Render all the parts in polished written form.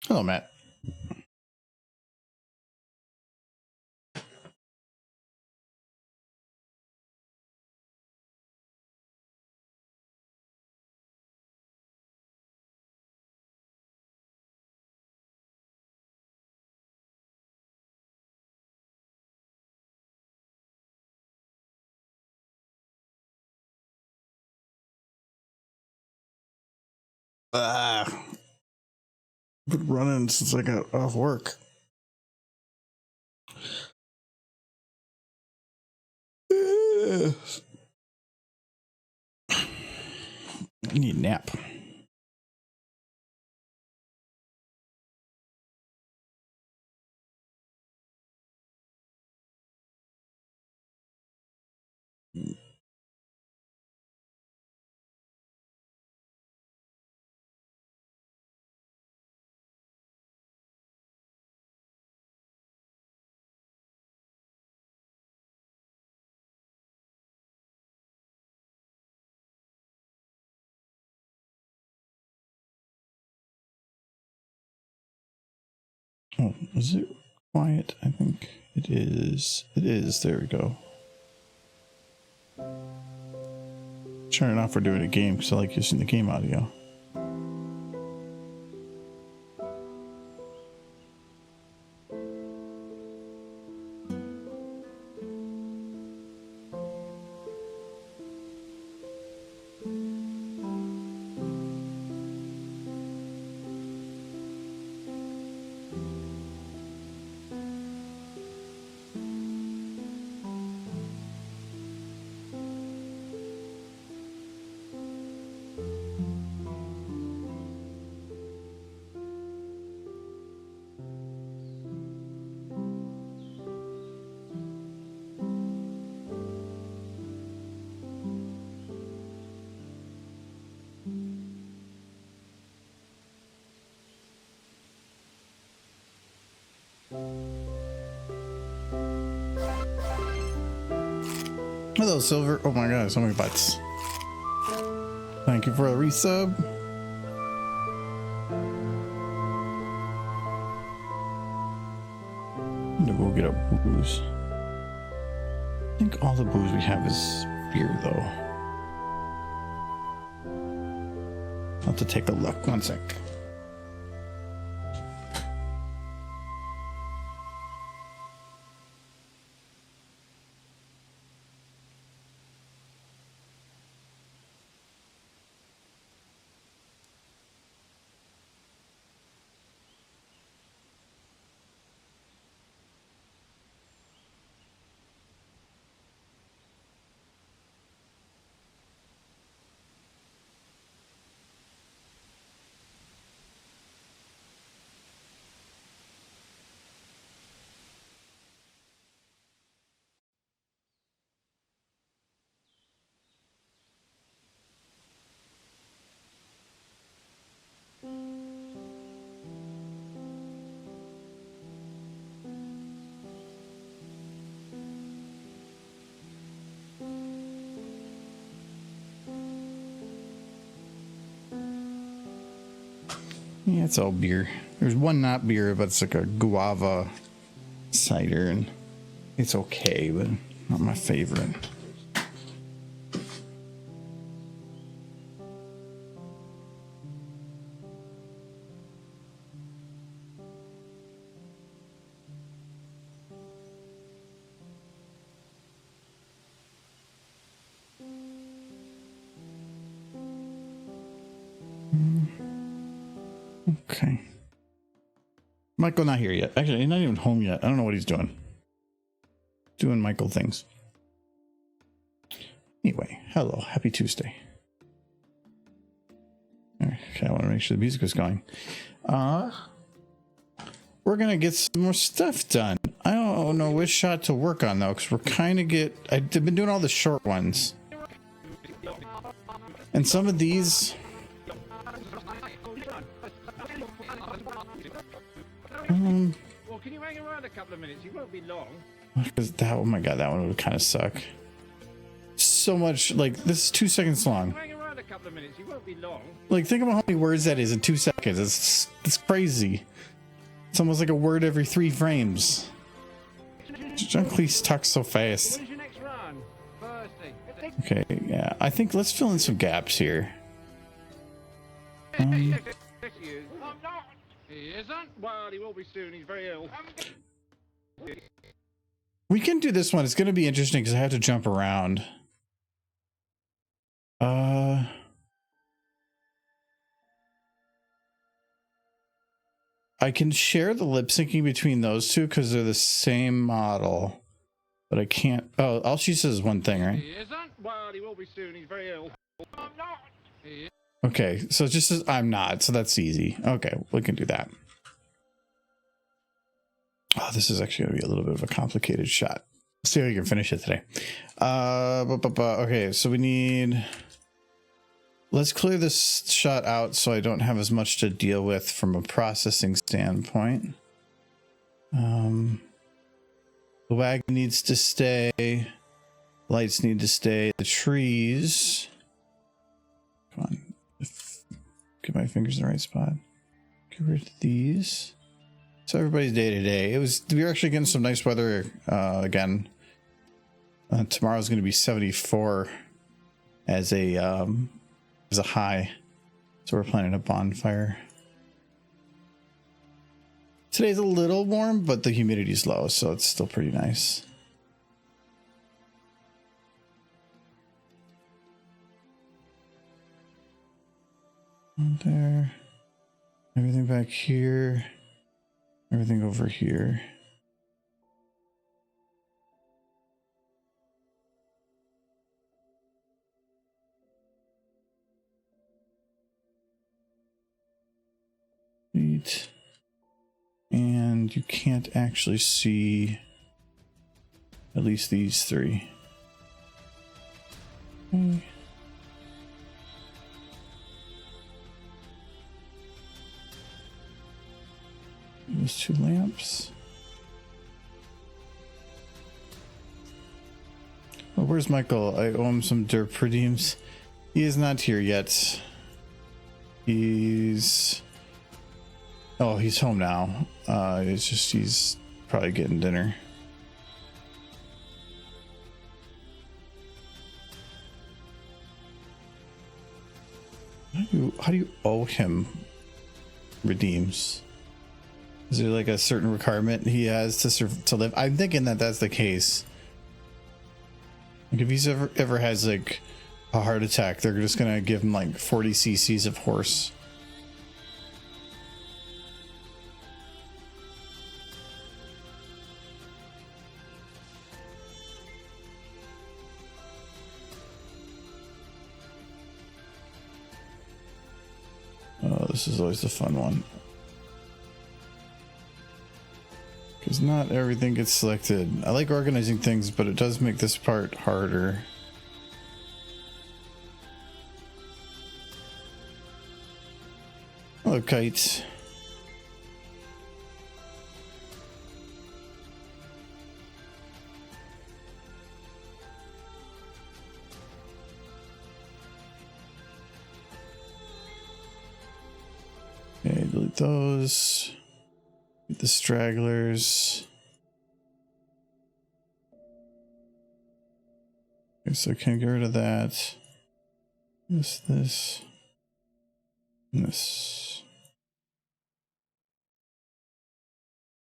Hello, Matt. Been running since I got off work. I need a nap. Oh, is it quiet? I think it is. It is. There we go. Turn it off for doing a game because I like using the game audio. Hello, Silver. Oh my god, so many butts. Thank you for the resub. I'm gonna go get a booze. I think all the booze we have is beer, though. I'll have to take a look. One sec. Yeah, it's all beer. There's one not beer, but it's like a guava cider, and it's okay, but not my favorite. Okay. Michael not here yet. Actually, he's not even home yet. I don't know what he's doing. Doing Michael things. Anyway, hello. Happy Tuesday. Okay, I want to make sure the music is going. We're going to get some more stuff done. I don't know which shot to work on, though, because we're kind of I've been doing all the short ones. And some of these... well, can you hang around a couple of minutes? You won't be long. Because that, oh my god, that one would kind of suck. So much, like, this is 2 seconds long. Hang around a couple of minutes. He won't be long. Like, think about how many words that is in 2 seconds. It's crazy. It's almost like a word every 3 frames. John Cleese talks so fast. When's your next run? Thursday. Okay, yeah. I think let's fill in some gaps here. Yes, he is. I'm not. He isn't? Well, he will be soon. He's very ill. We can do this one. It's going to be interesting because I have to jump around. I can share the lip syncing between those two because they're the same model, but I can't. Oh, all she says is one thing, right? He isn't? Well, he will be soon. He's very ill. I'm not. He is. Okay, so it just says I'm not, so that's easy. Okay, we can do that. Oh, this is actually going to be a little bit of a complicated shot. Let's see how we can finish it today. Okay, so we need... Let's clear this shot out so I don't have as much to deal with from a processing standpoint. The wagon needs to stay. Lights need to stay. The trees... Come on. Get my fingers in the right spot. Get rid of these. So everybody's day to day. We were actually getting some nice weather again. Tomorrow's going to be 74 as a high. So we're planning a bonfire. Today's a little warm, but the humidity's low, so it's still pretty nice. There. Everything back here. Everything over here. Neat. And you can't actually see at least these 3. Okay. Those 2 lamps. Well, where's Michael? I owe him some dirt redeems. He is not here yet. He's home now. It's just he's probably getting dinner. How do you owe him redeems? Is there like a certain requirement he has to live? I'm thinking that that's the case. Like if he's ever has like a heart attack, they're just gonna give him like 40 cc's of horse. Oh, this is always the fun one. Because not everything gets selected. I like organizing things, but it does make this part harder. Hello, kites. Okay, delete those. The stragglers. Okay, so can I get rid of that. This, and this.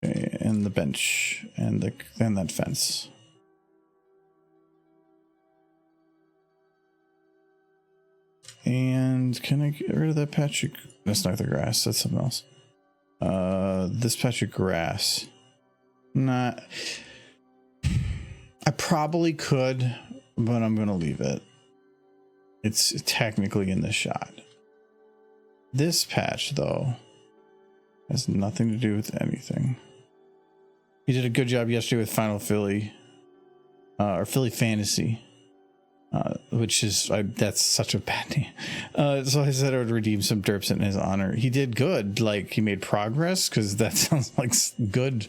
Okay, and the bench and that fence. And can I get rid of that patch of... That's not the grass, that's something else. This patch of grass. I probably could, but I'm gonna leave it. It's technically in the shot. This patch, though, has nothing to do with anything. You did a good job yesterday with Final Philly, or Philly Fantasy. Which is that's such a bad name. So I said I would redeem some derps in his honor. He did good, like he made progress, because that sounds like good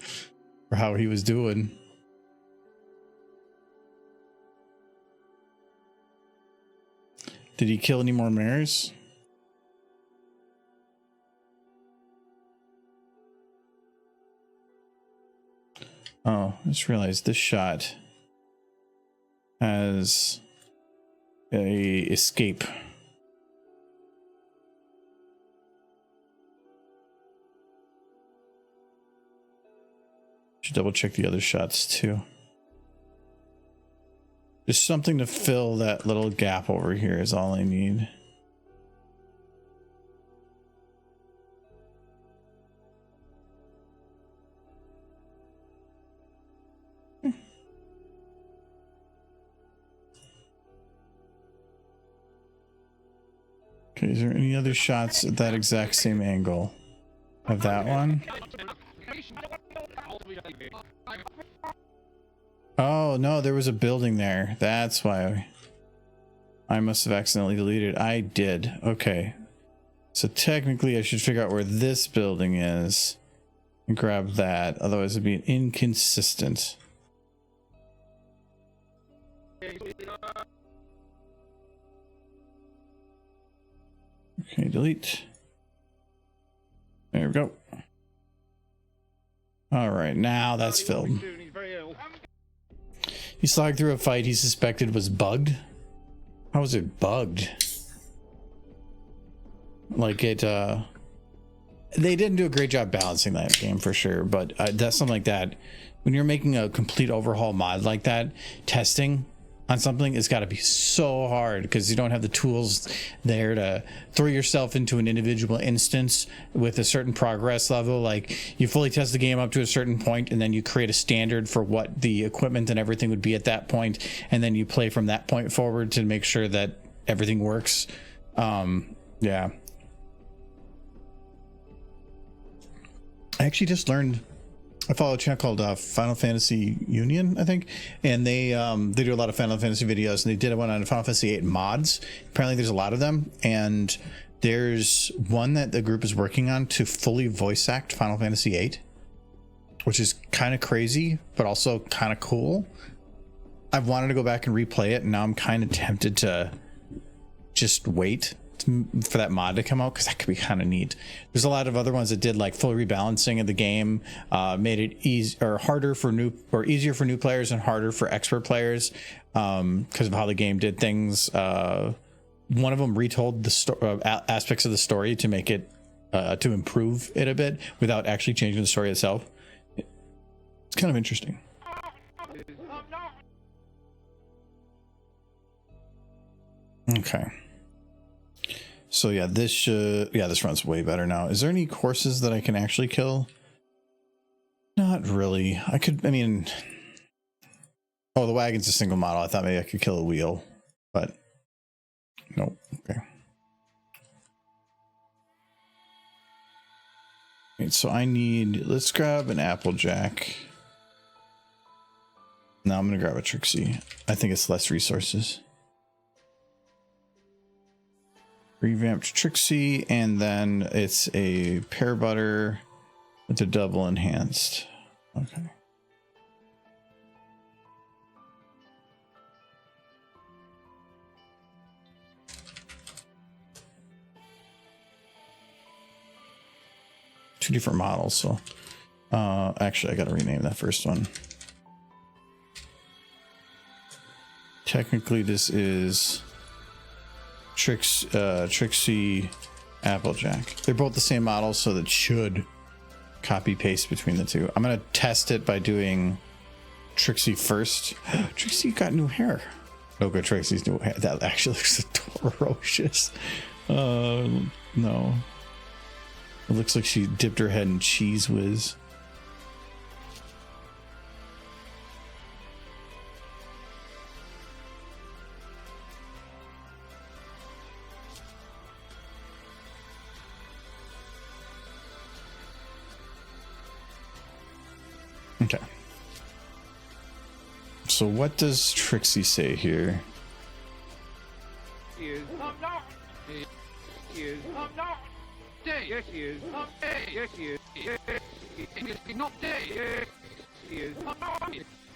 for how he was doing. Did he kill any more mares? Oh, I just realized this shot has a escape. Should double check the other shots too. Just something to fill that little gap over here is all I need. Okay, is there any other shots at that exact same angle of that one? Oh no, there was a building there. That's why I must have accidentally deleted. I did. Okay. So technically I should figure out where this building is and grab that. Otherwise it'd be inconsistent. Okay, delete. There we go. All right, now that's filled. He slogged through a fight he suspected was bugged. How was it bugged? Like it, they didn't do a great job balancing that game for sure, but that's something like that. When you're making a complete overhaul mod like that, testing on something, it's got to be so hard because you don't have the tools there to throw yourself into an individual instance with a certain progress level. Like you fully test the game up to a certain point and then you create a standard for what the equipment and everything would be at that point, and then you play from that point forward to make sure that everything works. Yeah, I actually just learned, I follow a channel called Final Fantasy Union, I think, and they do a lot of Final Fantasy videos, and they did one on Final Fantasy VIII mods. Apparently there's a lot of them, and there's one that the group is working on to fully voice act Final Fantasy VIII, which is kind of crazy but also kind of cool. I've wanted to go back and replay it, and now I'm kind of tempted to just wait for that mod to come out because that could be kind of neat. There's a lot of other ones that did like full rebalancing of the game, made it easy or harder for new, or easier for new players and harder for expert players because of how the game did things. One of them retold the aspects of the story to make it to improve it a bit without actually changing the story itself. It's kind of interesting. Okay. So yeah, this runs way better now. Is there any horses that I can actually kill? Not really. I mean, oh, the wagon's a single model. I thought maybe I could kill a wheel, but nope. Okay. Right, so let's grab an Applejack. Now I'm gonna grab a Trixie. I think it's less resources. Revamped Trixie, and then it's a pear butter with a double enhanced. Okay. Two different models, so actually I gotta rename that first one. Technically this is Trixie Applejack. They're both the same model, so that should copy paste between the two. I'm gonna test it by doing Trixie first. Trixie got new hair. Look at Trixie's new hair. That actually looks atrocious. No. It looks like she dipped her head in Cheese Whiz. Okay. So what does Trixie say here? He is. I'm not. He is. I'm not. Dead. Yes, he is. Dead. Yes, he is. Yes. He is not dead. Yes. he is.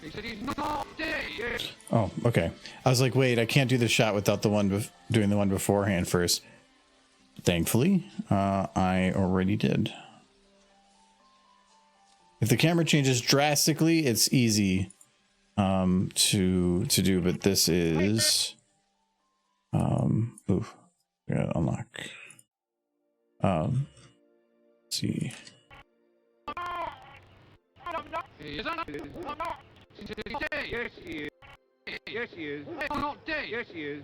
He said he's not dead. Yes. Oh, okay. I was like, wait, I can't do the shot without the one doing the one beforehand first. Thankfully, I already did. If the camera changes drastically, it's easy to do, but this is ooh, yeah, unlock. Let's see. He isn't. He said he's dead. Yes, he is. Yes, he is. I'm not dead. Yes, he is.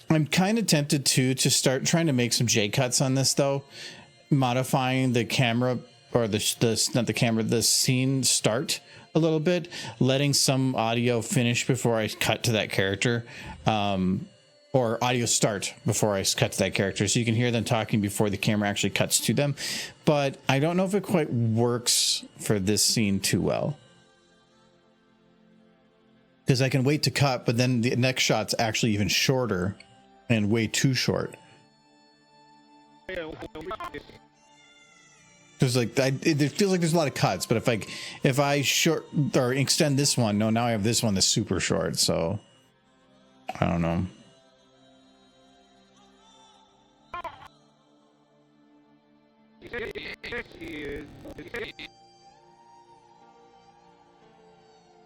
I'm kind of tempted to start trying to make some J cuts on this though, modifying the camera or the scene start a little bit, letting some audio finish before I cut to that character, or audio start before I cut to that character, so you can hear them talking before the camera actually cuts to them. But I don't know if it quite works for this scene too well, because I can wait to cut, but then the next shot's actually even shorter and way too short. Because like it feels like there's a lot of cuts, but if I short or extend this one, no, now I have this one that's super short, so I don't know.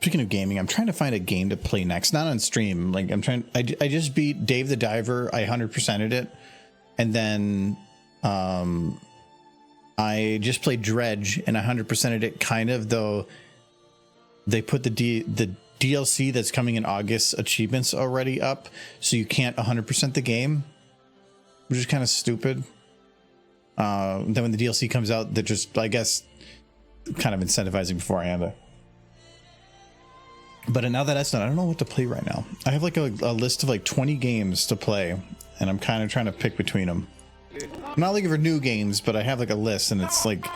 Speaking of gaming, I'm trying to find a game to play next, not on stream. Like I just beat Dave the Diver. I 100%ed it, and then I just played Dredge and 100%ed it, kind of, though they put the DLC that's coming in August achievements already up, so you can't 100% the game, which is kind of stupid. Then when the DLC comes out, they're just, I guess, kind of incentivizing before I have it. But now that that's done, I don't know what to play right now. I have like a list of like 20 games to play, and I'm kind of trying to pick between them. I'm not looking for new games, but I have like a list, and it's like, I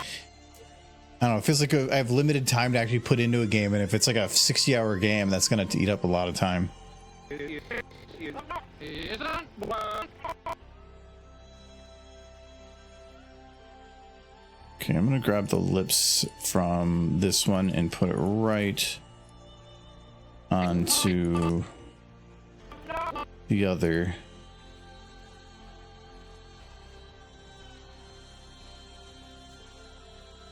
don't know, it feels like I have limited time to actually put into a game, and if it's like a 60-hour game, that's going to eat up a lot of time. Okay, I'm going to grab the lips from this one and put it right onto the other.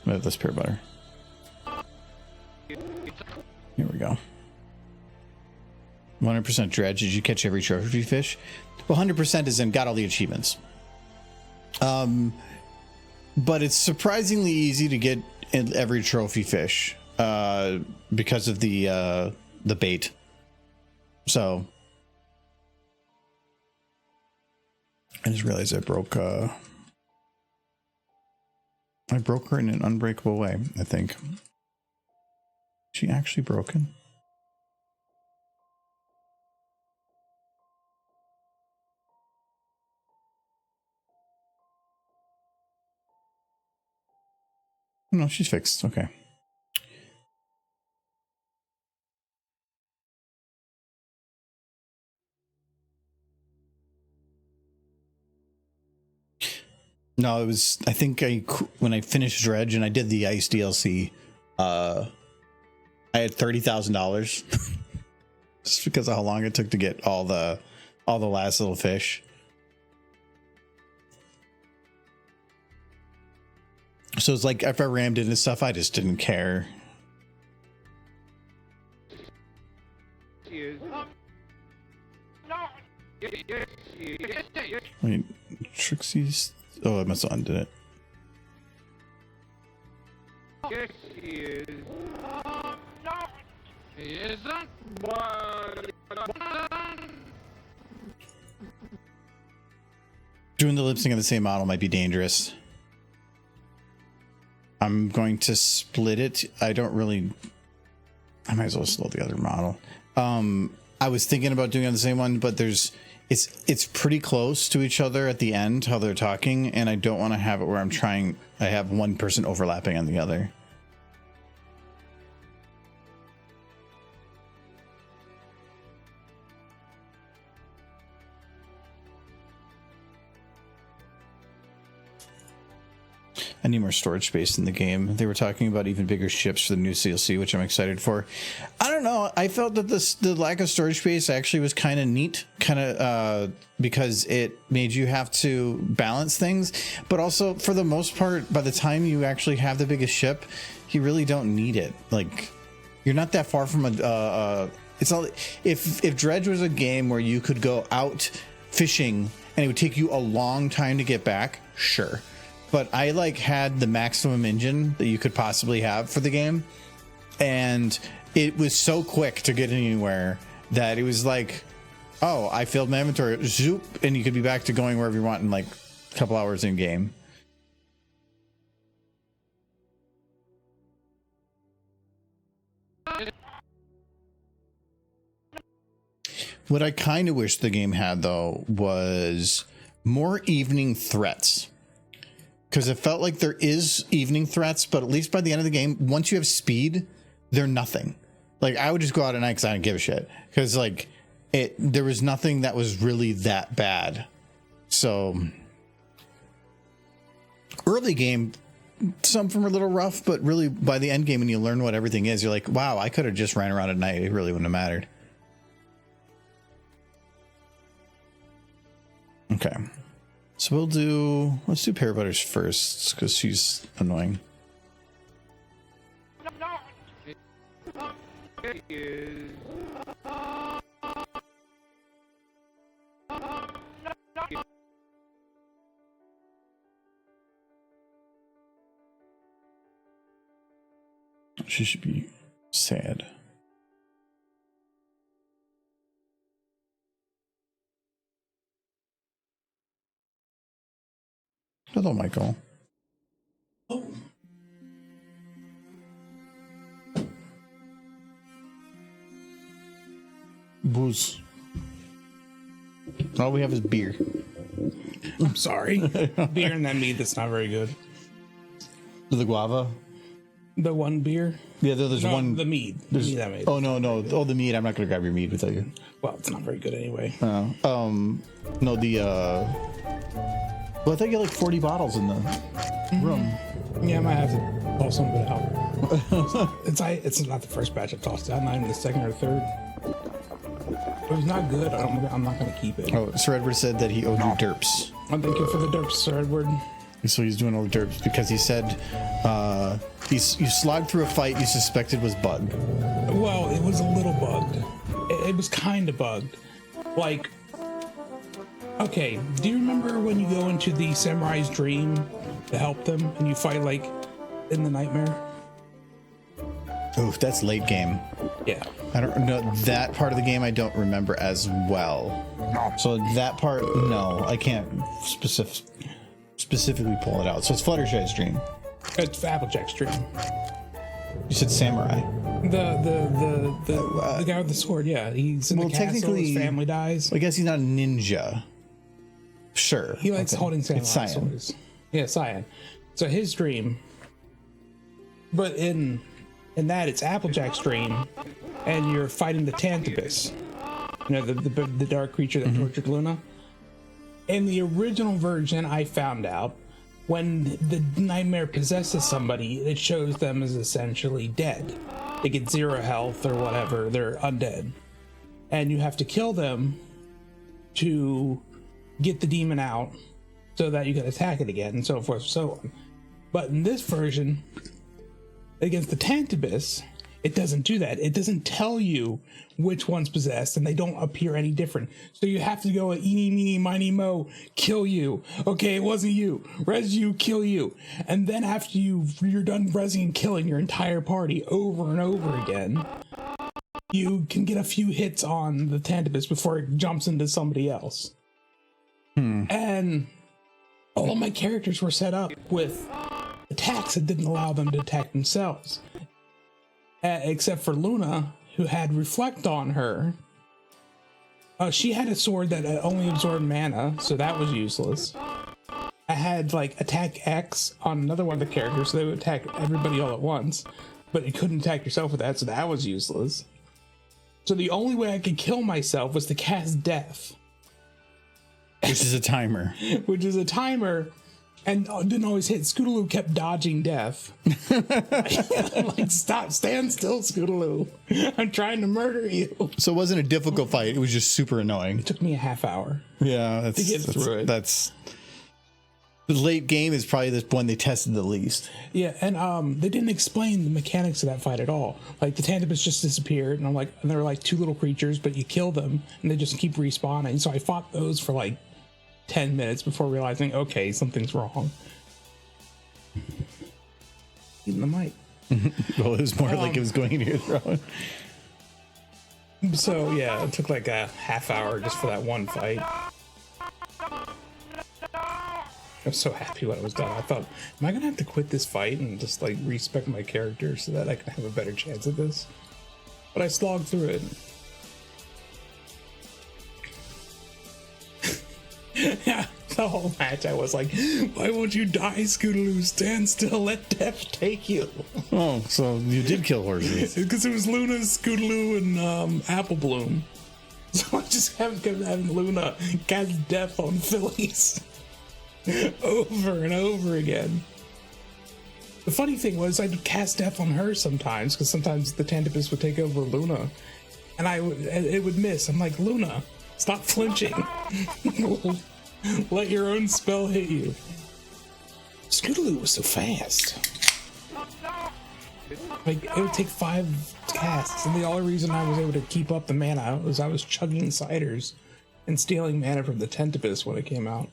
With this pear butter. Here we go. 100% dredge. Did you catch every trophy fish? Well, 100% is in got all the achievements. But it's surprisingly easy to get in every trophy fish because of the bait. So I just realized I broke her in an unbreakable way, I think. Is she actually broken? No, she's fixed. Okay. No, it was, I think when I finished Dredge and I did the Ice DLC, I had $30,000 just because of how long it took to get all the last little fish. So it's like if I rammed into stuff, I just didn't care. Wait, Trixie's. Oh, I must have undid it. Yes, he is. No, he isn't. Doing the lip sync on the same model might be dangerous. I'm going to split it. I might as well slow the other model. I was thinking about doing it on the same one, but it's pretty close to each other at the end, how they're talking, and I don't want to have it where I have one person overlapping on the other. I need more storage space in the game. They were talking about even bigger ships for the new CLC, which I'm excited for. I don't know. I felt that the lack of storage space actually was kind of neat, because it made you have to balance things. But also, for the most part, by the time you actually have the biggest ship, you really don't need it. Like, you're not that far from it's not. If Dredge was a game where you could go out fishing and it would take you a long time to get back, sure. But I had the maximum engine that you could possibly have for the game, and it was so quick to get anywhere that it was like, oh, I filled my inventory, zoop, and you could be back to going wherever you want in like a couple hours in game. What I kind of wish the game had, though, was more evening threats. Because it felt like there is evening threats, but at least by the end of the game, once you have speed, they're nothing. Like, I would just go out at night because I didn't give a shit. Because, like, there was nothing that was really that bad. So, early game, some of them were a little rough, but really by the end game, when you learn what everything is, you're like, wow, I could have just ran around at night. It really wouldn't have mattered. Okay. So let's do Pear Butters first, because she's annoying. She should be sad. Hello, Michael. Oh. Booze. All we have is beer. I'm sorry. Beer and that mead that's not very good. The guava? The one beer? Yeah, there's one. The mead. There's, mead I made. Oh, no. Oh, the mead. I'm not going to grab your mead with you. Well, it's not very good anyway. No, well, I think you had like 40 bottles in the room. Yeah, I might have to pull some of it out. It's not the first batch I've tossed out, not even the second or third. It was not good. I'm not going to keep it. Oh, Sir Edward said that he owed you derps. I'm thanking for the derps, Sir Edward. So he's doing all the derps because he said you slogged through a fight you suspected was bugged. Well, it was a little bugged. It was kind of bugged. Like, okay, do you remember when you go into the samurai's dream to help them and you fight like in the nightmare? Oof, that's late game. Yeah. I don't know that part of the game. I don't remember as well. So that part, no, I can't specifically pull it out. So it's Fluttershy's dream. It's Applejack's dream. You said samurai. The guy with the sword. Yeah, he's in the castle. His family dies. I guess he's not a ninja. Sure. He likes holding samurai Cyan. swords. Yeah, Cyan. So his dream. But in that, it's Applejack's dream, and you're fighting the Tantibus. You know, the dark creature that tortured Luna. In the original version, I found out when the nightmare possesses somebody, it shows them as essentially dead. They get 0 health or whatever. They're undead, and you have to kill them to get the demon out, so that you can attack it again, and so forth and so on. But in this version, against the Tantibus, it doesn't do that. It doesn't tell you which one's possessed, and they don't appear any different. So you have to go eeny, meeny, miny, mo, kill you. Okay, it wasn't you. Res you, kill you. And then after you're done resing and killing your entire party over and over again, you can get a few hits on the Tantibus before it jumps into somebody else. And all of my characters were set up with attacks that didn't allow them to attack themselves. Except for Luna, who had Reflect on her. She had a sword that only absorbed mana, so that was useless. I had like Attack X on another one of the characters, so they would attack everybody all at once. But you couldn't attack yourself with that, so that was useless. So the only way I could kill myself was to cast Death. Which is a timer. Which is a timer And didn't always hit. Scootaloo kept dodging death. Like, stop, stand still, Scootaloo. I'm trying to murder you. So it wasn't a difficult fight. It was just super annoying. It took me a half hour. Yeah, to get through it. That's the late game is probably the one they tested the least. Yeah, and they didn't explain the mechanics of that fight at all. Like, the Tantibus just disappeared, and and they were like two little creatures, but you kill them, and they just keep respawning. So I fought those for like 10 minutes before realizing, okay, something's wrong. Eating the mic. Well, it was more like it was going into your throat. So yeah, it took like a half hour just for that one fight. I was so happy when it was done. I thought, am I gonna have to quit this fight and just like respec my character so that I can have a better chance at this? But I slogged through it. Yeah, the whole match I was like, why won't you die, Scootaloo? Stand still, let death take you. Oh, so you did kill horses. Because it was Luna, Scootaloo, and Apple Bloom. So I just kept having Luna cast death on Phillies over and over again. The funny thing was I'd cast death on her sometimes, because sometimes the Tantibus would take over Luna, and it would miss. I'm like, Luna, stop flinching. Let your own spell hit you. Scootaloo was so fast. Like, it would take 5 casts, and the only reason I was able to keep up the mana was I was chugging ciders and stealing mana from the Tantibus when it came out.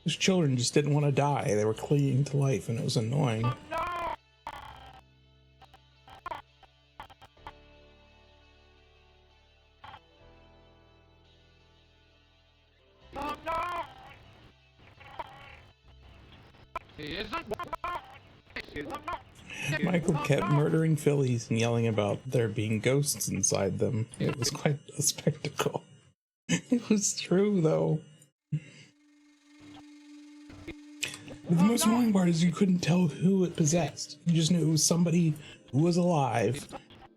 Those children just didn't want to die. They were clinging to life, and it was annoying. Michael kept murdering fillies and yelling about there being ghosts inside them. It was quite a spectacle. It was true, though. But the most annoying part is you couldn't tell who it possessed. You just knew it was somebody who was alive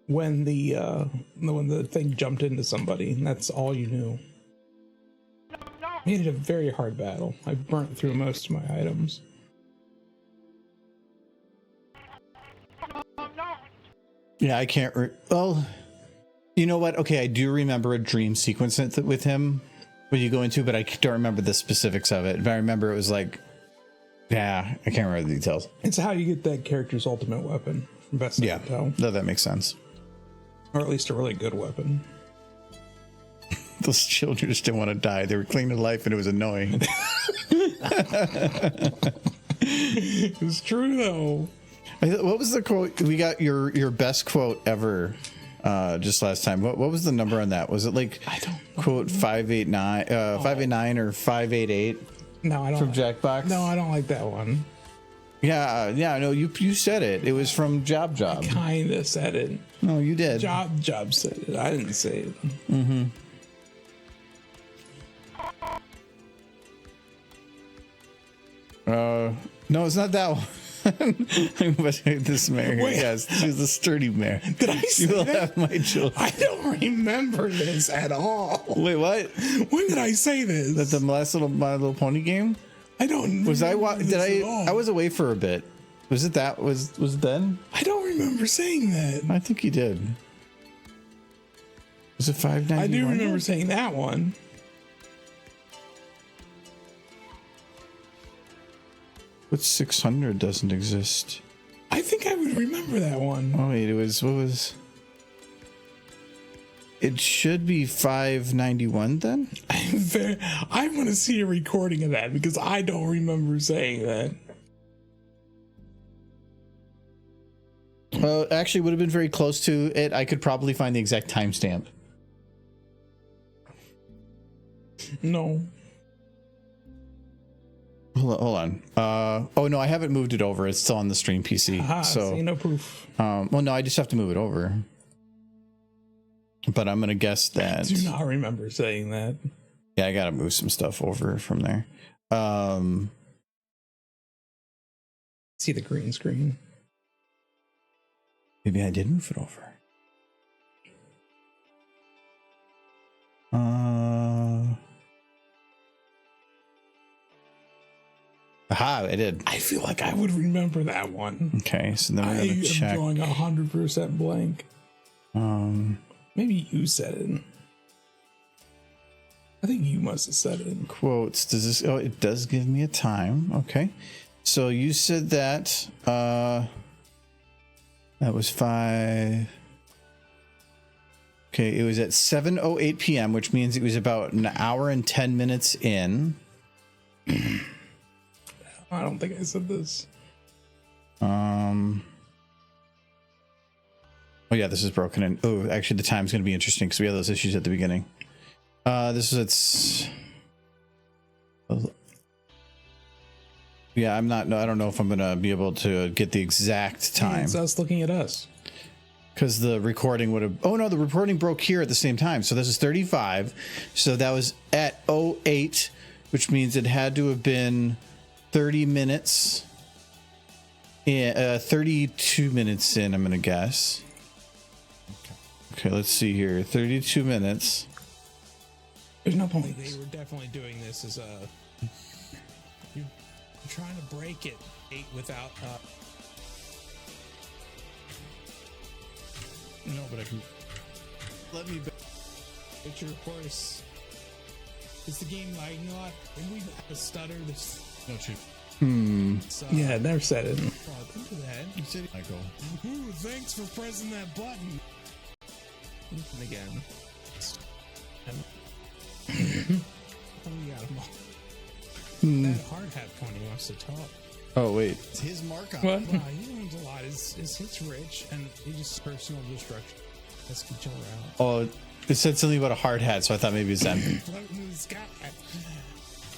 when the thing jumped into somebody, and that's all you knew. Made it a very hard battle. I burnt through most of my items. Yeah, I can't. Well, you know what? Okay, I do remember a dream sequence with him when you go into, but I don't remember the specifics of it. But I remember it was like, yeah, I can't remember the details. It's how you get that character's ultimate weapon. Best I can tell. No, that makes sense. Or at least a really good weapon. Those children just didn't want to die. They were clinging to life, and it was annoying. It was true, though. What was the quote? We got your best quote ever just last time. What was the number on that? Was it like, I don't know. Quote 589, 589 or 588? No, I don't. From Jackbox? No, I don't like that one. Yeah, no, you said it. It was from Job. I kinda said it. No, you did. Job said it. I didn't say it. Mm-hmm. No, it's not that one. This mare. Wait. Yes, she's a sturdy mare. Did I say You will that? have my children. I don't remember this at all. Wait, what? When did I say this? That the last My Little Pony game? I don't. Was I? Did this at I? all. I was away for a bit. Was it that? Was it then? I don't remember saying that. I think you did. Was it 591? I do remember saying that one. But 600 doesn't exist. I think I would remember that one. Oh wait, what was? It should be 591 then. I want to see a recording of that because I don't remember saying that. Well, actually, would have been very close to it. I could probably find the exact timestamp. No. Hold on. Oh no, I haven't moved it over. It's still on the stream PC. Aha, so see, no proof. well, no, I just have to move it over. But I'm gonna guess that. I do not remember saying that. Yeah, I gotta move some stuff over from there. See the green screen. Maybe I did move it over. Aha, I did. I feel like I would remember that one. Okay, so then we're I gonna am check. drawing 100% blank. Maybe you said it. I think you must have said it. Quotes. Does this? Oh, it does give me a time. Okay, so you said that. That was 5. Okay, it was at 7:08 p.m., which means it was about an hour and 10 minutes in. I don't think I said this. Oh yeah, this is broken in. Oh, actually, the time's going to be interesting because we had those issues at the beginning. This is yeah, I'm not. No, I don't know if I'm going to be able to get the exact time. It's us looking at us. Because the recording would have. Oh no, the recording broke here at the same time. So this is 35. So that was at 08, which means it had to have been 30 minutes. Yeah, 32 minutes in, I'm gonna guess. Okay, let's see here. 32 minutes. There's no point. They were definitely doing this as you're trying to break it without. No, but I can. Let me. Picture, of course. Is the game lagging a lot? And we have a stutter. This. No shoot. Yeah, I never said it. Oh, don't do that. You said Michael. Ooh, thanks for pressing that button. And again. Oh, we got him all. That hard hat pony wants to talk. Oh wait. It's his mark on What? it. Wow, he owns a lot. His hit's rich, and he just personal destruction. Let's get each other out. Oh, it said something about a hard hat, so I thought maybe it was them. Floating in the sky.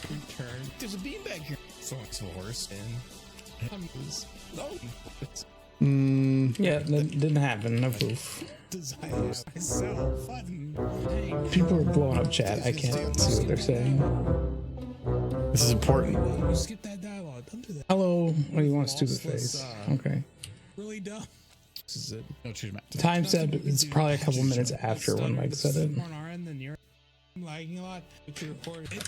Return. There's a beanbag here. Fox horse. Yeah, that didn't happen. No proof. Design myself. People are blowing up chat. I can't see what they're saying. This is important. You skip that dialogue. Don't do that. Hello. What do you want, stupid face? Okay. Really dumb. This is it. No choose Matt. Time said it's probably a couple minutes after when Mike said it. On our end, then you're lagging a lot.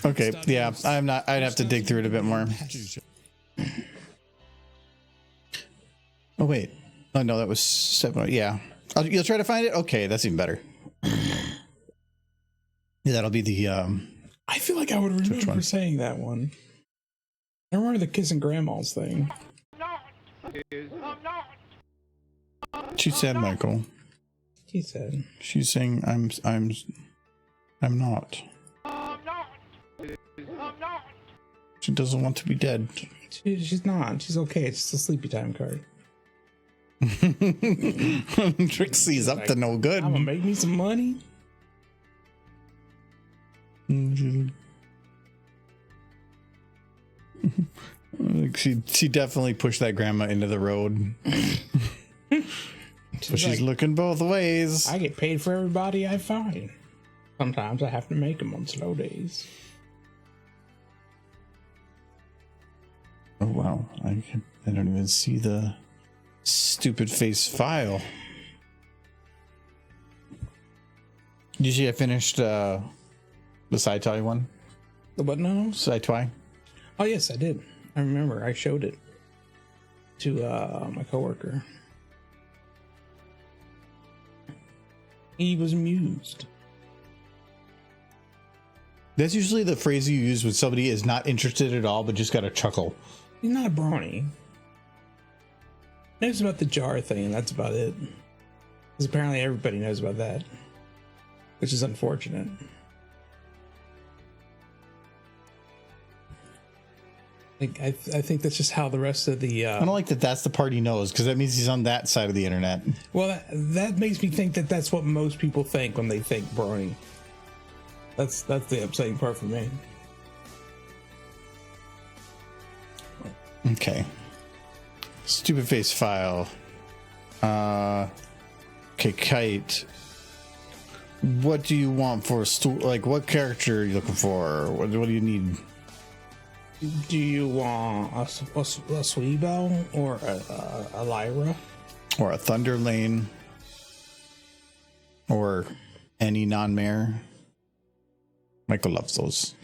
Okay, yeah, I'm not. I'd have to dig through it a bit more. Oh wait. Oh no, that was 7. Yeah, you'll try to find it. Okay, that's even better. Yeah, that'll be the. I feel like I would remember one? saying that one. I remember the kissing grandmas thing. She said, Michael. He said. She's saying, I'm not. She doesn't want to be dead. She's not. She's okay. It's just a sleepy time card. Trixie's up to no good. I'm gonna make me some money. She definitely pushed that grandma into the road. So she's like, looking both ways. I get paid for everybody I find. Sometimes I have to make them on slow days. Oh wow, I don't even see the stupid face file. Did you see I finished the side tie one? The what now? Side tie? Oh yes, I did. I remember. I showed it to my coworker. He was amused. That's usually the phrase you use when somebody is not interested at all, but just got a chuckle. He's not a brony. Knows about the jar thing, and that's about it. Because apparently everybody knows about that, which is unfortunate. I think that's just how the rest of the. I don't like that. That's the part he knows, because that means he's on that side of the internet. Well, that makes me think that that's what most people think when they think brony. That's the upsetting part for me. Okay. Stupid face file. Okay, Kite. What do you want for like what character are you looking for? What do you need? Do you want a Sweebel or a Lyra? Or a Thunder Lane? Or any non-mare? Michael loves those.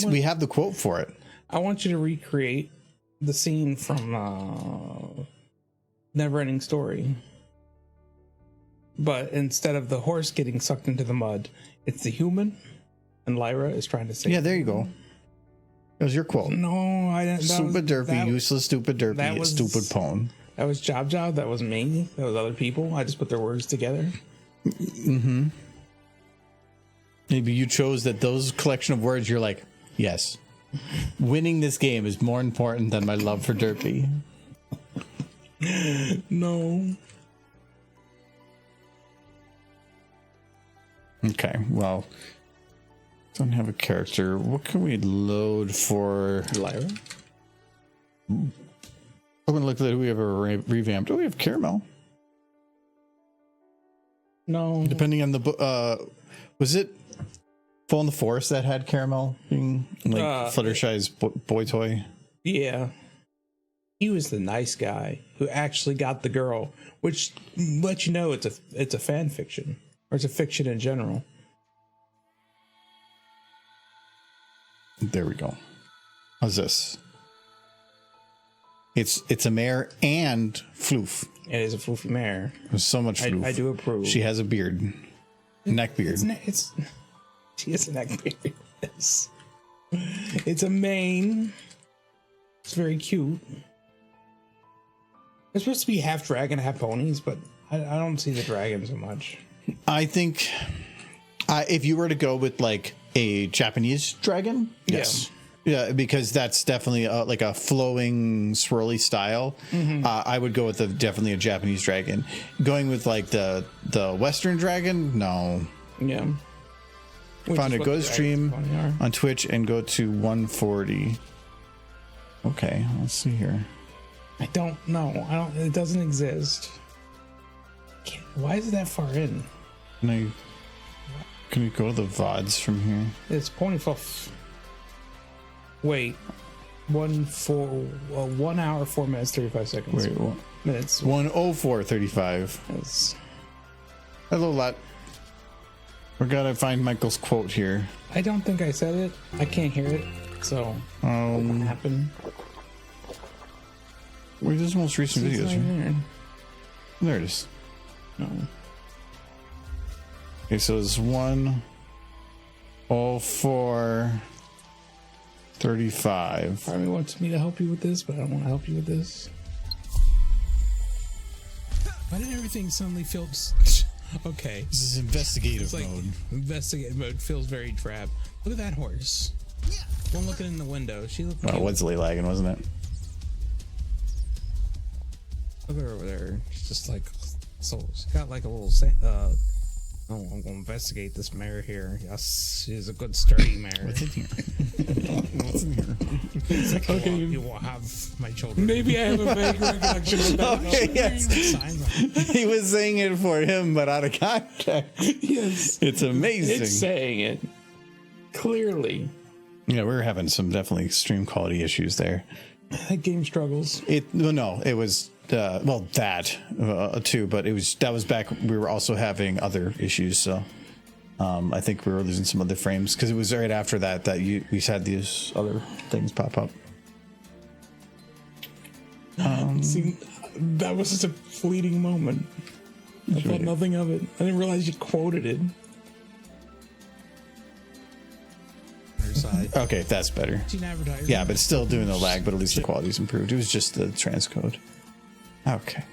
We have the quote for it. I want you to recreate the scene from Neverending Story. But instead of the horse getting sucked into the mud, it's the human, and Lyra is trying to save. Yeah, there you go. That was your quote. No, I didn't. Stupid derpy, useless stupid that derpy, was- stupid pone. That was Job. That was me. That was other people. I just put their words together. Mm-hmm. Maybe you chose that those collection of words. You're like, yes, winning this game is more important than my love for derpy. No. Okay, well, don't have a character. What can we load for Lyra? I'm gonna look at who we have revamped. Oh, we have Caramel. No. Depending on the was it Fall in the Forest that had Caramel being like Fluttershy's boy toy? Yeah. He was the nice guy who actually got the girl, which lets you know it's a fan fiction, or it's a fiction in general. There we go. How's this? It's a mare and floof. It is a floofy mare. There's so much floof. I do approve. She has a beard, neck beard. She has a neck beard. Yes. It's a mane. It's very cute. It's supposed to be half dragon, half ponies, but I don't see the dragon so much. I think if you were to go with like a Japanese dragon, yes. Yeah, because that's definitely like a flowing, swirly style. Mm-hmm. I would go with definitely a Japanese dragon. Going with like the Western dragon, no. Yeah. Found it. Go to stream on Twitch and go to 140. Okay, let's see here. I don't know. It doesn't exist. Why is it that far in? Can we go to the VODs from here? It's Ponyfuff. Wait, 1 hour 4 minutes 35 seconds. Wait, what? Minutes. 104:35. It's, Hello, lot. We gotta find Michael's quote here. I don't think I said it. I can't hear it. So what happened? Where's his most recent It's videos? not there. There it is. No. Okay, so it's 104:35. Part of me wants me to help you with this, but I don't want to help you with this. Why did everything suddenly feel okay? This is investigative It's like mode. investigative mode feels very drab. Look at that horse. One looking in the window. She looked. Well, cute. Wesley lagging, wasn't it? Look at her over there. She's just like, so she's got like a little. Oh, I'm gonna investigate this mare here. Yes, she's a good sturdy mare. What's in here? What's in here? It's like, okay, you will have my children. Maybe I have a vague recollection of that. Okay, yes. Signs on it. He was saying it for him, but out of context. Yes. It's amazing. It's saying it. Clearly. Yeah, we were having some definitely extreme quality issues there. That game struggles. It was that too, but that was back. We were also having other issues, so I think we were losing some other frames because it was right after that we had these other things pop up. See, that was just a fleeting moment. I thought nothing of it. I didn't realize you quoted it. Her side. Okay, that's better. She's an advertiser. Yeah, but it's still doing the lag, but at least the quality's improved. It was just the transcode. Okay.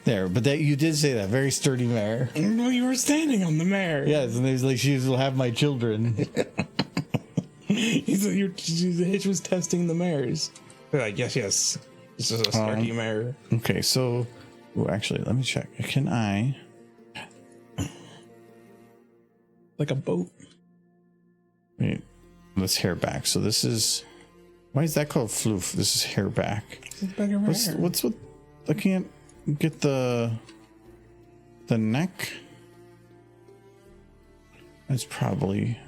There, but that you did say that very sturdy mare. No, you were standing on the mare. Yes, and it was like she will have my children. The hitch was testing the mares. They're like, yes, this is a sturdy mare. Okay, so actually, let me check. Can I? Like a boat. Wait, let's hair back. So this is. Why is that called floof? This is hair back. What's what? I can't get the neck. That's probably.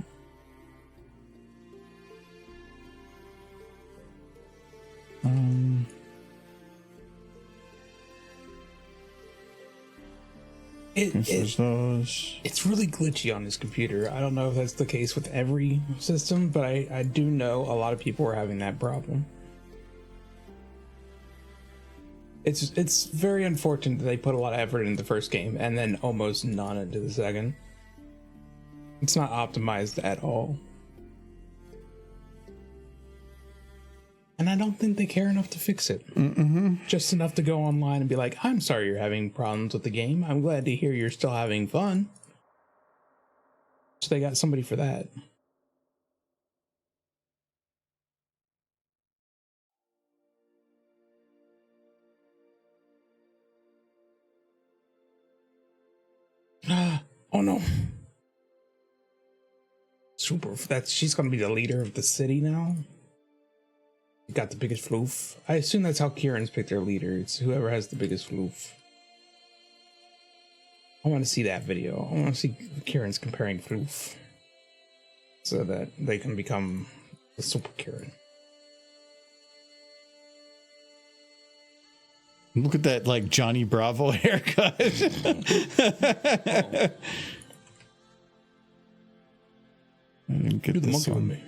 There's those. It's really glitchy on this computer. I don't know if that's the case with every system, but I do know a lot of people are having that problem. It's very unfortunate that they put a lot of effort into the first game and then almost none into the second. It's not optimized at all. And I don't think they care enough to fix it. Just enough to go online and be like, I'm sorry you're having problems with the game. I'm glad to hear you're still having fun. So they got somebody for that. Oh no. Super. She's going to be the leader of the city now. You got the biggest floof. I assume that's how Kieran's picked their leader. It's whoever has the biggest floof. I want to see that video. I want to see Kieran's comparing floof so that they can become the super Kieran. Look at that, like, Johnny Bravo haircut. I didn't get Do the this monkey on one. me.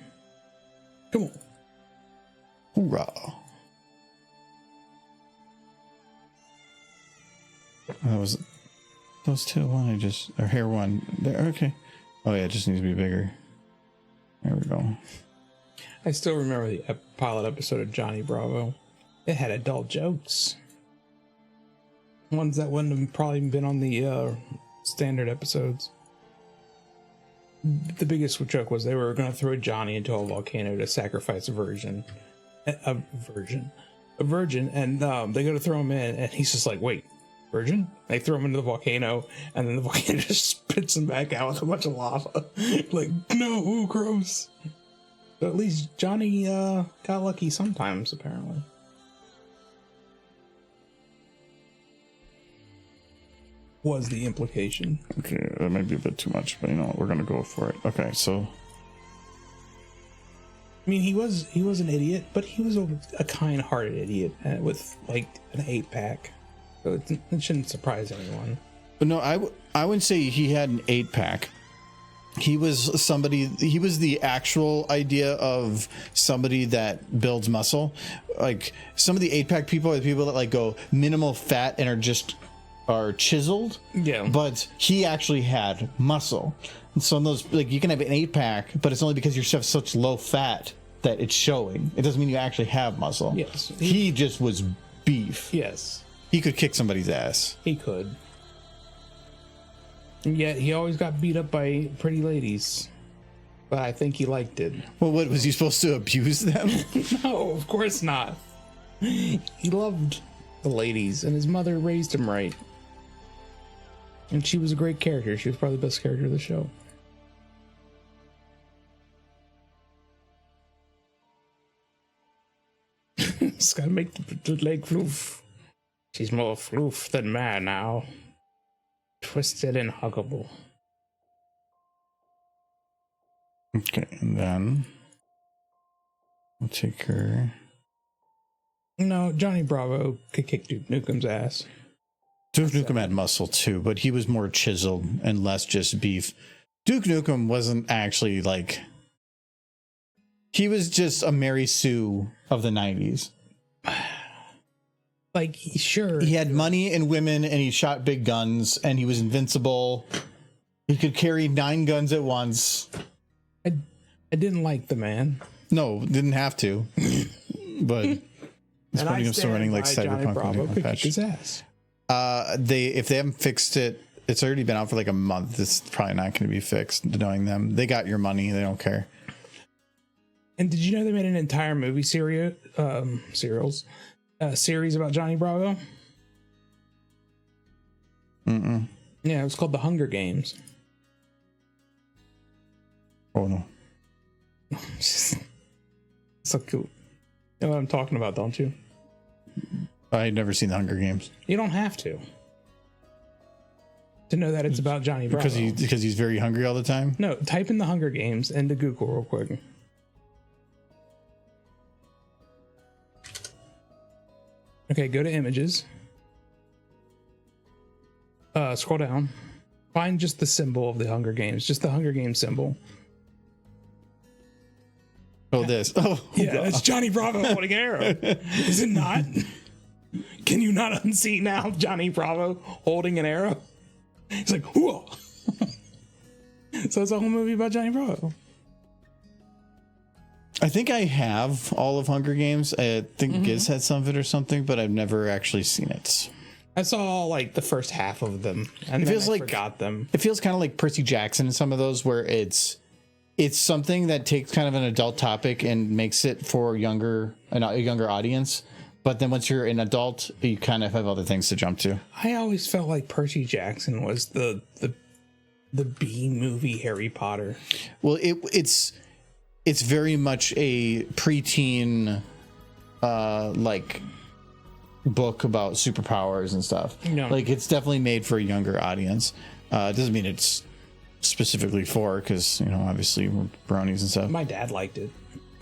Come on. Hoorah. That was those two. One, I just, or hair one. There, okay. Oh yeah, it just needs to be bigger. There we go. I still remember the pilot episode of Johnny Bravo. It had adult jokes. Ones that wouldn't have probably been on the standard episodes. The biggest joke was they were going to throw Johnny into a volcano to sacrifice a virgin, and they go to throw him in, and he's just like, "Wait, virgin?" They throw him into the volcano, and then the volcano just spits him back out with a bunch of lava. Like, no, ooh, gross. But at least Johnny got lucky sometimes, apparently. Was the implication. Okay, that might be a bit too much, but you know what, we're gonna go for it. Okay, so I mean, he was an idiot, but he was a kind-hearted idiot with like an 8-pack, so it shouldn't surprise anyone. but no, I wouldn't say he had an 8-pack. He was somebody. He was the actual idea of somebody that builds muscle. Like some of the 8-pack people are the people that like go minimal fat and are chiseled. Yeah. But he actually had muscle. And so in those, like, you can have an 8-pack, but it's only because you have such low fat that it's showing. It doesn't mean you actually have muscle. Yes. He just was beef. Yes, He could kick somebody's ass. he could. And yet he always got beat up by pretty ladies. But I think he liked it. Well, what was he supposed to abuse them? No, of course not. He loved the ladies, and his mother raised him right. And she was a great character. She was probably the best character of the show. Just gotta make the leg floof. She's more floof than man now. Twisted and huggable. Okay, and then we'll take her. No, Johnny Bravo could kick Duke Nukem's ass. Duke Nukem had muscle too, but he was more chiseled and less just beef. Duke Nukem wasn't actually like. He was just a Mary Sue of the 90s. Like, sure. He had money and women, and he shot big guns, and he was invincible. He could carry 9 guns at once. I didn't like the man. No, didn't have to. But it's funny him still running like Johnny Cyberpunk. Bravo on could kick patch. his ass. If they haven't fixed it, it's already been out for like a month. It's probably not going to be fixed. Knowing them, they got your money. They don't care. And did you know they made an entire movie series about Johnny Bravo? Mm-mm. Yeah, it was called The Hunger Games. Oh no. So cool. You know what I'm talking about, don't you? I'd never seen the Hunger Games You don't have to know that it's about Johnny Bravo. because he's very hungry all the time. No, type in The Hunger Games into Google real quick. Okay, go to images. Scroll down. Find just the symbol of the Hunger Games. Just the Hunger Games symbol. Oh, this. Oh, Yeah, it's Johnny Bravo holding an arrow. Is it not? Can you not unsee now Johnny Bravo holding an arrow? He's like, whoa. So it's a whole movie about Johnny Bravo. I think I have all of Hunger Games. I think Giz had some of it or something, but I've never actually seen it. I saw like the first half of them, and It then feels I like- forgot them. It feels kind of like Percy Jackson in some of those, where it's something that takes kind of an adult topic and makes it for a younger audience. But then once you're an adult, you kind of have other things to jump to. I always felt like Percy Jackson was the B movie Harry Potter. Well, it's very much a preteen like book about superpowers and stuff. No. Like it's definitely made for a younger audience. It doesn't mean it's specifically for, because obviously we're bronies and stuff. My dad liked it.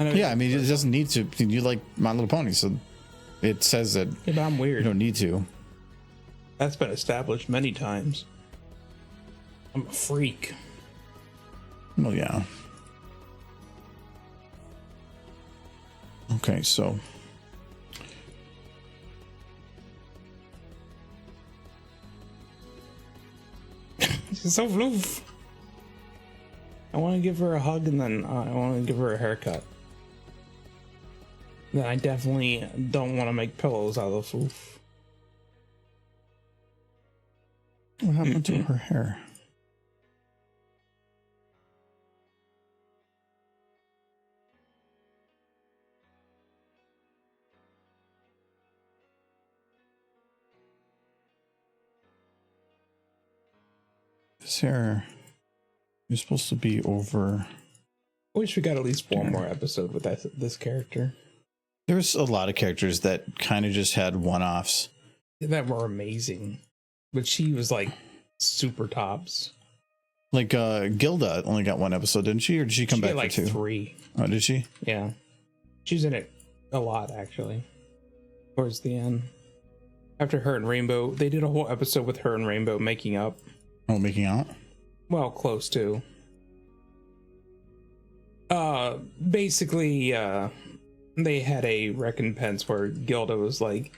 Yeah, I mean it doesn't need to. You like My Little Pony, so it says that Yeah, but I'm you weird. don't need to. That's been established many times. I'm a freak. Well, yeah. Okay, so She's so floof. I want to give her a hug, and then I want to give her a haircut. Then I definitely don't want to make pillows out of the floof. what happened to her hair? This hair is supposed to be over. I wish we got at least one more episode with this character. There's a lot of characters that kind of just had one-offs. That were amazing. But she was like super tops. Like Gilda only got one episode, didn't she? Or did she come back had like for two? 3. Oh, did she? Yeah. She's in it a lot, actually. Towards the end. After her and Rainbow, they did a whole episode with her and Rainbow making up. Oh, making out? Well, close to. Basically, they had a recompense where Gilda was like,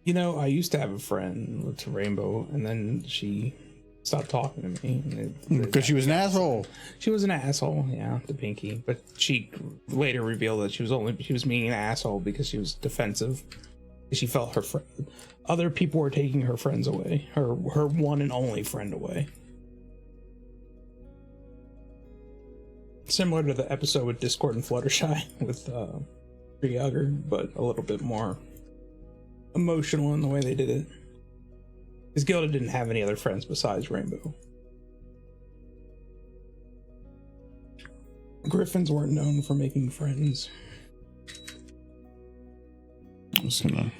I used to have a friend with Rainbow, and then she stopped talking to me. Because she was an asshole. She was an asshole, yeah, to Pinky. But she later revealed that she was being an asshole because she was defensive. She felt other people were taking her friends away, her one and only friend away. Similar to the episode with Discord and Fluttershy with Hugger, but a little bit more emotional in the way they did it. Because Gilda didn't have any other friends besides Rainbow. Griffins weren't known for making friends. I'm just gonna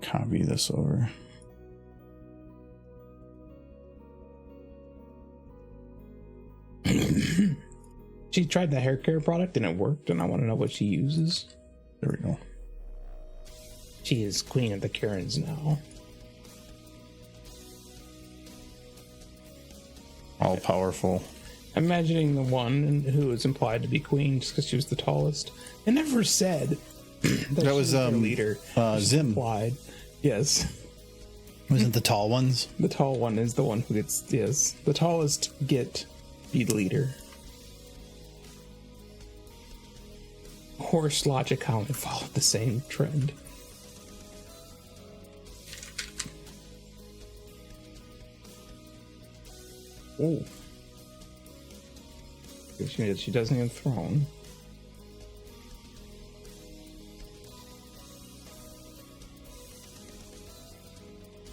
copy this over. She tried the hair care product and it worked, and I want to know what she uses. There we go. She is queen of the Karens now. All powerful. Imagining the one who was implied to be queen just because she was the tallest. It never said that she was their leader. Just Zim. implied. Yes. Wasn't the tall ones? The tall one is the one who gets, yes. The tallest be the leader. Horse logic kind of followed the same trend. Oh. She doesn't have a throne.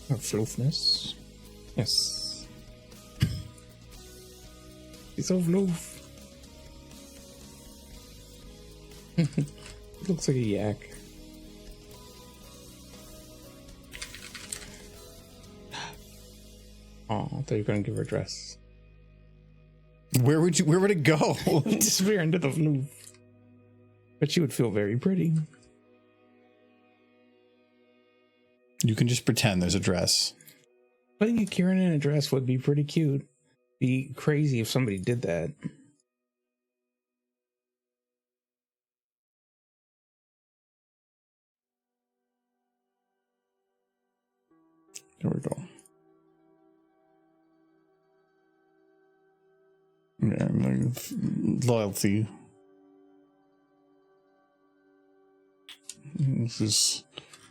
Her floofness. Yes. He's so floof. It looks like a yak. Oh, I thought you were gonna give her a dress. Where would it go? Disappear into the floof. But she would feel very pretty. You can just pretend there's a dress. Putting a Kieran in a dress would be pretty cute. Be crazy if somebody did that. There we go. Yeah, loyalty.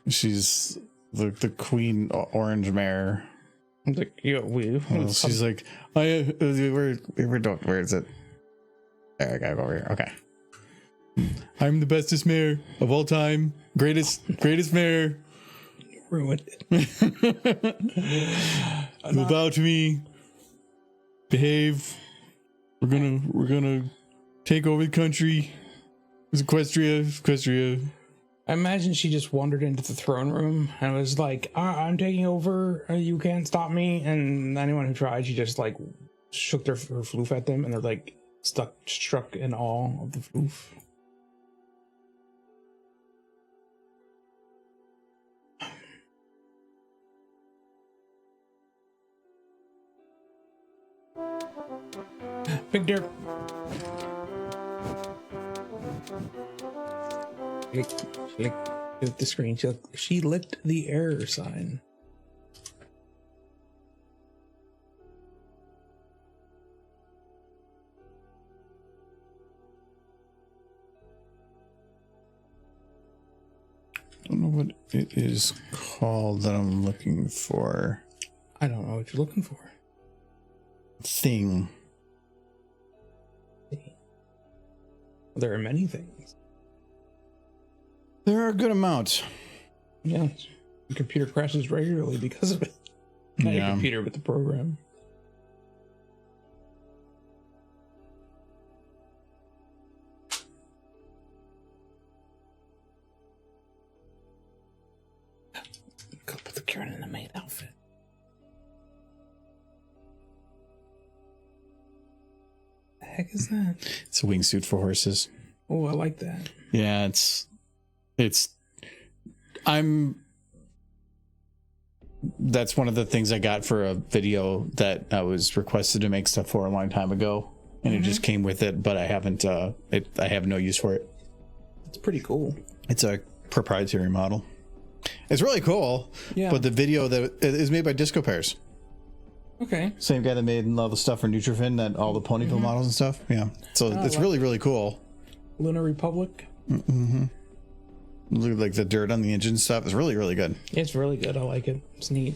She's the queen orange mare. Like, She's like, where is it? There, I gotta go over here. Okay. I'm the bestest mare of all time. Greatest mare. Ruined it. Bow to me. Behave. We're gonna take over the country. It's Equestria. I imagine she just wandered into the throne room and was like, I'm taking over, you can't stop me. And anyone who tried, she just like shook her floof at them and they're like struck in awe of the floof. Big Derp. She licked the screen. She licked the error sign. I don't know what it is called that I'm looking for. I don't know what you're looking for. Thing. There are many things. There are a good amount. Yeah. The computer crashes regularly because of it. Not your computer, but the program. Go put the Karen in the maid outfit. The heck is that? It's a wingsuit for horses. Oh, I like that. Yeah, that's one of the things I got for a video that I was requested to make stuff for a long time ago, and it just came with it, but I haven't I have no use for it. It's pretty cool. It's a proprietary model. It's really cool. Yeah. But the video that it is made by Disco Pears. Okay. Same guy that made all the stuff for Nutrifin, that all the ponytail models and stuff. Yeah. So it's really, really cool. Lunar Republic. Look at like the dirt on the engine stuff. It's really, really good. It's really good. I like it. It's neat.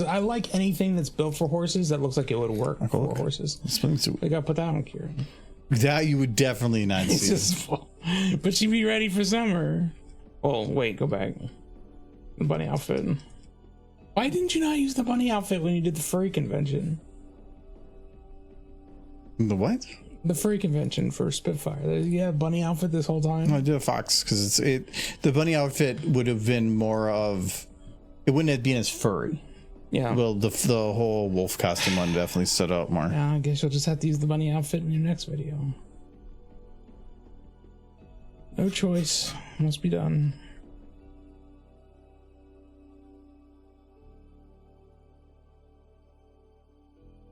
I like anything that's built for horses that looks like it would work for horses. They gotta put that on Kieran. That you would definitely not It's see. just, but she'd be ready for summer. Oh wait, go back. The bunny outfit. Why didn't you not use the bunny outfit when you did the furry convention? The what? The furry convention for Spitfire. Yeah, bunny outfit this whole time. No, I did a fox because the bunny outfit would have been more of, it wouldn't have been as furry. Yeah. Well, the whole wolf costume one definitely stood out more. Yeah, I guess you'll just have to use the bunny outfit in your next video. No choice. Must be done.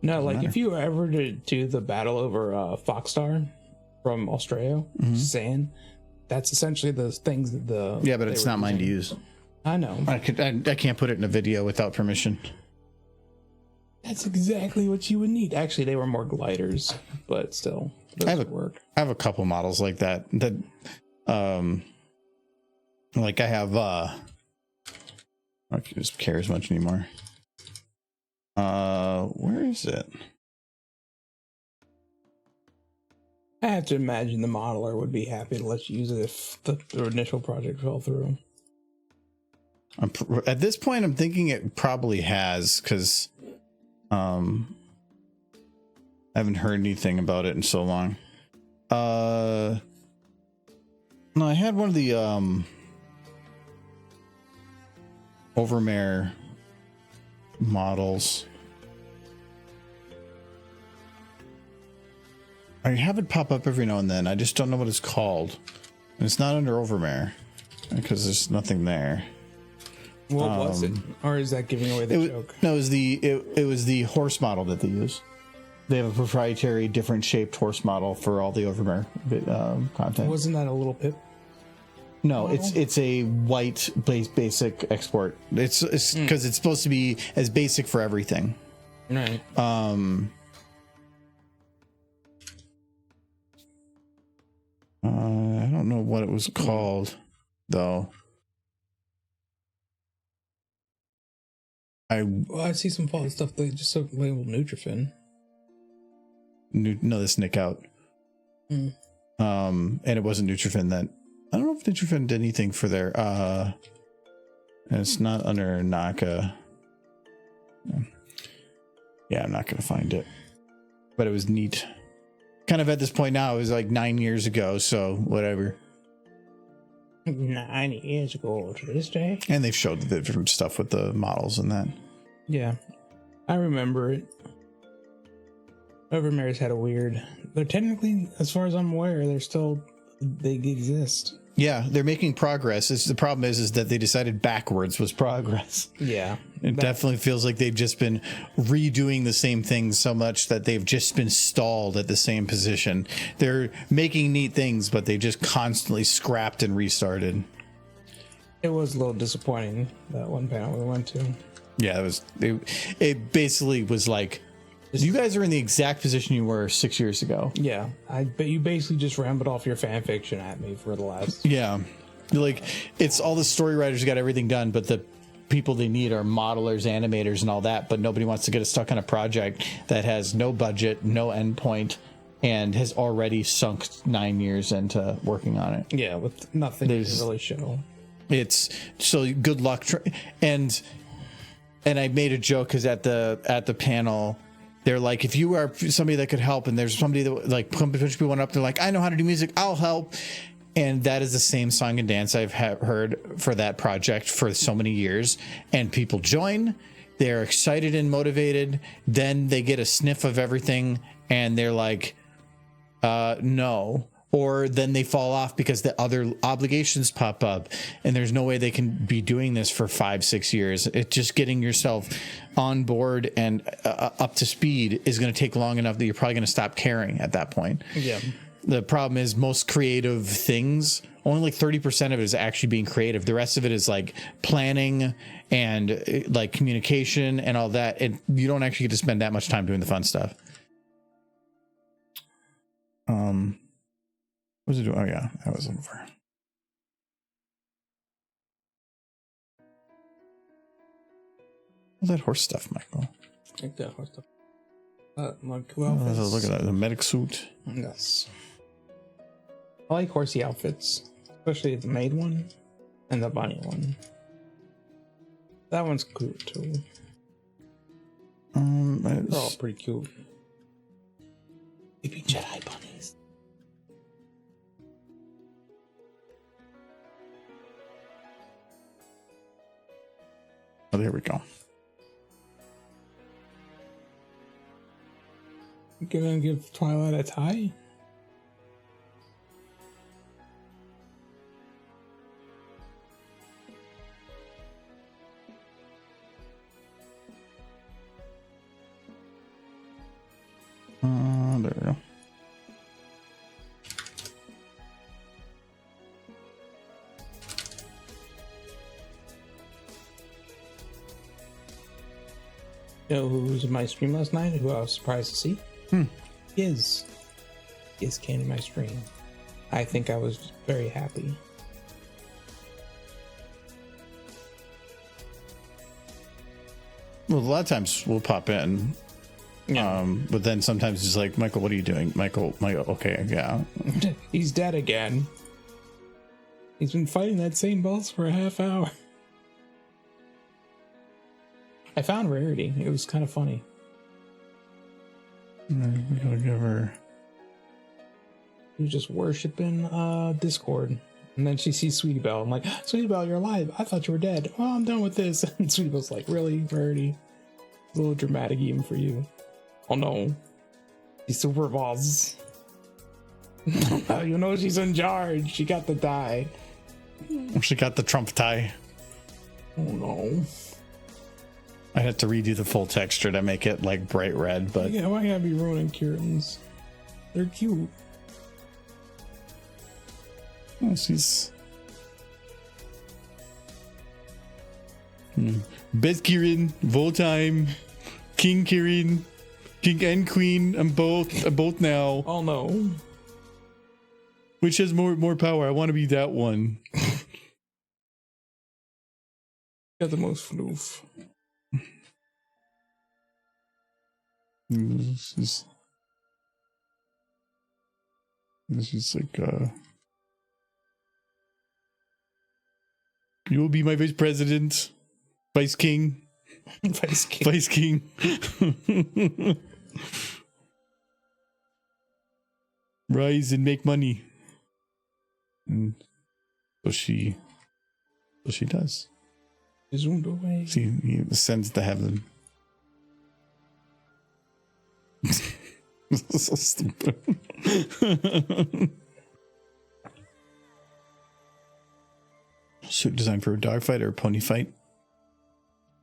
No, like if you were ever to do the battle over Foxstar from Australia, just saying, that's essentially the things that the But it's not mine to use. I know. I can't put it in a video without permission. That's exactly what you would need. Actually, they were more gliders, but still, those would work. I have a couple models like that. Like I have. I don't just care as much anymore. Where is it? I have to imagine the modeler would be happy to let you use it if the initial project fell through. At this point, I'm thinking it probably has, because I haven't heard anything about it in so long. No, I had one of the Overmare models. I have it pop up every now and then. I just don't know what it's called. And it's not under Overmare because there's nothing there. What was it? Or is that giving away the joke? No, it was the horse model that they use. They have a proprietary, different shaped horse model for all the Overmare content. Wasn't that a little pip? No, it's a white basic export. It's because it's supposed to be as basic for everything. Right. I don't know what it was called though. I see some false stuff that just labeled Nutrifin. No, this Nick out. And it wasn't Nutrifin that. I don't know if Nutrifin did anything for their. And it's not under Naka. Yeah, I'm not gonna find it. But it was neat. Kind of at this point now, it was like 9 years ago, so whatever. 9 years ago to this day. And they've showed the different stuff with the models and that. Yeah, I remember it. Overmare's had a weird. They're technically, as far as I'm aware, they exist. Yeah, they're making progress. The problem is that they decided backwards was progress. Yeah, it definitely feels like they've just been redoing the same things so much that they've just been stalled at the same position. They're making neat things, but they just constantly scrapped and restarted. It was a little disappointing, that one panel we went to. Yeah, it basically was like, you guys are in the exact position you were 6 years ago. Yeah, I bet you basically just rambled off your fan fiction at me for the last. Yeah, like it's all the story writers got everything done, but the people they need are modelers, animators, and all that. But nobody wants to get stuck on a project that has no budget, no endpoint, and has already sunk 9 years into working on it. Yeah, with nothing to really show. It's so good luck. And I made a joke because at the panel. They're like, if you are somebody that could help, and there's somebody that like push people up, they're like, I know how to do music, I'll help. And that is the same song and dance I've heard for that project for so many years. And people join, they're excited and motivated. Then they get a sniff of everything, and they're like, no. Or then they fall off because the other obligations pop up, and there's no way they can be doing this for 5-6 years. It's just getting yourself on board and up to speed is going to take long enough that you're probably going to stop caring at that point. Yeah. The problem is most creative things, only like 30% of it is actually being creative. The rest of it is like planning and like communication and all that. And you don't actually get to spend that much time doing the fun stuff. What was it doing? Oh yeah, that was over. What's that horse stuff, Michael? I think that horse stuff. Look at that, the medic suit. Yes. I like horsey outfits, especially the maid one and the bunny one. That one's cool too. They're all pretty cute. Baby Jedi bunnies. Oh, there we go. You gonna give Twilight a tie? There we go. You know who was in my stream last night? Who I was surprised to see? Is came in my stream. I think I was very happy. Well, a lot of times we'll pop in. Yeah. But then sometimes it's like, Michael, what are you doing? Michael, okay, yeah. He's dead again. He's been fighting that same boss for a half hour. I found Rarity. It was kind of funny. We gotta give her. He was just worshiping Discord. And then she sees Sweetie Belle. I'm like, Sweetie Belle, you're alive. I thought you were dead. Oh, I'm done with this. And Sweetie Belle's like, really, Rarity? A little dramatic even for you. Oh no. She's super boss. You know she's in charge. She got the die. She got the Trump tie. Oh no. I'd have to redo the full texture to make it like bright red, but Yeah, why gotta be ruining kittens? They're cute. oh, she's best Kirin of all time. King Kirin, king and queen. I'm both now. Oh no. Which has more power? I want to be that one. Got the most floof. She's like, you will be my vice president, vice king, Vice King. vice king. Rise and make money. And so she does. Zoomed away. He ascends to heaven. So stupid. Suit designed for a dogfight or a pony fight.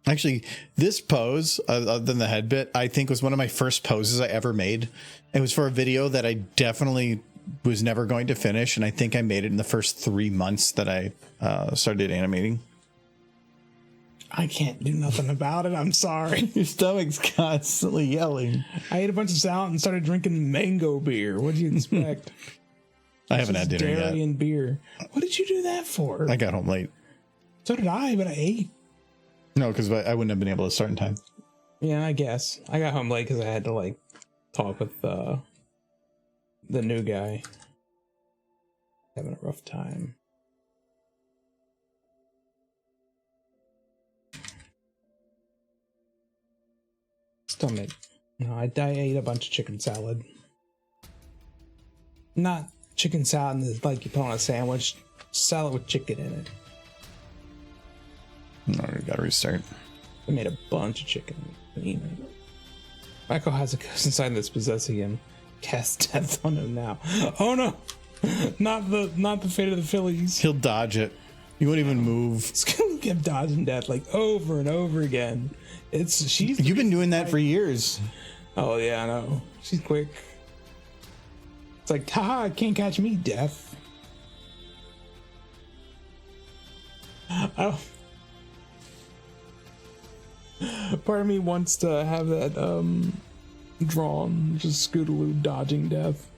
Actually, this pose, other than the head bit, I think was one of my first poses I ever made. It was for a video that I definitely was never going to finish, and I think I made it in the first 3 months that I started animating. I can't do nothing about it. I'm sorry. Your stomach's constantly yelling. I ate a bunch of salad and started drinking mango beer. What do you expect? I haven't had dinner Dairy yet. and beer. What did you do that for? I got home late. So did I, but I ate. No, because I wouldn't have been able to start in time. Yeah, I guess. I got home late because I had to like talk with the new guy. Having a rough time. Stomach. No, I ate a bunch of chicken salad. Not chicken salad like you put on a sandwich. Salad with chicken in it. No, we gotta restart. I made a bunch of chicken. Michael has a ghost inside that's possessing him. Cast death on him now. Oh no! Not the fate of the Phillies. He'll dodge it. He won't even move. Skillet kept dodging death like over and over again. You've been doing that for years. Oh yeah, I know. She's quick. It's like, haha, can't catch me, death. Oh. Part of me wants to have that drawn, just Scootaloo dodging death.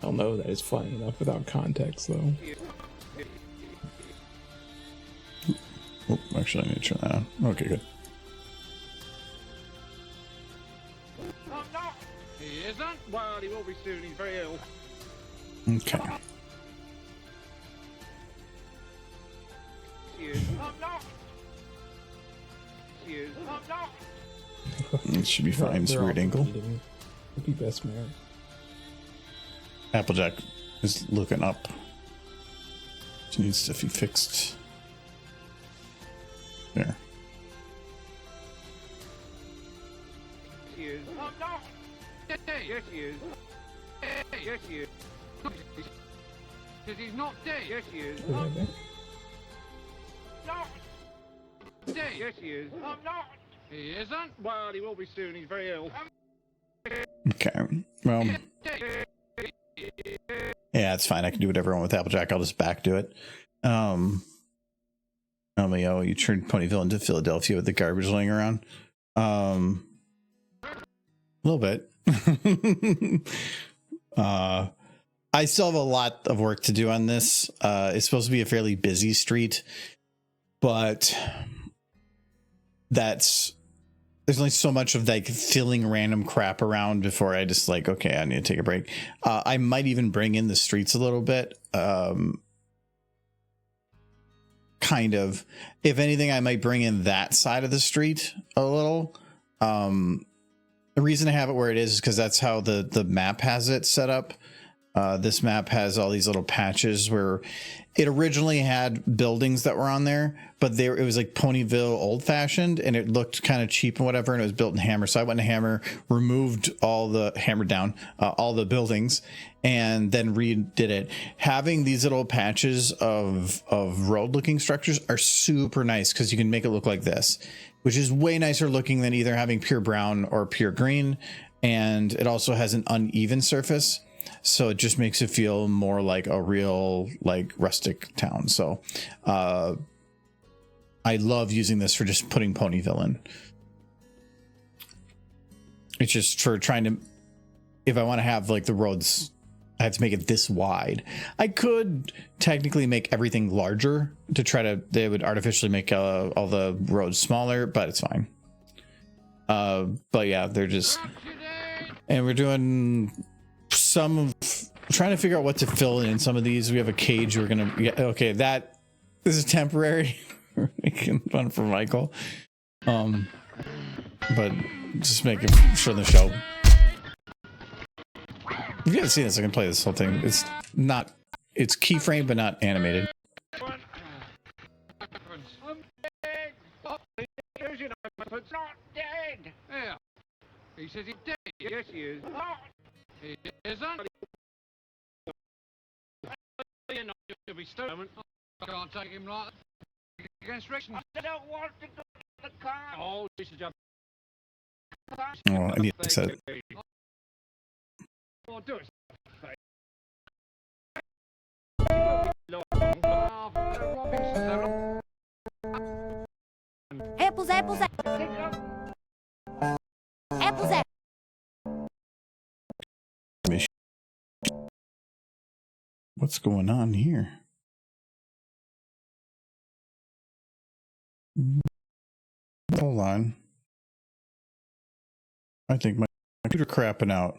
I'll know that it's funny enough without context, though. Oh, actually, I need to turn that on. Okay, good. Oh, no! He isn't? Well, he will be soon. He's very ill. Okay. He is. Oh, no! He is. Oh, no! It should be fine. It's a weird angle. Would be best man. Applejack is looking up. She needs to be fixed. There. He is. Oh, no! Yes, he is. Yes, he is. Because he's not dead. Yes, he is. Oh, no! Dead. Yes, he is. Oh, no! He isn't? Well, he will be soon. He's very ill. Okay. Well. Yeah, it's fine. I can do whatever I want with Applejack. I'll just back do it. You turned Ponyville into Philadelphia with the garbage laying around. A little bit. I still have a lot of work to do on this. It's supposed to be a fairly busy street, but there's only so much of like filling random crap around before I just like, okay, I need to take a break. I might even bring in the streets a little bit. Kind of, if anything, I might bring in that side of the street a little. The reason I have it where it is because that's how the map has it set up. This map has all these little patches where it originally had buildings that were on there, but it was like Ponyville old fashioned and it looked kind of cheap and whatever. And it was built in Hammer. So I went to Hammer, removed all the all the buildings and then redid it. Having these little patches of road looking structures are super nice because you can make it look like this, which is way nicer looking than either having pure brown or pure green. And it also has an uneven surface. So it just makes it feel more like a real like rustic town. So I love using this for just putting Ponyville in. It's just for trying to, if I want to have like the roads, I have to make it this wide. I could technically make everything larger to try to, they would artificially make all the roads smaller, but it's fine. But yeah, they're just, and we're doing some of, trying to figure out what to fill in some of these. We have a cage we're gonna, yeah, okay, this is temporary. We're making fun for Michael, but just making sure the show. If you haven't seen this, I can play this whole thing. It's keyframe but not animated. Not dead. Yeah. He says he's dead. Yes, he is. He isn't. You know, you'll be stubborn. I can't take him like that. Against restrictions. I don't want to go to the car. Oh, this is a... Oh, I need to set it. I'll do it. Apples, apples, apples. Apples, apples. What's going on here? Hold on. I think my computer crapping out.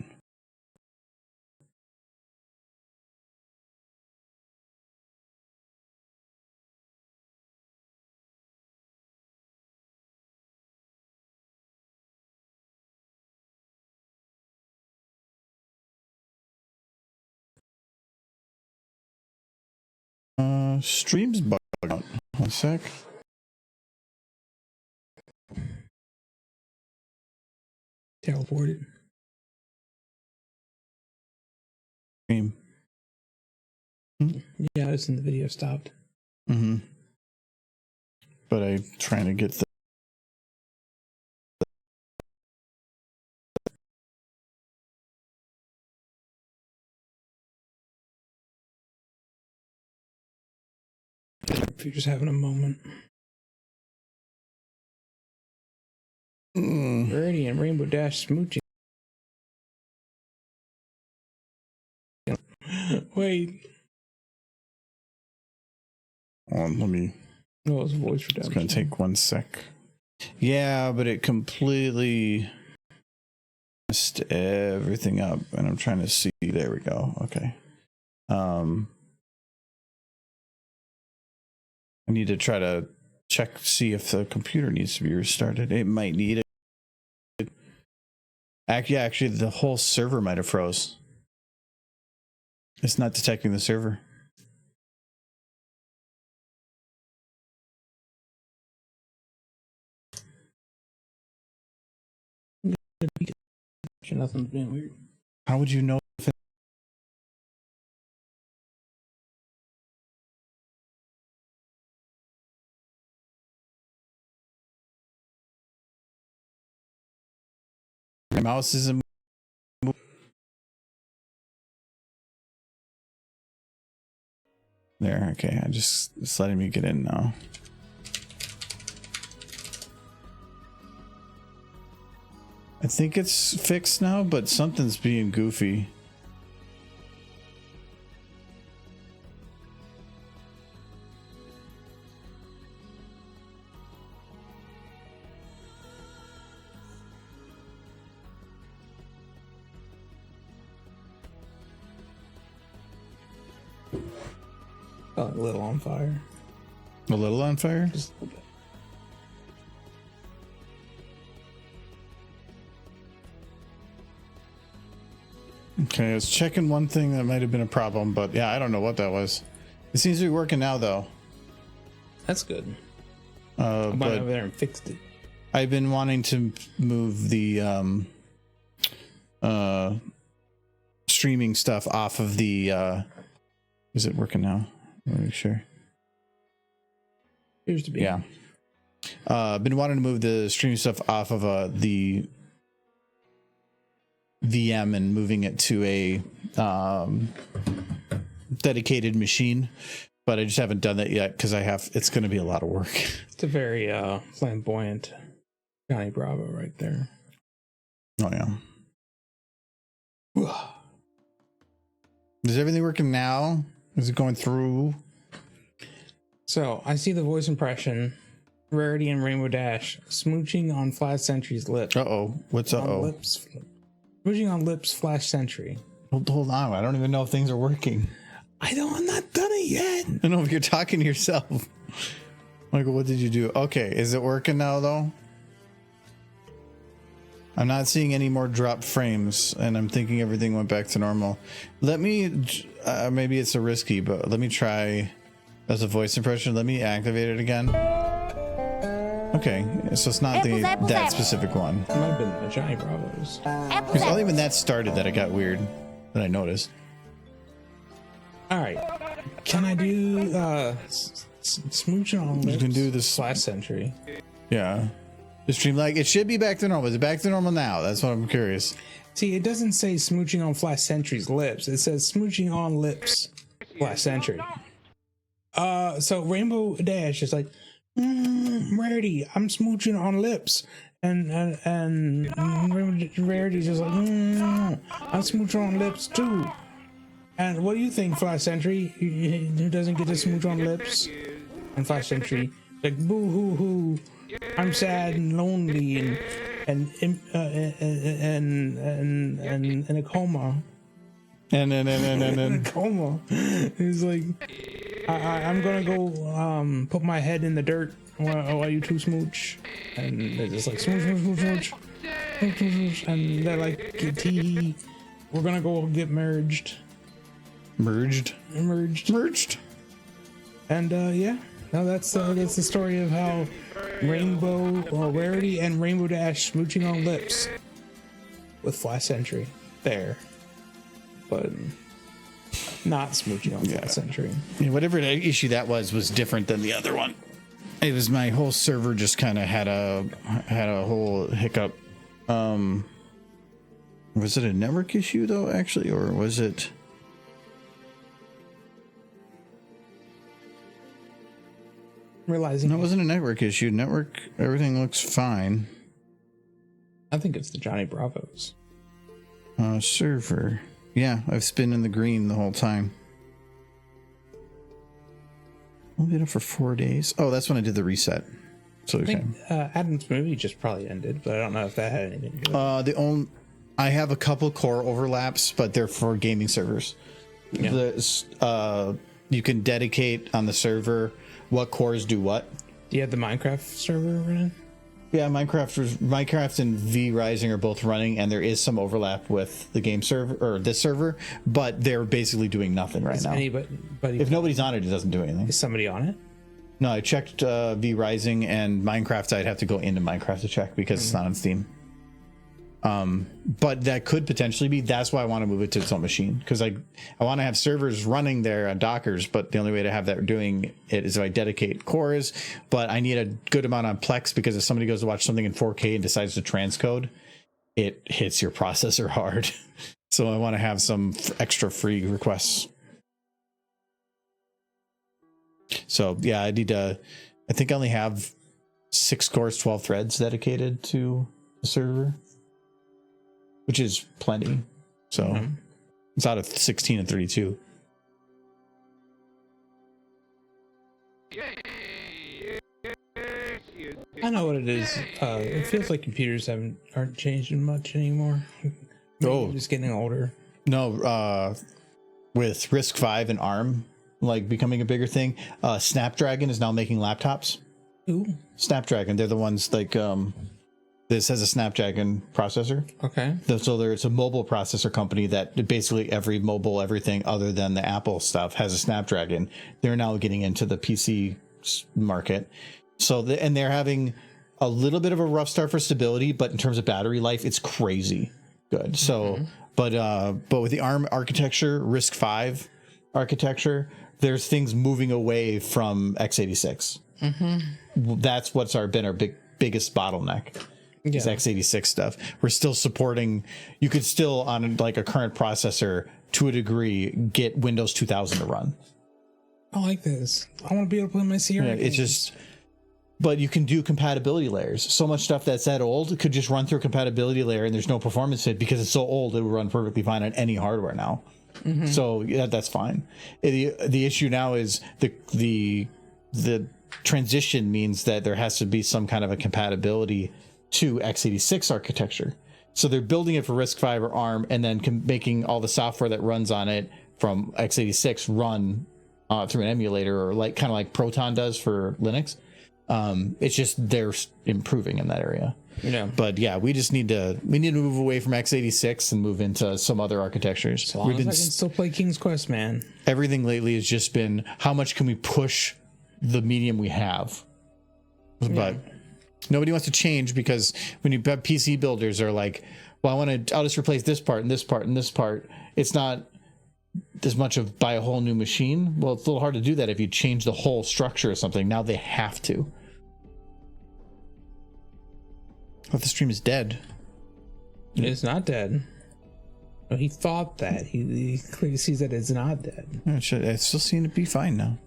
Streams bug out. 1 sec. Teleported. Stream. Yeah, it's in the video stopped. Mm-hmm. But I'm trying to get the If you're just having a moment. Birdie and Rainbow Dash smooching. Wait. let me. No, it's voice It's redemption. gonna take 1 sec. Yeah, but it completely messed everything up, and I'm trying to see. There we go. Okay. I need to try to check, see if the computer needs to be restarted. It might need it. Actually, the whole server might have froze. It's not detecting the server. Nothing's being weird. How would you know if my mouse isn't moving? There, okay, it's letting me get in now. I think it's fixed now, but something's being goofy. A little on fire. A little on fire? Just a little bit. Okay, I was checking one thing that might have been a problem, but yeah, I don't know what that was. It seems to be working now, though. That's good. I went over there and fixed it. I've been wanting to move the streaming stuff off of the. Is it working now? I'm not sure. Appears to be. Yeah. Been wanting to move the streaming stuff off of the VM and moving it to a dedicated machine, but I just haven't done that yet because it's going to be a lot of work. It's a very flamboyant Johnny Bravo right there. Oh yeah. Is everything working now? Is it going through? So I see the voice impression, Rarity and Rainbow Dash smooching on Flash Sentry's lips. What's Lips. Smooching on lips, Flash Sentry. Hold on. I don't even know if things are working. I'm not done it yet. I don't know if you're talking to yourself. Michael, what did you do? Okay, is it working now though? I'm not seeing any more dropped frames, and I'm thinking everything went back to normal. Let me, maybe it's a risky, but let me try as a voice impression. Let me activate it again. Okay, so it's not that specific one. It might have been the Johnny Bravos. Because only when that started that it got weird, that I noticed. All right, can I do smooching on lips? You can do this Flash Sentry. Yeah. The stream, like, it should be back to normal. Is it back to normal now? That's what I'm curious. See, it doesn't say smooching on Flash Sentry's lips. It says smooching on lips, Flash Sentry. So Rainbow Dash is like, Rarity, I'm smooching on lips. And Rarity's just like, I'm smooching on lips too. And what do you think, Flash Sentry? Who doesn't get to smooch on lips? And Flash Sentry, like, boo hoo hoo. I'm sad and lonely and in a coma. And In a coma. He's like, I'm gonna go put my head in the dirt while you two smooch. And they're just like smooch. And they're like, tee, we're gonna go get merged. Merged. And yeah. No, that's the story of how Rarity and Rainbow Dash smooching on lips with Flash Sentry there, but not smooching on Flash Sentry. Yeah, whatever issue that was different than the other one. It was my whole server just kind of had a whole hiccup. Was it a network issue though, actually, or was it? Realizing No, it wasn't a network issue. Network, everything looks fine. I think it's the Johnny Bravos. Server. Yeah, I've been in the green the whole time. I've been up for 4 days. Oh, that's when I did the reset. So I think Adam's movie just probably ended, but I don't know if that had anything to do with it. I have a couple core overlaps, but they're for gaming servers. Yeah. You can dedicate on the server what cores do what. Do you have the Minecraft server running? Yeah, Minecraft and V Rising are both running, and there is some overlap with the game server or this server, but they're basically doing nothing right now. If nobody's on it, it doesn't do anything. Is somebody on it? No, I checked V Rising and Minecraft. I'd have to go into Minecraft to check because it's not on Steam. But that could potentially be. That's why I want to move it to its own machine, because I want to have servers running there on Dockers. But the only way to have that doing it is if I dedicate cores. But I need a good amount on Plex, because if somebody goes to watch something in 4K and decides to transcode, it hits your processor hard. So I want to have some extra free requests. So yeah, I need to. I think I only have 6 cores, 12 threads dedicated to the server, which is plenty. So it's out of 16 and 32. I know what it is. It feels like computers aren't changing much anymore. Oh, just getting older. No, with Risk V and ARM like becoming a bigger thing, Snapdragon is now making laptops. Ooh. Snapdragon, they're the ones like This has a Snapdragon processor. Okay. So it's a mobile processor company that basically every mobile everything other than the Apple stuff has a Snapdragon. They're now getting into the PC market. So and they're having a little bit of a rough start for stability, but in terms of battery life, it's crazy good. So, but with the ARM architecture, RISC-V architecture, there's things moving away from x86. That's what's been our biggest bottleneck. Is x86 stuff. We're still supporting. You could still on like a current processor to a degree get Windows 2000 to run. I like this. I want to be able to play my Sierra. It's just, but you can do compatibility layers. So much stuff that's that old could just run through a compatibility layer, and there's no performance hit because it's so old. It will run perfectly fine on any hardware now. So yeah, that's fine. The issue now is the transition means that there has to be some kind of a compatibility to x86 architecture. So they're building it for RISC-V or ARM, and then making all the software that runs on it from x86 run through an emulator, or like kind of like Proton does for Linux. It's just they're improving in that area. Yeah. But yeah, we need to move away from x86 and move into some other architectures. As long as I can still play King's Quest, man. Everything lately has just been how much can we push the medium we have. But nobody wants to change, because when you have PC builders are like, well, I'll just replace this part and this part and this part. It's not as much of buy a whole new machine. Well, it's a little hard to do that if you change the whole structure or something. Now they have to. Oh, the stream is dead. It's not dead. Well, he thought that. He clearly sees that it's not dead. It still seems to be fine now.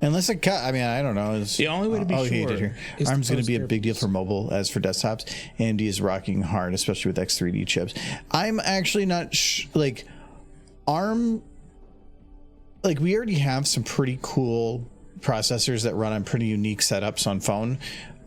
Unless it cut, I mean, I don't know. The only way to be sure is ARM's going to be a big deal for mobile as for desktops. AMD is rocking hard, especially with X3D chips. I'm actually not like ARM. Like, we already have some pretty cool processors that run on pretty unique setups on phone.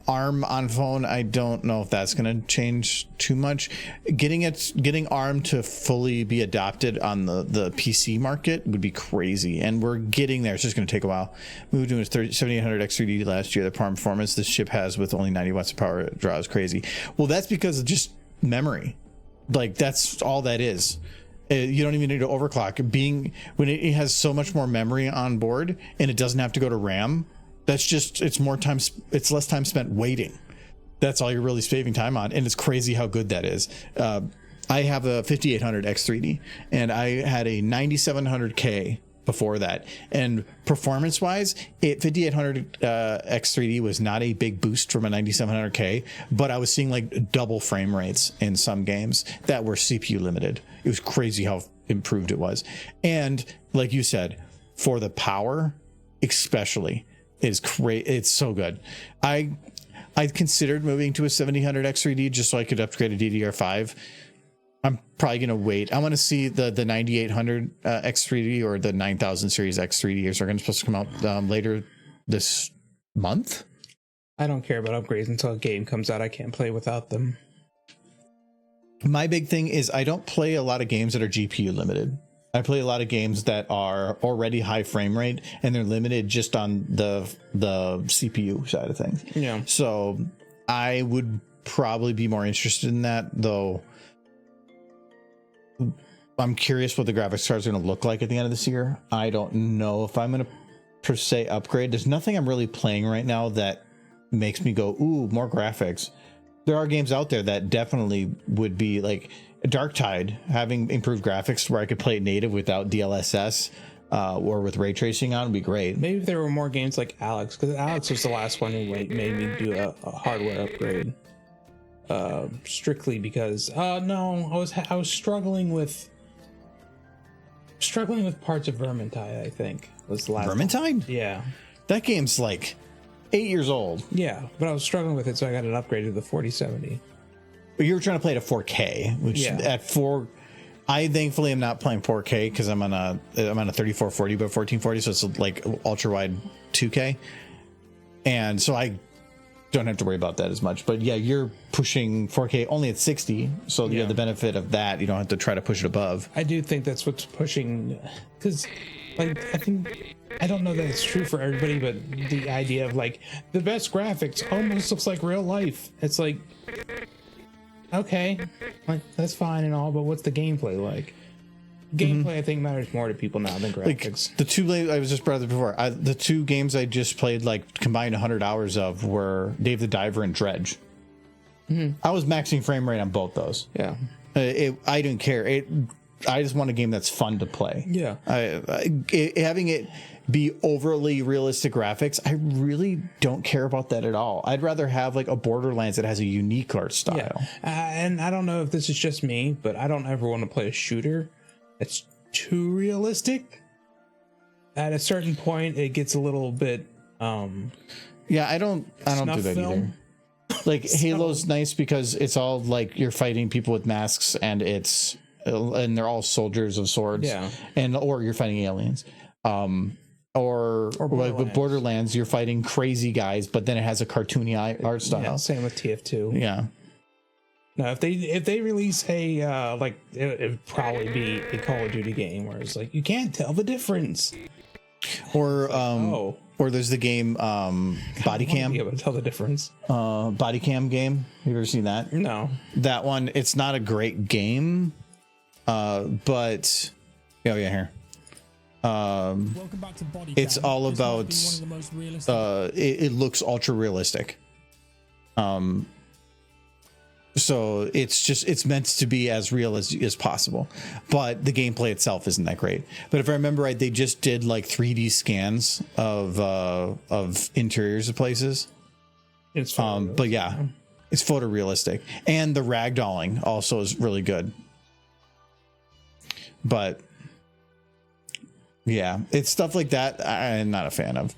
ARM on phone, I don't know if that's going to change too much. Getting ARM to fully be adopted on the PC market would be crazy, and we're getting there. It's just going to take a while. We were doing 7800 X3D last year. The performance this chip has with only 90 watts of power draw is crazy. Well, that's because of just memory. Like, that's all that is. You don't even need to overclock. When it has so much more memory on board and it doesn't have to go to RAM. That's just, it's less time spent waiting. That's all you're really saving time on. And it's crazy how good that is. I have a 5800 X3D, and I had a 9700K before that. And performance wise, 5800 X3D was not a big boost from a 9700K, but I was seeing like double frame rates in some games that were CPU limited. It was crazy how improved it was. And like you said, for the power, especially, it's great. It's so good. I considered moving to a 7000 X3D just so I could upgrade a DDR5. I'm probably going to wait. I want to see the 9800 X3D or the 9000 series X3D. Are going to supposed to come out later this month. I don't care about upgrades until a game comes out. I can't play without them. My big thing is I don't play a lot of games that are GPU limited. I play a lot of games that are already high frame rate, and they're limited just on the CPU side of things. Yeah. So I would probably be more interested in that, though. I'm curious what the graphics cards are going to look like at the end of this year. I don't know if I'm going to per se upgrade. There's nothing I'm really playing right now that makes me go, ooh, more graphics. There are games out there that definitely would be like Darktide, having improved graphics where I could play it native without DLSS or with ray tracing on would be great. Maybe if there were more games like Alex, because Alex was the last one who made me do a hardware upgrade. Strictly because no, I was struggling with parts of Vermintide. I think was the last Vermintide? one. Yeah, that game's like 8 years old. Yeah, but I was struggling with it, so I got an upgrade to the 4070. But you were trying to play it at 4K, which at 4, I thankfully am not playing 4K because I'm on a 3440 by 1440, so it's like ultra wide 2K, and so I don't have to worry about that as much. But yeah, you're pushing 4K only at 60, so you have the benefit of that. You don't have to try to push it above. I do think that's what's pushing, because like I think I don't know that it's true for everybody, but the idea of like the best graphics almost looks like real life. It's like, okay, like that's fine and all, but what's the gameplay like? Gameplay, I think, matters more to people now than graphics. Like the two I was just brought up before. The two games I just played, like combined 100 hours of, were Dave the Diver and Dredge. I was maxing frame rate on both those. Yeah, I didn't care. I just want a game that's fun to play. Yeah, having it be overly realistic graphics, I really don't care about that at all. I'd rather have like a Borderlands that has a unique art style. yeah. And I don't know if this is just me, but I don't ever want to play a shooter that's too realistic. At a certain point, it gets a little bit. Yeah, I don't do that either. Like Halo's nice because it's all like you're fighting people with masks and they're all soldiers of swords. Yeah. Or you're fighting aliens. Or like with Borderlands, you're fighting crazy guys, but then it has a cartoony art style. Yeah, same with TF2. Yeah. Now, if they release it'd probably be a Call of Duty game where it's like you can't tell the difference. Or or there's the game Body Cam. Be able to tell the difference. Body Cam game. Have you ever seen that? No. That one, it's not a great game, but here. Welcome back to Body It's Cam. all This might about be one of the most realistic- it looks ultra realistic. So it's meant to be as real as possible, but the gameplay itself isn't that great. But if I remember right, they just did like 3D scans of interiors of places. It's but yeah, it's photorealistic, and the ragdolling also is really good. But yeah, it's stuff like that I'm not a fan of.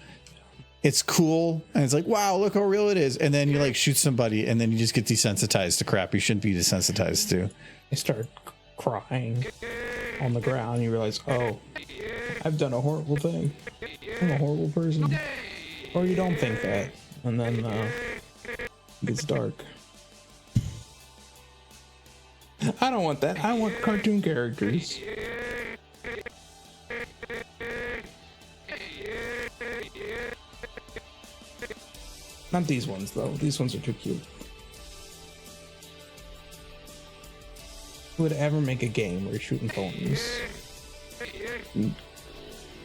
It's cool, and it's like, wow, look how real it is. And then you like shoot somebody, and then you just get desensitized to crap you shouldn't be desensitized to. You start crying on the ground. You realize, oh, I've done a horrible thing. I'm a horrible person. Or you don't think that, and then it gets dark. I don't want that. I want cartoon characters. Not these ones, though. These ones are too cute. Who would ever make a game where you're shooting ponies?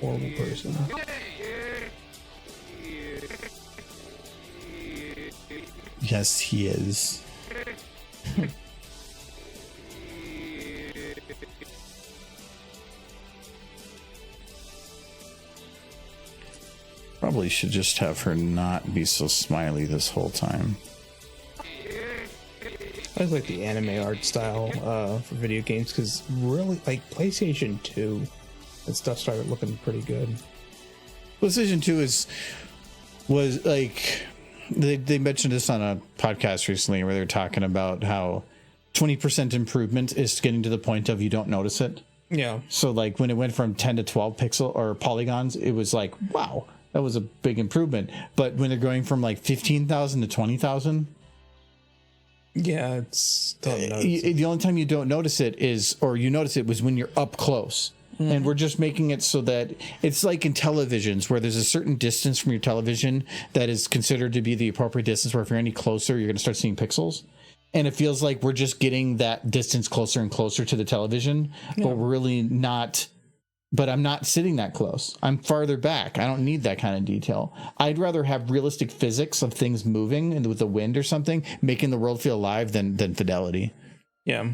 Horrible person. Yes, he is. Probably should just have her not be so smiley this whole time. I like the anime art style for video games because really, like PlayStation 2, that stuff started looking pretty good. PlayStation 2 was like they mentioned this on a podcast recently where they were talking about how 20% improvement is getting to the point of you don't notice it. Yeah. So like when it went from 10 to 12 pixel or polygons, it was like, wow, that was a big improvement. But when they're going from like 15,000 to 20,000, yeah, it's the only time you don't notice it is, or you notice it was when you're up close. And we're just making it so that it's like in televisions where there's a certain distance from your television that is considered to be the appropriate distance, where if you're any closer, you're going to start seeing pixels. And it feels like we're just getting that distance closer and closer to the television, but we're really not. But I'm not sitting that close. I'm farther back. I don't need that kind of detail. I'd rather have realistic physics of things moving and with the wind or something, making the world feel alive than fidelity. Yeah.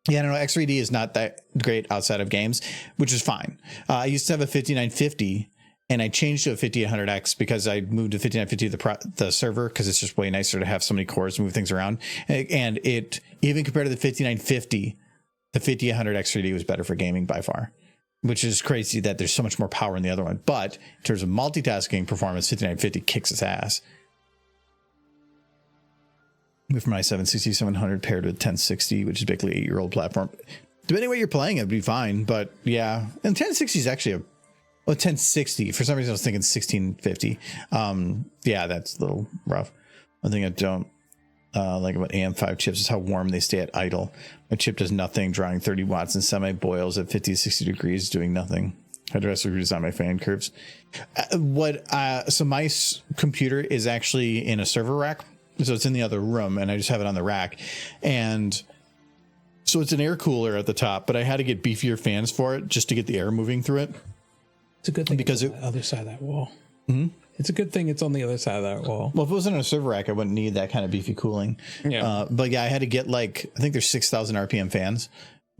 Yeah, I don't know. X3D is not that great outside of games, which is fine. I used to have a 5950 and I changed to a 5800X because I moved to 5950 the server because it's just way nicer to have so many cores to move things around. And it, even compared to the 5950, the 5800 X3D was better for gaming by far, which is crazy that there's so much more power in the other one. But in terms of multitasking performance, 5950 kicks its ass. With my 760-700 paired with 1060, which is basically an 8-year-old platform. Depending on what you're playing, it'd be fine. But yeah, and 1060 is actually 1060. For some reason, I was thinking 1650. Yeah, that's a little rough. One thing I don't like about AM5 chips is how warm they stay at idle. My chip does nothing, drawing 30 watts and semi-boils at 50 to 60 degrees, doing nothing. I drastically redesign my fan curves. So my computer is actually in a server rack. So it's in the other room and I just have it on the rack. And so it's an air cooler at the top, but I had to get beefier fans for it just to get the air moving through it. It's a good thing because it's on the other side of that wall. It's a good thing it's on the other side of that wall. Well, if it wasn't in a server rack, I wouldn't need that kind of beefy cooling. Yeah. But yeah, I had to get I think there's 6,000 RPM fans.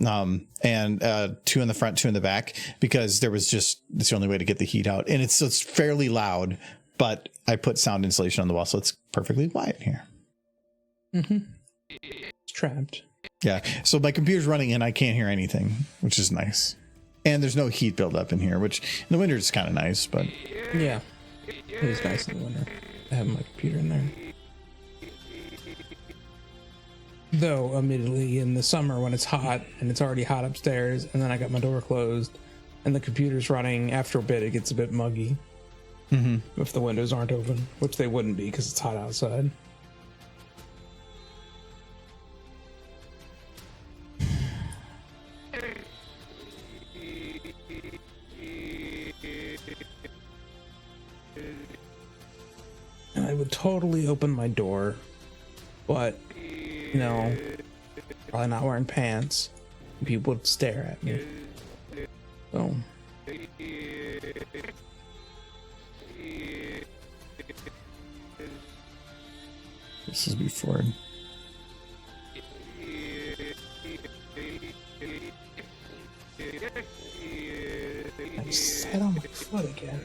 And 2 in the front, 2 in the back, because it's the only way to get the heat out. And it's fairly loud, but I put sound insulation on the wall, so it's perfectly quiet here. It's trapped. Yeah. So my computer's running and I can't hear anything, which is nice. And there's no heat buildup in here, which in the winter is kind of nice, but Yeah. It is nice in the winter. I have my computer in there. Though, admittedly, in the summer when it's hot and it's already hot upstairs, and then I got my door closed and the computer's running, after a bit it gets a bit muggy. If the windows aren't open, which they wouldn't be because it's hot outside. And I would totally open my door, but probably not wearing pants. People would stare at me. So this is before. I sat on my foot again.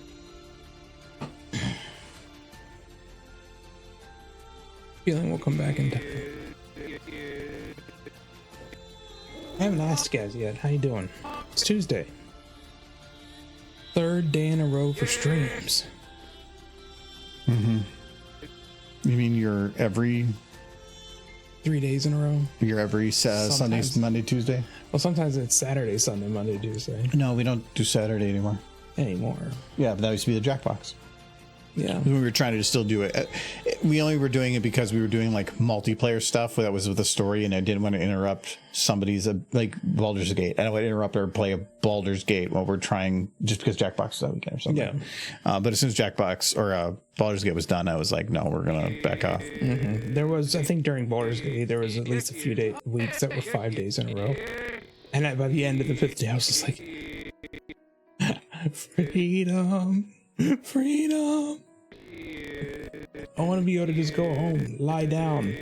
Feeling we'll come back in time. I haven't asked Gaz yet. How you doing? It's Tuesday. 3rd day in a row for streams. You mean you're every 3 days in a row? You're every Sunday, Sometimes. Monday, Tuesday? Well, sometimes it's Saturday, Sunday, Monday, Tuesday. No, we don't do Saturday anymore. Anymore. Yeah, but that used to be the Jackbox. Yeah. We were trying to still do it. We only were doing it because we were doing multiplayer stuff that was with a story, and I didn't want to interrupt somebody's Baldur's Gate. I don't want to interrupt or play a Baldur's Gate while we're trying, just because Jackbox is that weekend or something. Yeah. But as soon as Jackbox or Baldur's Gate was done, I was like, no, we're gonna back off. There was, I think, during Baldur's Gate, there was at least a few weeks that were 5 days in a row, and by the end of the 5th day, I was just like, freedom, freedom. I want to be able to just go home, lie down,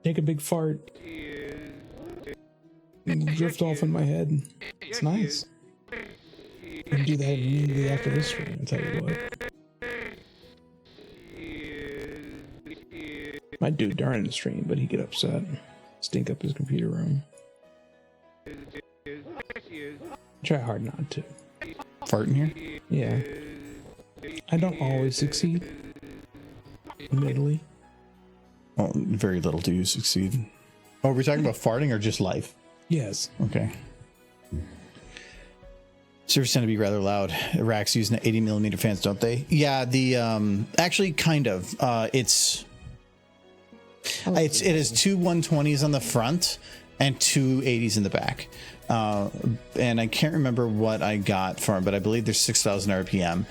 take a big fart, and drift off in my head. It's nice. I can do that immediately after this stream, I'll tell you what. Might do it during the stream, but he'd get upset. Stink up his computer room. Try hard not to. Fart in here? Yeah. I don't always succeed. Admittedly. Well, very little do you succeed. Oh, are we talking about farting or just life? Yes. Okay. Servers tend to be rather loud. Racks using 80mm fans, don't they? Yeah, the actually kind of. It is 2 120s on the front and 2 80s in the back. And I can't remember what I got for them, but I believe there's 6,000 RPM.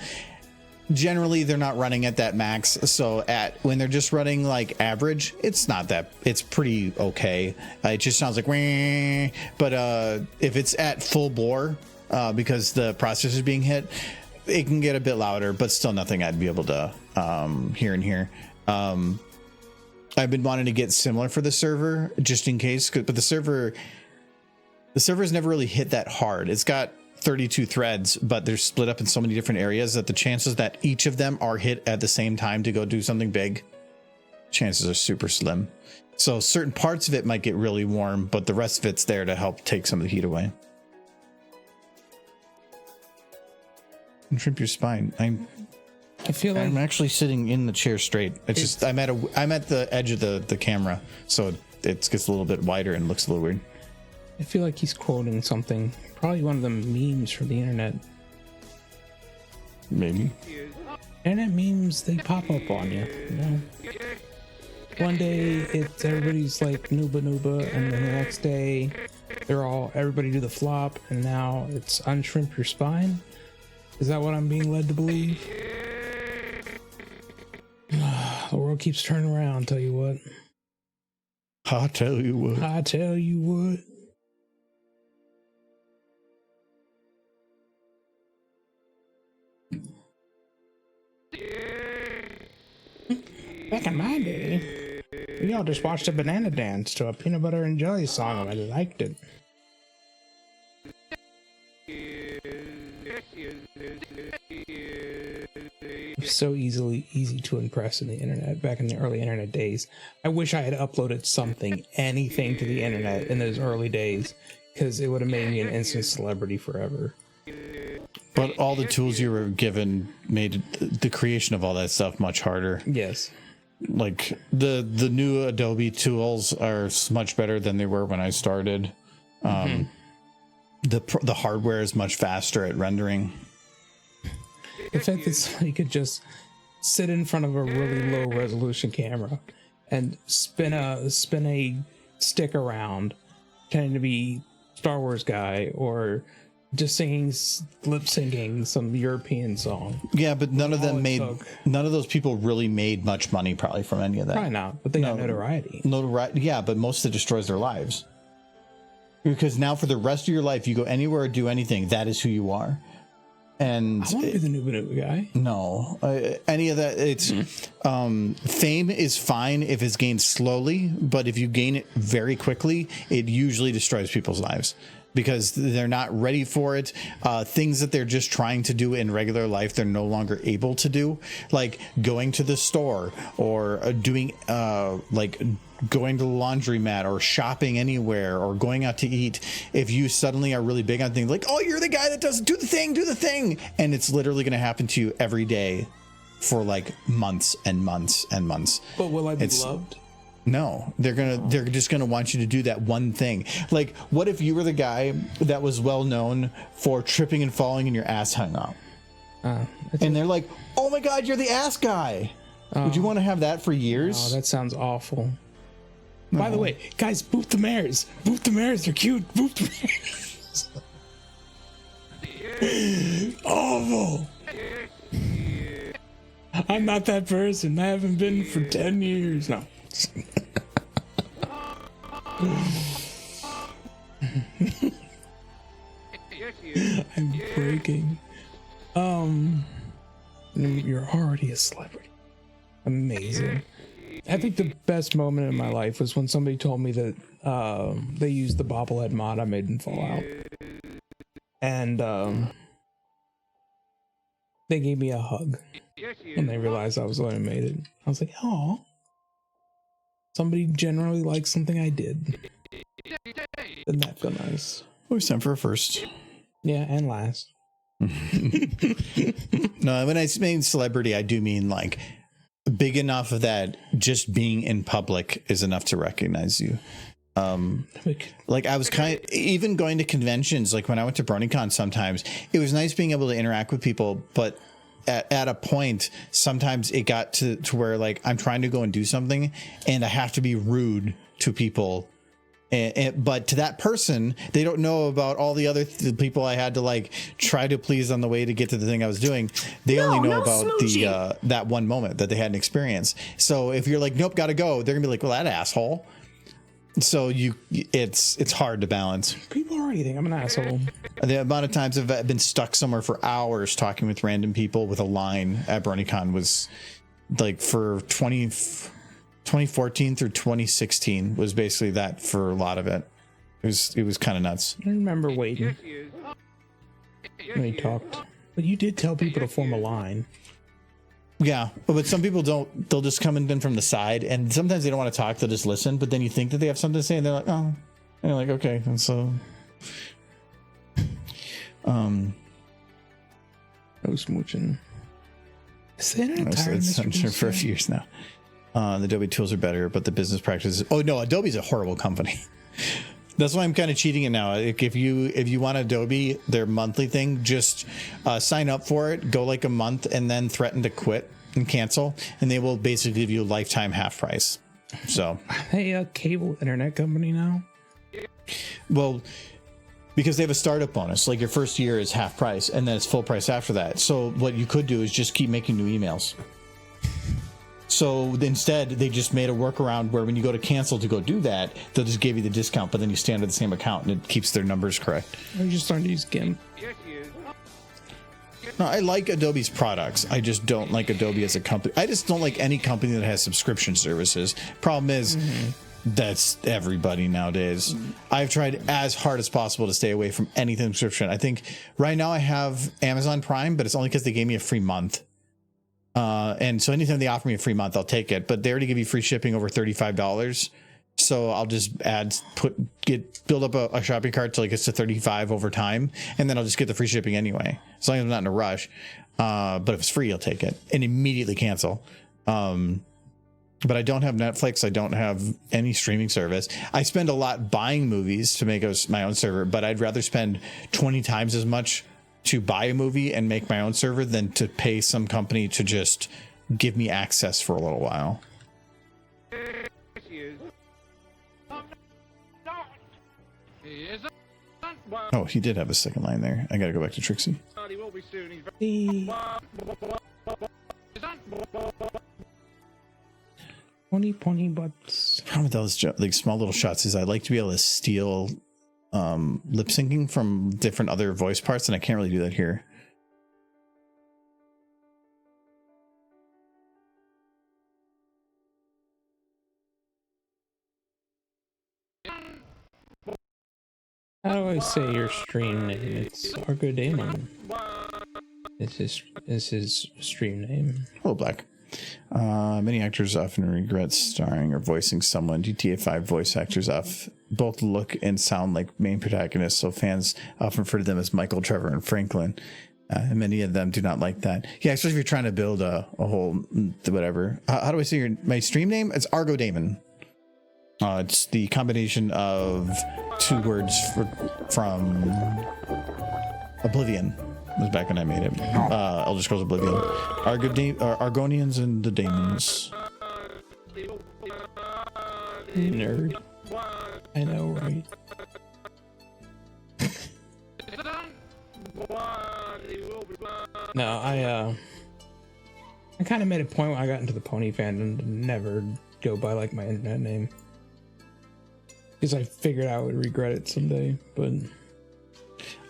Generally, they're not running at that max. So when they're just running average, it's not that. It's pretty okay. It just sounds like wah. But if it's at full bore, because the processor is being hit, it can get a bit louder. But still, nothing I'd be able to hear in here. I've been wanting to get similar for the server just in case, but the server's never really hit that hard. It's got 32 threads, but they're split up in so many different areas that the chances that each of them are hit at the same time to go do something big, chances are super slim. So certain parts of it might get really warm, but the rest of it's there to help take some of the heat away. And trim your spine. I feel like I'm actually sitting in the chair straight. It's just I'm at the edge of the camera, so it gets a little bit wider and looks a little weird. I feel like he's quoting something. Probably one of the memes from the internet. Maybe. Internet memes, they pop up on you, you know? One day, everybody's like nooba nooba, and then the next day, everybody do the flop, and now it's unshrimp your spine. Is that what I'm being led to believe? The world keeps turning around, tell you what. I tell you what. I tell you what. Back in my day, we all just watched a banana dance to a peanut butter and jelly song and I liked it. So easy to impress in the internet back in the early internet days. I wish I had uploaded anything to the internet in those early days, because it would have made me an instant celebrity forever. But all the tools you were given made the creation of all that stuff much harder. Yes. Like the new Adobe tools are much better than they were when I started. The hardware is much faster at rendering. The fact that somebody could just sit in front of a really low resolution camera and spin a stick around, pretending to be Star Wars guy or just lip syncing some European song. Yeah, but none of those people really made much money probably from any of that. Probably not, but they got notoriety. Yeah, but most of it destroys their lives. Because now for the rest of your life, you go anywhere or do anything, that is who you are. And I want to be the new guy. No, any of that. It's fame is fine if it's gained slowly, but if you gain it very quickly, it usually destroys people's lives because they're not ready for it. Things that they're just trying to do in regular life, they're no longer able to do, like going to the store or doing going to the laundromat or shopping anywhere or going out to eat. If you suddenly are really big on things like, oh, you're the guy that does do the thing. And it's literally going to happen to you every day for like months and months and months. But will I be loved? No, they're just going to want you to do that one thing. Like, what if you were the guy that was well known for tripping and falling and your ass hung out? And they're like, oh my God, you're the ass guy. Would you want to have that for years? Oh, that sounds awful. No. By the way, guys, boot the mares. Boot the mares. They're cute. Boot the mares. Awful. I'm not that person. I haven't been for 10 years. No. I'm breaking. You're already a celebrity. Amazing. I think the best moment in my life was when somebody told me that they used the bobblehead mod I made in Fallout, and they gave me a hug when they realized I was animated. I was like, "Oh, somebody generally likes something I did." Didn't that feel nice? Always time for a first. Yeah, and last. No, when I mean celebrity, I do mean like big enough that just being in public is enough to recognize you. Like I was even going to conventions, like when I went to BronyCon sometimes, it was nice being able to interact with people, but at a point, sometimes it got to where like I'm trying to go and do something and I have to be rude to people. But to that person, they don't know about all the other people I had to like try to please on the way to get to the thing I was doing. They only know about the that one moment that they had an experience. So if you're like, nope, gotta go, they're gonna be like, well, that asshole. So it's hard to balance. People already think I'm an asshole. The amount of times I've been stuck somewhere for hours talking with random people with a line at BronyCon was like for 2014 through 2016 was basically that for a lot of it. It was kind of nuts. I remember waiting when he talked, but you did tell people to form a line. Yeah, but some people don't. They'll just come in from the side, and sometimes they don't want to talk. They'll just listen. But then you think that they have something to say, and they're like, "Oh," and you're like, "Okay." And so, no smooching. Is the internet tired, Mr. for a few years now. The Adobe tools are better, but the business practices. Oh no, Adobe's a horrible company. That's why I'm kind of cheating it now. If you want Adobe, their monthly thing, just sign up for it, go like a month, and then threaten to quit and cancel, and they will basically give you a lifetime half price. So, hey, a cable internet company now. Well, because they have a startup bonus. Like your first year is half price and then it's full price after that. So what you could do is just keep making new emails. So instead, they just made a workaround where when you go to cancel to go do that, they'll just give you the discount, but then you stay under the same account and it keeps their numbers correct. I just started to use GIMP. Yes, he is. No, I like Adobe's products. I just don't like Adobe as a company. I just don't like any company that has subscription services. Problem is, that's everybody nowadays. I've tried as hard as possible to stay away from anything subscription. I think right now I have Amazon Prime, but it's only because they gave me a free month. And so anytime they offer me a free month, I'll take it. But they already give you free shipping over $35. So I'll just build up a shopping cart till it gets to 35 over time, and then I'll just get the free shipping anyway, as long as I'm not in a rush. But if it's free, I'll take it and immediately cancel. But I don't have Netflix. I don't have any streaming service. I spend a lot buying movies to make my own server, but I'd rather spend 20 times as much to buy a movie and make my own server than to pay some company to just give me access for a little while. Yes, he is. He isn't. Well, Oh, he did have a second line there. I gotta go back to Trixie. he will be soon. He's very... Pony butts. Problem with those like small little shots is I like to be able to steal lip syncing from different other voice parts, and I can't really do that here. How do I say your stream name? It's Argo Damon. Is his stream name. Hello, Black. Many actors often regret starring or voicing someone. GTA 5 voice actors both look and sound like main protagonists, so fans often refer to them as Michael, Trevor, and Franklin. And many of them do not like that. Yeah, especially if you're trying to build a whole whatever. How do I say my stream name? It's Argo Damon. It's the combination of two words from Oblivion. It was back when I made it. Elder Scrolls Oblivion. Argonians and the Daemons. Nerd. I know, right? No, I kind of made a point when I got into the pony fandom to never go by like my internet name, because I figured I would regret it someday. But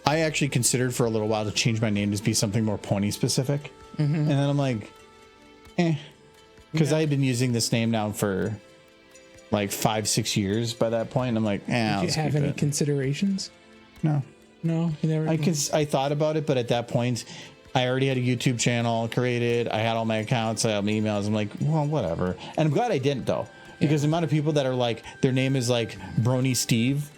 I actually considered for a little while to change my name to be something more pony specific, and then I'm like, because I had been using this name now for like 5-6 years by that point. And I'm like, did you have any considerations? No, you never. I thought about it, but at that point, I already had a YouTube channel created. I had all my accounts. I had my emails. I'm like, well, whatever. And I'm glad I didn't though, because the amount of people that are like, their name is like Brony Steve,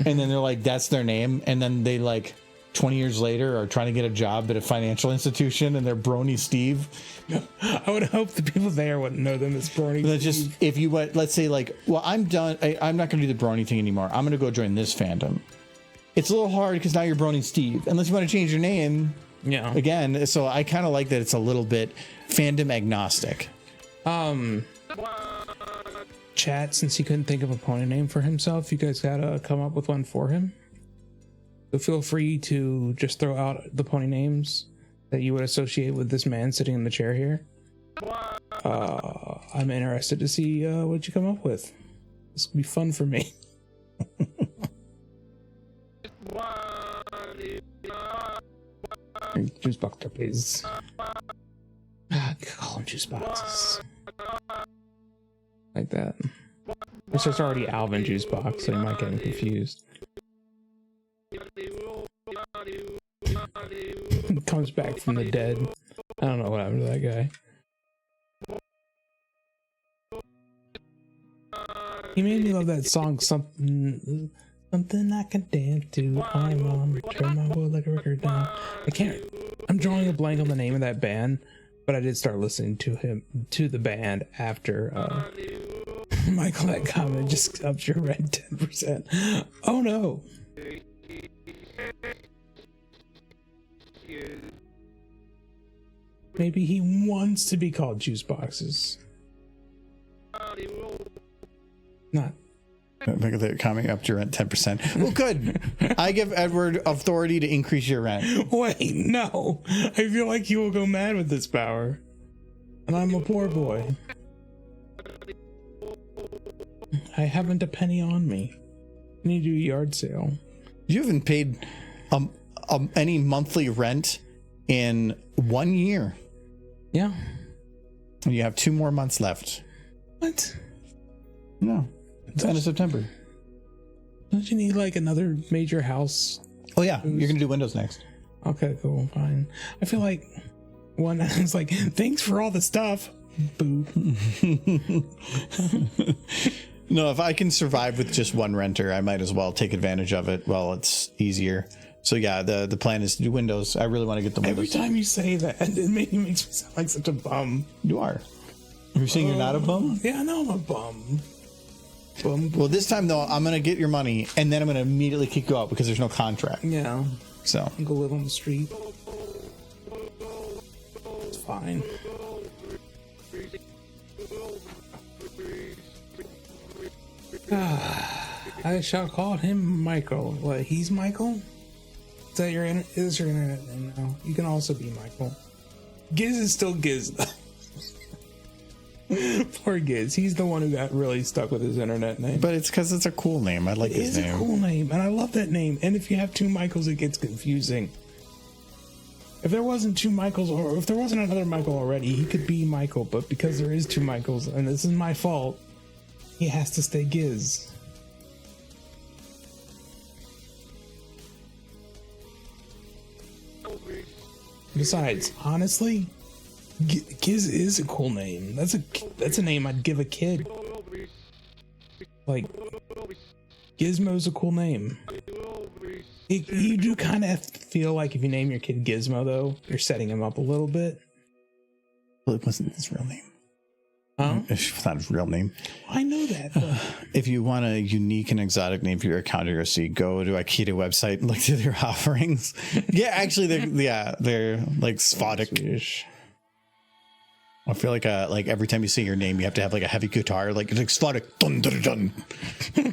and then they're like, that's their name, and then they like 20 years later are trying to get a job at a financial institution and they're Brony Steve. I would hope the people there wouldn't know them as Brony. That's just, if you went, let's say like, well, I'm done. I'm not going to do the Brony thing anymore. I'm going to go join this fandom. It's a little hard because now you're Brony Steve, unless you want to change your name. Yeah. Again, so I kind of like that it's a little bit fandom agnostic. Chat, since he couldn't think of a pony name for himself, you guys gotta come up with one for him. So feel free to just throw out the pony names that you would associate with this man sitting in the chair here. I'm interested to see what you come up with. This will be fun for me. Juice box please. Call them juice boxes. Like that. Which is already Alvin Juice Box, so you might get him confused. Comes back from the dead. I don't know what happened to that guy. He made me love that song, something I can dance to. I'm on, turn my world like a record down. I'm drawing a blank on the name of that band, but I did start listening to the band after Michael, that comment just ups your red 10%. Oh no. Maybe he wants to be called Juice Boxes. Not Make the comment up to rent 10%. Well, good. I give Edward authority to increase your rent. Wait, no. I feel like he will go mad with this power. And I'm a poor boy. I haven't a penny on me. I need to do a yard sale. You haven't paid any monthly rent in 1 year. Yeah. And you have 2 more months left. What? No. It's end of September. Don't you need like another major house? Oh, yeah. You're going to do Windows next. Okay, cool, fine. I feel like one was like, thanks for all the stuff. Boo. No, if I can survive with just one renter, I might as well take advantage of it while it's easier. So yeah, the plan is to do Windows. I really want to get the Windows. Every time you say that, it makes me sound like such a bum. You are. You're saying you're not a bum? Yeah, I know I'm a bum. Well, this time though, I'm gonna get your money, and then I'm gonna immediately kick you out because there's no contract. Yeah. So Go live on the street. It's fine. I shall call him Michael. What? He's Michael? Is that your is your internet name now? You can also be Michael. Giz is still Giz though. Poor Giz. He's the one who got really stuck with his internet name. but it's because it's a cool name. I like his name. It's a cool name, and I love that name. And if you have 2 Michaels, it gets confusing. If there wasn't 2 Michaels, or if there wasn't another Michael already, he could be Michael. But because there is 2 Michaels, and this is my fault, he has to stay Giz. Besides, honestly, Giz is a cool name. That's a name I'd give a kid. Like, Gizmo's a cool name. You do kind of feel like if you name your kid Gizmo, though, you're setting him up a little bit. Well, it wasn't his real name. Huh? It's not his real name. I know that. But If you want a unique and exotic name for your account, you're see, go to Akita website and look through their offerings. Yeah, actually, they're like Sphotic. Swedish. I feel like every time you say your name, you have to have like a heavy guitar, like it's like Sphotic. Dun dun dun.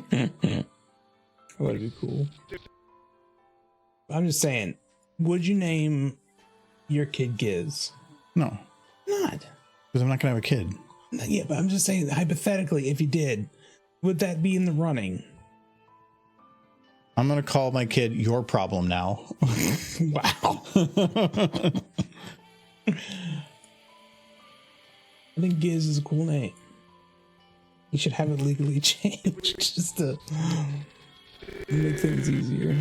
That would be cool. I'm just saying, would you name your kid Giz? No, Not. because I'm not gonna have a kid. Yeah, but I'm just saying, hypothetically, if you did, would that be in the running? I'm gonna call my kid Your Problem now. Wow. I think Giz is a cool name. You should have it legally changed just to make things easier.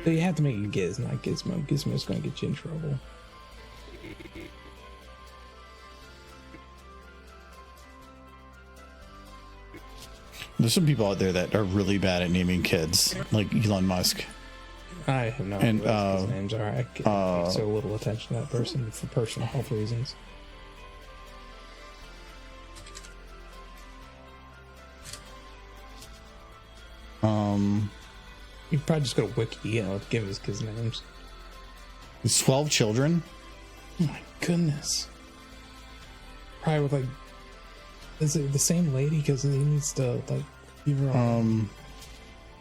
So you have to make it Giz, not Gizmo. Gizmo's gonna get you in trouble. There's some people out there that are really bad at naming kids, like Elon Musk. I have no And, idea what his names are. I pay so little attention to that person for personal health reasons. You could probably just go to Wiki, give his kids names. There's 12 children. Oh my goodness. Probably with like, is it the same lady? Because he needs to like give her own.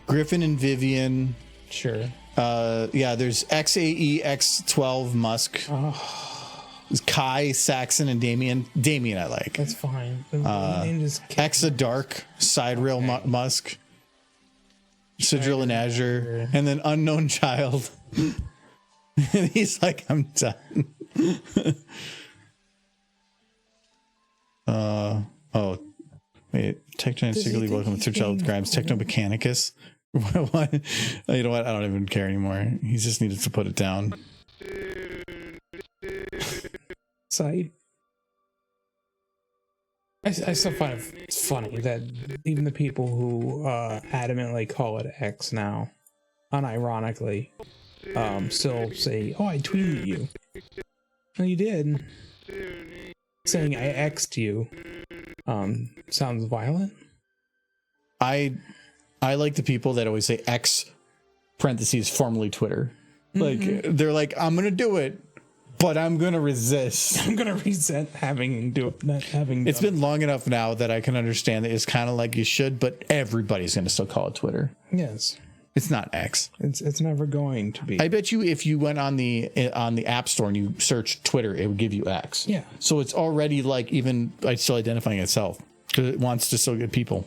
Griffin and Vivian. Sure. Yeah, there's XAE X12 Musk. There's Kai, Saxon, and Damien. Damien, I like. That's fine. The name just Exa Dark, Side Rail Musk, Sidril and Azure, and then Unknown Child. And he's like, I'm done. Oh, wait. Techno secretly welcome to Child Grimes. Techno Mechanicus. What? You know what? I don't even care anymore. He just needed to put it down. site. I still find it funny that even the people who adamantly call it X now, unironically, still say, "Oh, I tweeted you." No, you did. Saying I X'd you sounds violent. I like the people that always say X parentheses formerly Twitter. Like they're like, I'm gonna do it, but I'm gonna resist. I'm gonna resent not having. It's been long enough now that I can understand that it's kind of like you should, but everybody's gonna still call it Twitter. Yes. It's not X. It's never going to be. I bet you if you went on the App Store and you searched Twitter, it would give you X. Yeah. So it's already like even it's still identifying itself because it wants to still get people.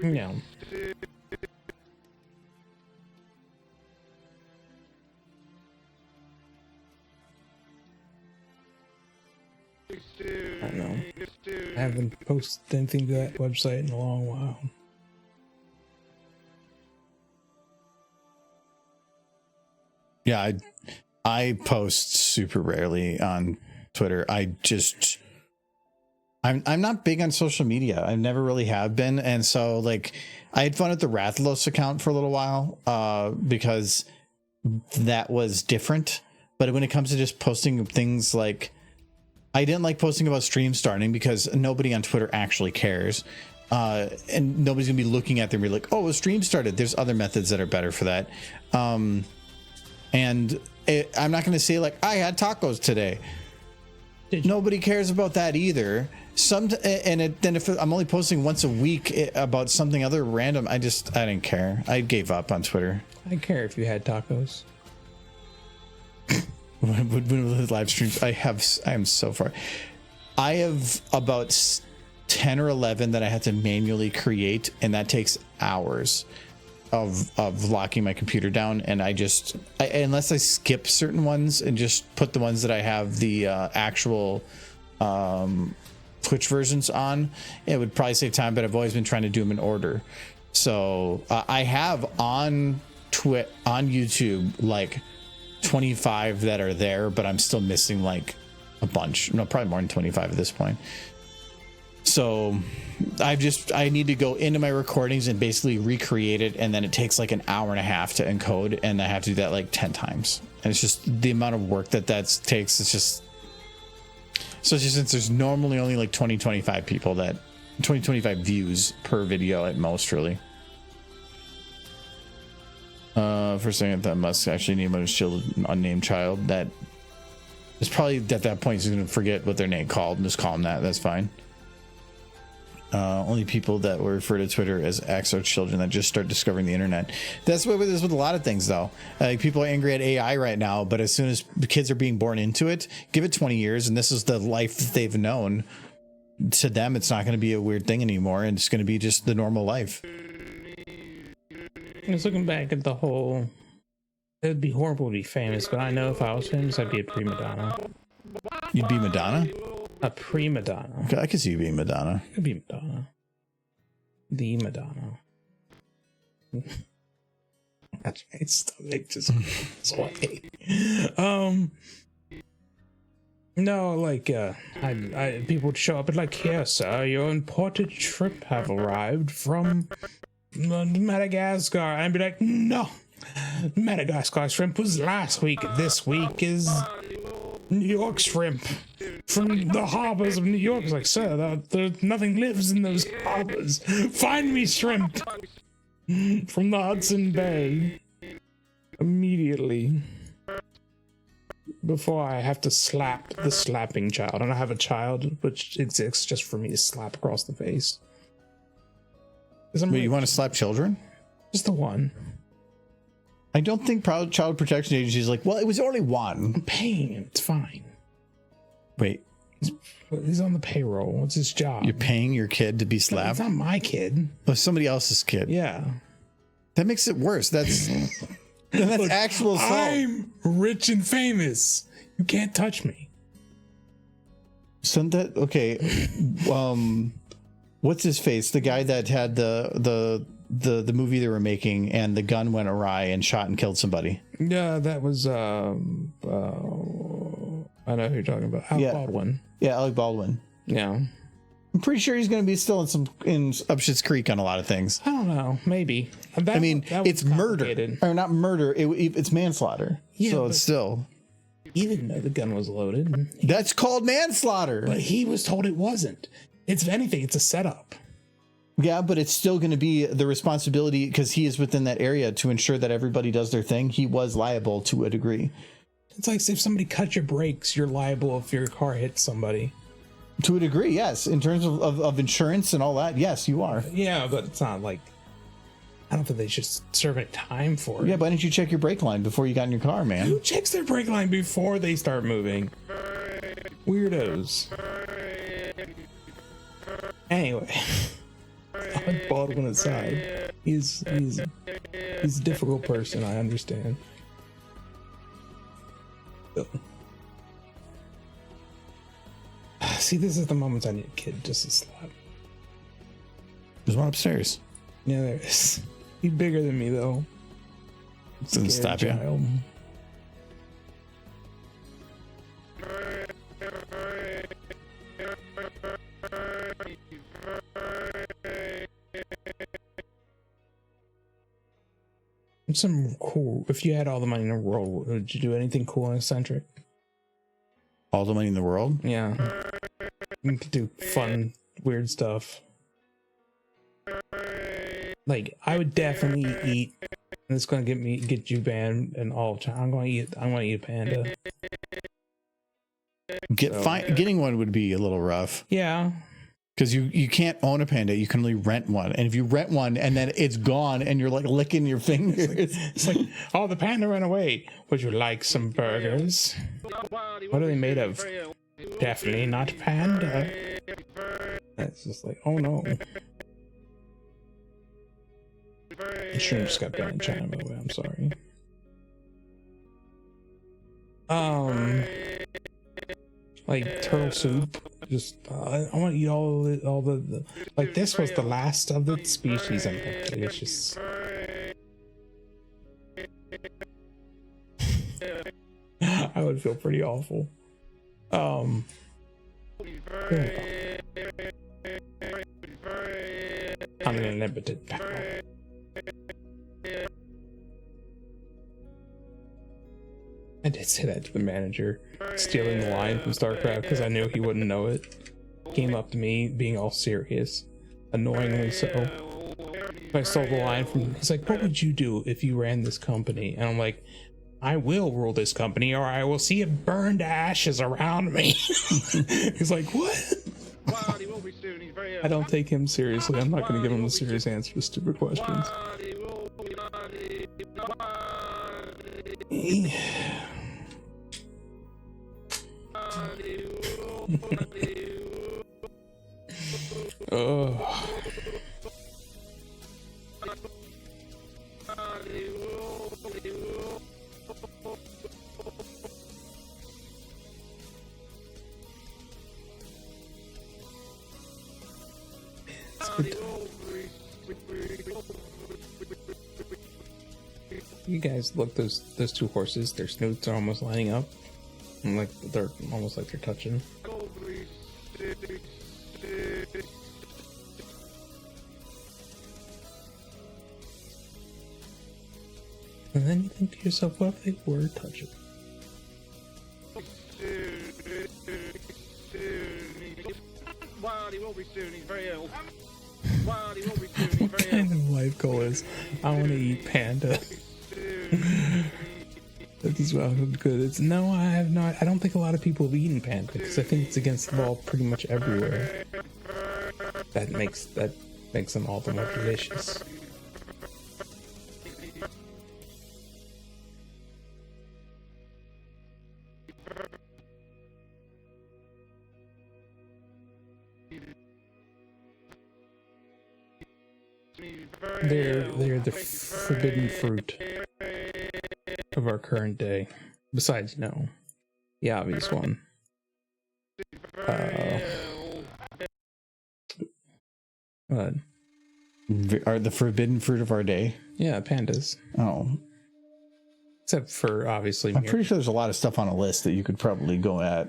Yeah. I don't know. I haven't posted anything to that website in a long while. Yeah, I post super rarely on Twitter. I'm not big on social media. I never really have been, and so like I had fun at the Rathalos account for a little while because that was different. But when it comes to just posting things like, I didn't like posting about stream starting because nobody on Twitter actually cares. And nobody's gonna be looking at them and be like, oh, a stream started. There's other methods that are better for that. I'm not going to say like I had tacos today. Nobody cares about that either. Then if I'm only posting once a week about something other random, I didn't care. I gave up on Twitter. I care if you had tacos. when live streams, I am so far. I have about 10 or 11 that I had to manually create, and that takes hours of locking my computer down. And unless I skip certain ones and just put the ones that I have the actual Twitch versions on, it would probably save time, but I've always been trying to do them in order. So I have on YouTube like 25 that are there, but I'm still missing like a bunch. No, probably more than 25 at this point. So I need to go into my recordings and basically recreate it, and then it takes like an hour and a half to encode, and I have to do that like 10 times. And it's just the amount of work that takes. It's just, especially since there's normally only like 25 people 25 views per video at most, really. For a second, that Musk actually named his children unnamed child. That is probably at that point he's going to forget what their name called and just call them that. That's fine. Only people that will refer to Twitter as X are children that just start discovering the internet. That's what it is with a lot of things, though. Like people are angry at AI right now, but as soon as the kids are being born into it, give it 20 years, and this is the life that they've known. To them, it's not going to be a weird thing anymore, and it's going to be just the normal life. I was looking back at the whole. It would be horrible to be famous, but I know if I was famous, I'd be a prima donna. You'd be Madonna? A prima donna. Okay, I could see you being Madonna. I'd be Madonna. The Madonna. That's my stomach just sway. No, like people would show up and like, here, sir, your imported shrimp have arrived from Madagascar. And I'd be like, no, Madagascar shrimp was last week. This week is New York shrimp from the harbors of New York. It's like, sir, nothing lives in those harbors. Find me shrimp from the Hudson Bay immediately before I have to slap the slapping child. And I have a child which exists just for me to slap across the face. Wait, you want to slap children? Just the one. I don't think Child Protection Agency is like, well, it was only one. I'm paying him. It's fine. Wait. He's on the payroll. It's his job. You're paying your kid to be slapped? It's not my kid. Oh, somebody else's kid. Yeah. That makes it worse. That's Look, actual assault. I'm rich and famous. You can't touch me. Okay. What's his face? The guy that had the movie they were making and the gun went awry and shot and killed somebody. Yeah, that was I know who you're talking about. Alec Baldwin. Yeah, Alec Baldwin. Yeah. I'm pretty sure he's going to be still in Upshit's Creek on a lot of things. I don't know. Maybe. It's murder. Or not murder. It's manslaughter. Yeah, so it's still. He didn't know the gun was loaded. That's called manslaughter. But he was told it wasn't. If anything, it's a setup. Yeah, but it's still going to be the responsibility because he is within that area to ensure that everybody does their thing. He was liable to a degree. It's like if somebody cut your brakes, you're liable if your car hits somebody. To a degree, yes. In terms of insurance and all that, yes, you are. Yeah, but it's not like, I don't think they should serve any time for it. Yeah, why didn't you check your brake line before you got in your car, man? Who checks their brake line before they start moving? Weirdos. Anyway, Baldwin aside, he's a difficult person, I understand. See, this is the moments I need a kid just to slap. There's one upstairs. Yeah, there is. He's bigger than me, though. Doesn't stop you. Child. Some cool. If you had all the money in the world, would you do anything cool and eccentric? All the money in the world? Yeah. You could do fun, weird stuff. Like, I would definitely eat. And it's gonna get you banned and all time. I'm gonna eat a panda. Getting one would be a little rough. Yeah. Because you can't own a panda, you can only rent one. And if you rent one and then it's gone and you're like licking your fingers. It's like, oh, the panda ran away. Would you like some burgers? What are they made of? Definitely not panda. That's just like, oh no. The stream just got banned in China, by the way. I'm sorry. Like turtle soup. Just I want to eat all the like this was the last of the species. And like, it's just I would feel pretty awful. Unlimited power. I did say that to the manager, stealing the line from StarCraft because I knew he wouldn't know it. Came up to me being all serious, annoyingly so. I stole the line from him. He's like, what would you do if you ran this company? And I'm like, I will rule this company or I will see it burn to ashes around me. He's like, what? I don't take him seriously. I'm not going to give him a serious answer to stupid questions. Oh. You guys look, those two horses, their snoots are almost lining up. And like they're almost like they're touching. And then you think to yourself, what if they were touching? What kind of life goal is, I want to eat panda? That is well good. It's no, I have not. I don't think a lot of people have eaten panda because I think it's against the law pretty much everywhere. That makes them all the more delicious. They're the forbidden fruit of our current day. Besides, no, the obvious one. What? Are the forbidden fruit of our day? Yeah, pandas. Oh. Except for obviously. I'm pretty sure there's a lot of stuff on a list that you could probably go at.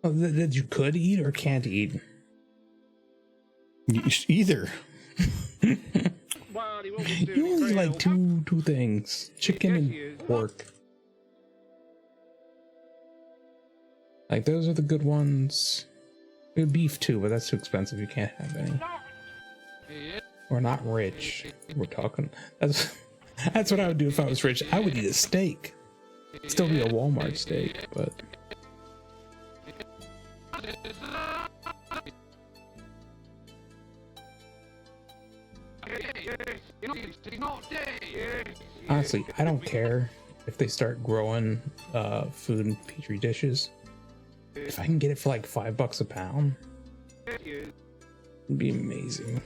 Oh, that you could eat or can't eat? Either. You only like two things: chicken and pork. Like those are the good ones. Beef too, but that's too expensive. You can't have any. We're not rich. We're talking. That's what I would do if I was rich. I would eat a steak. Still be a Walmart steak, but He's not dead. honestly, I don't care if they start growing food in petri dishes. If I can get it for like $5 a pound, it'd be amazing.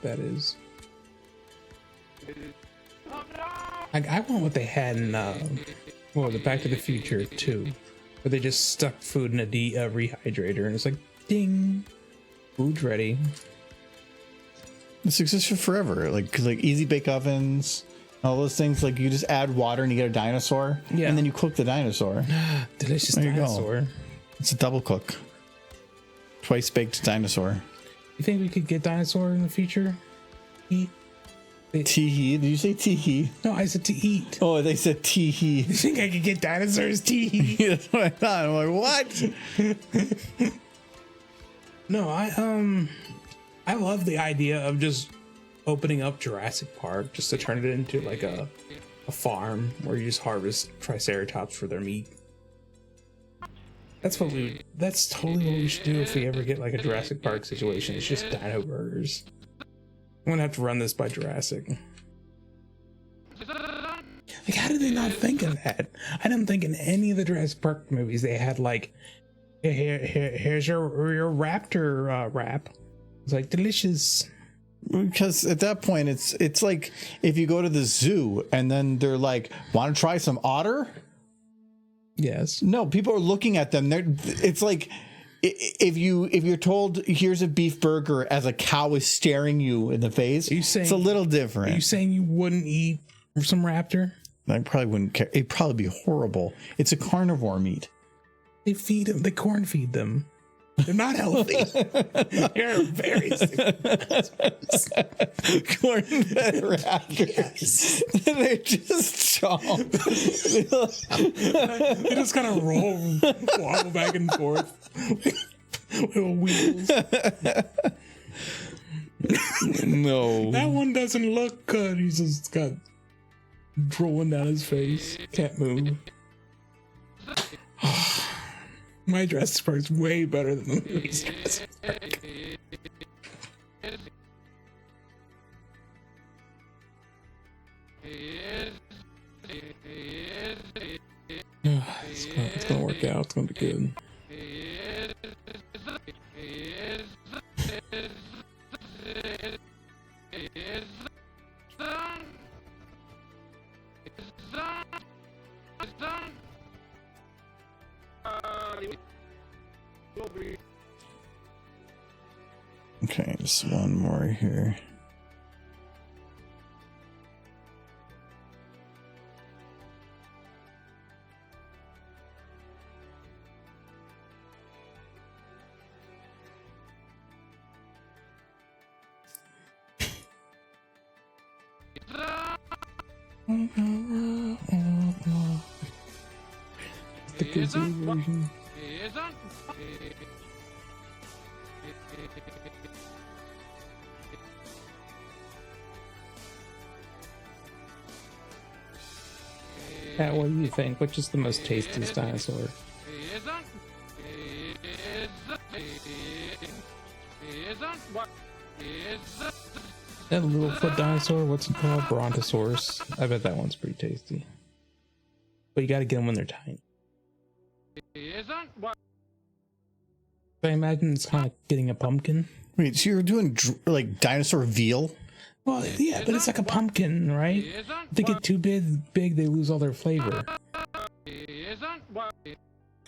That is. Like, I want what they had in what was it, Back to the Future 2, where they just stuck food in a rehydrator and it's like, ding, food's ready. This existed forever. Like easy bake ovens, all those things. Like you just add water and you get a dinosaur, Yeah. and then you cook the dinosaur. Delicious There you go. dinosaur. It's a double cook. Twice baked dinosaur. You think we could get dinosaur in the future? Eat? Teehee. Did you say teehee? No, I said to eat. Oh, they said teehee. You think I could get dinosaurs to eat? That's what I thought. I'm like, what? No, I love the idea of just opening up Jurassic Park just to turn it into like a farm where you just harvest triceratops for their meat. That's totally what we should do if we ever get like a Jurassic Park situation. It's just dino burgers. I'm gonna have to run this by Jurassic. Like, how did they not think of that? I didn't think in any of the Jurassic Park movies they had like, here's your raptor wrap. It's like delicious. Because at that point, it's like if you go to the zoo and then they're like, "Want to try some otter?" Yes. No, people are looking at them. It's like if you're told, "Here's a beef burger," as a cow is staring you in the face. It's a little different. Are you saying you wouldn't eat some raptor? I probably wouldn't care. It'd probably be horrible. It's a carnivore meat. They feed them. They corn feed them. They're not healthy. They're very sick. Corn-fed raptors. They just chomp. They just kind of wobble back and forth. Little wheels. No. That one doesn't look good. He's just got drooling down his face. Can't move. My Jurassic Park's way better than the movie's Jurassic Park. It's gonna work out. It's gonna be good. Okay, just one more here. The kazoo version. Pat, what do you think? Which is the most tastiest dinosaur? That little foot dinosaur, what's it called? Brontosaurus. I bet that one's pretty tasty. But you gotta get them when they're tiny. I imagine it's kind of like getting a pumpkin. Wait, so you're doing like dinosaur veal? Well, yeah, but it's like a pumpkin, right? If they get too big, they lose all their flavor.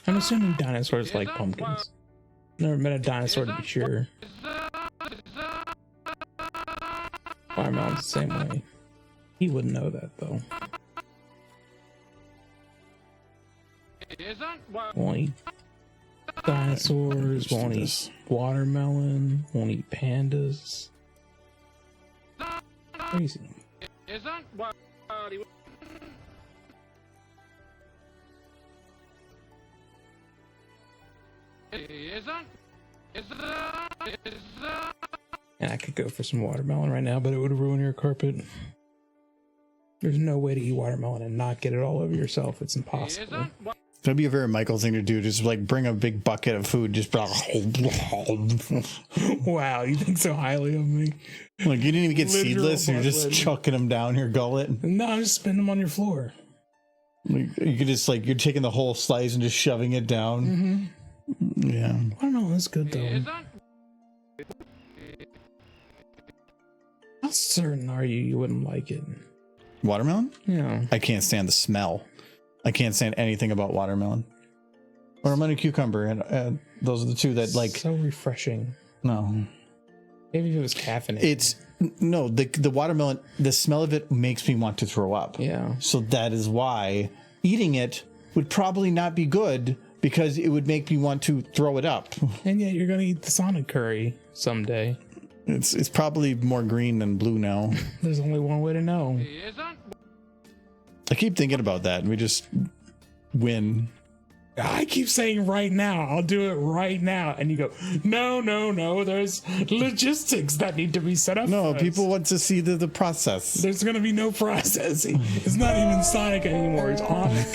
I'm assuming dinosaurs like pumpkins. Never met a dinosaur to be sure. Fireman's the same way. He wouldn't know that though. Won't eat dinosaurs, won't eat watermelon, won't eat pandas. Crazy. And I could go for some watermelon right now, but it would ruin your carpet. There's no way to eat watermelon and not get it all over yourself. It's impossible. That'd be a very Michael thing to do. Just like bring a big bucket of food. Just Wow, you think so highly of me? like you didn't even get Literal seedless. And you're just bucket. chucking them down your gullet. No, I'm just spinning them on your floor. Like, you could just like you're taking the whole slice and just shoving it down. Yeah. Watermelon is good though. How certain are you wouldn't like it? Watermelon? Yeah. I can't stand the smell. I can't stand anything about watermelon. Watermelon and cucumber, and those are the two that like. So refreshing. No, Maybe if it was caffeinated. it's no the watermelon. The smell of it makes me want to throw up. Yeah. So that is why eating it would probably not be good because it would make me want to throw it up. And yet you're gonna eat the Sonic curry someday. It's probably more green than blue now. There's only one way to know. I keep thinking about that, and we just win. I keep saying right now, I'll do it right now. And you go, no, there's logistics that need to be set up. No, for us. people want to see the process. There's going to be no processing. It's not even Sonic anymore. It's Sonic.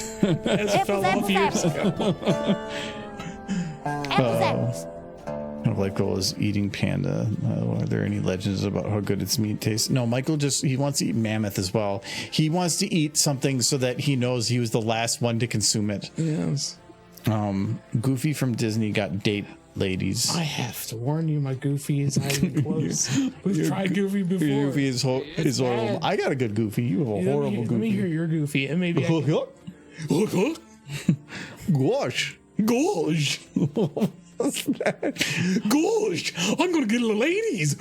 As fell off years ago. Kind of like Goal eating panda. Are there any legends about how good its meat tastes? No, Michael he wants to eat mammoth as well. He wants to eat something so that he knows he was the last one to consume it. Yes. Goofy from Disney got date ladies. I have to warn you, my Goofy is not even close. We've tried Goofy before. Goofy is horrible. bad. I got a good Goofy. You have a horrible Let me hear Goofy. your Goofy, and maybe I can... Gosh. Gosh. What's that? Gosh, I'm gonna get the ladies.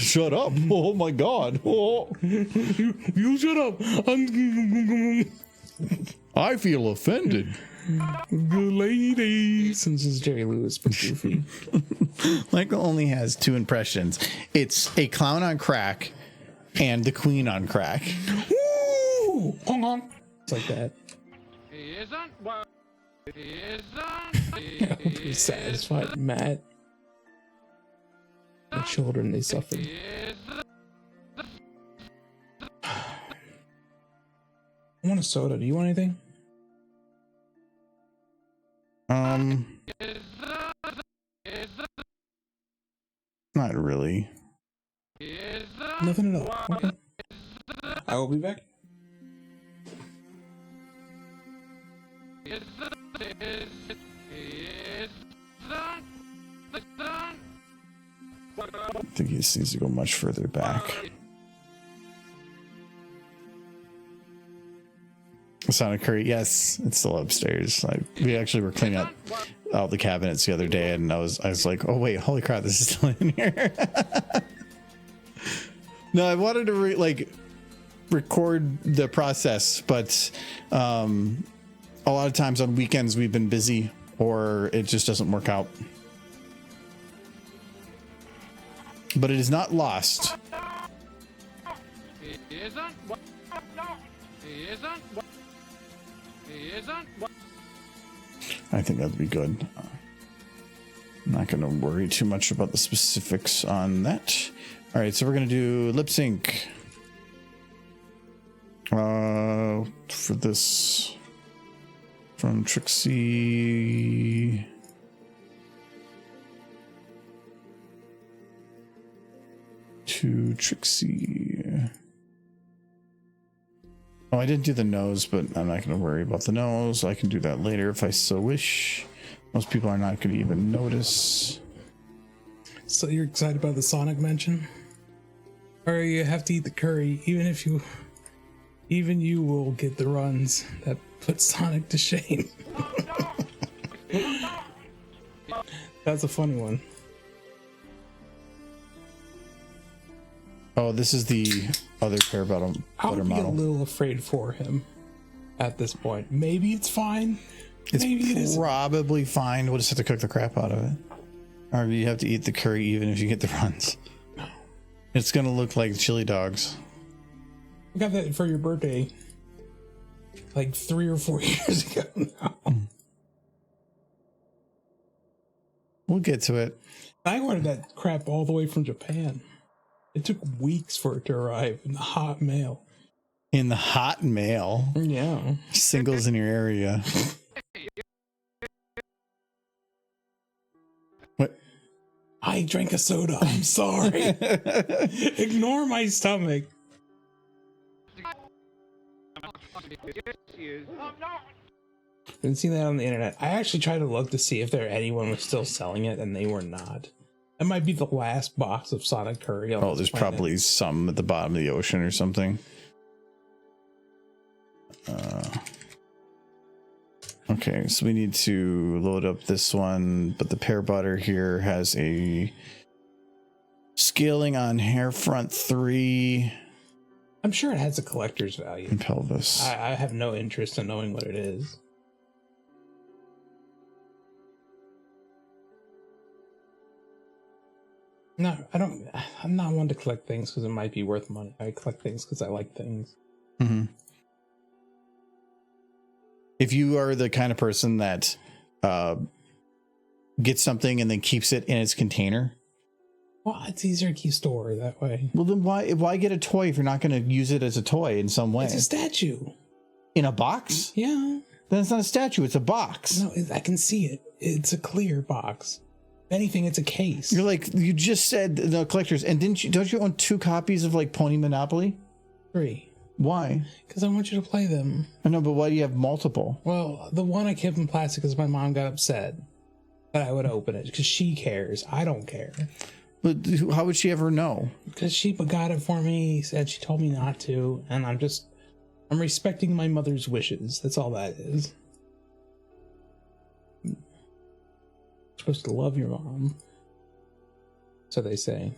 Shut up. Oh my God. Oh. You shut up. I feel offended. The ladies. Since it's Jerry Lewis, but Goofy. Michael only has two impressions. It's a clown on crack and the queen on crack. Woo! Hong Hong. It's like that. He isn't. He isn't. I hope you're satisfied, Matt. The children, they suffered. I want a soda. Do you want anything? Not really. Nothing at all. Okay. I will be back. I think he just needs to go much further back. Sonic Curry, yes, it's still upstairs. We actually were cleaning up all the cabinets the other day, and I was like, oh wait, holy crap, this is still in here. No, I wanted to record the process, but a lot of times on weekends we've been busy, or it just doesn't work out. But it is not lost. He isn't. He isn't. He isn't. I think that'd be good. I'm not going to worry too much about the specifics on that. All right, so we're going to do lip sync. For this from Trixie. To Trixie. Oh, I didn't do the nose, but I'm not going to worry about the nose. I can do that later if I so wish. Most people are not going to even notice. So you're excited about the Sonic mention? Or you have to eat the curry, even you will get the runs that put Sonic to shame. That's a funny one. Oh, this is the other pear butter I would be a model. little afraid for him at this point. Maybe it's fine. It's Maybe it isn't. probably fine. We'll just have to cook the crap out of it. Or you have to eat the curry even if you get the runs. It's going to look like chili dogs. I got that for your birthday like 3 or 4 years ago now. We'll get to it. I ordered that crap all the way from Japan. It took weeks for it to arrive in the hot mail. In the hot mail. Yeah. Singles in your area. What? I drank a soda. I'm sorry. Ignore my stomach. Been seeing that on the internet. I actually tried to look to see if anyone was still selling it, and they were not. That might be the last box of Sonic Curry. Oh, there's probably some at the bottom of the ocean or something. Okay, so we need to load up this one, but the pear butter here has a scaling on hair front 3. I'm sure it has a collector's value. And pelvis. I have no interest in knowing what it is. No, I don't. I'm not one to collect things because it might be worth money. I collect things because I like things. Mm-hmm. If you are the kind of person that gets something and then keeps it in its container, well, it's easier to keep store that way. well, then why get a toy if you're not going to use it as a toy in some way? It's a statue. In a box? Yeah. Then it's not a statue. It's a box. No, I can see it. It's a clear box. If anything, it's a case. You're like, you just said the collectors, and don't you own 2 copies of like Pony Monopoly? 3. Why? Because I want you to play them. I know, but why do you have multiple? Well, the one I kept in plastic because my mom got upset that I would open it because she cares. I don't care. But how would she ever know? Because she got it for me, said she told me not to, and I'm respecting my mother's wishes. That's all that is. You're supposed to love your mom. So they say.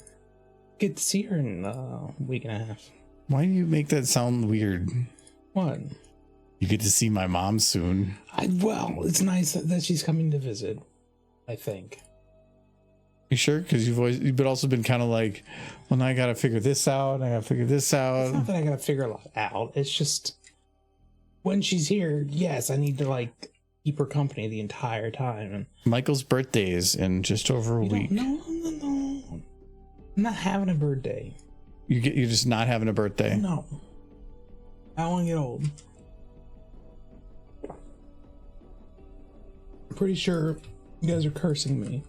Get to see her in a week and a half. Why do you make that sound weird? What? You get to see my mom soon. Well, it's nice that she's coming to visit, I think. You sure? Because you've also been kind of like, well, now I gotta figure this out. I gotta figure this out. It's not that I gotta figure a lot out. It's just when she's here, yes, I need to like keep her company the entire time. And Michael's birthday is in just over a week. No. I'm not having a birthday. You're just not having a birthday. No. I don't want to get old. I'm pretty sure you guys are cursing me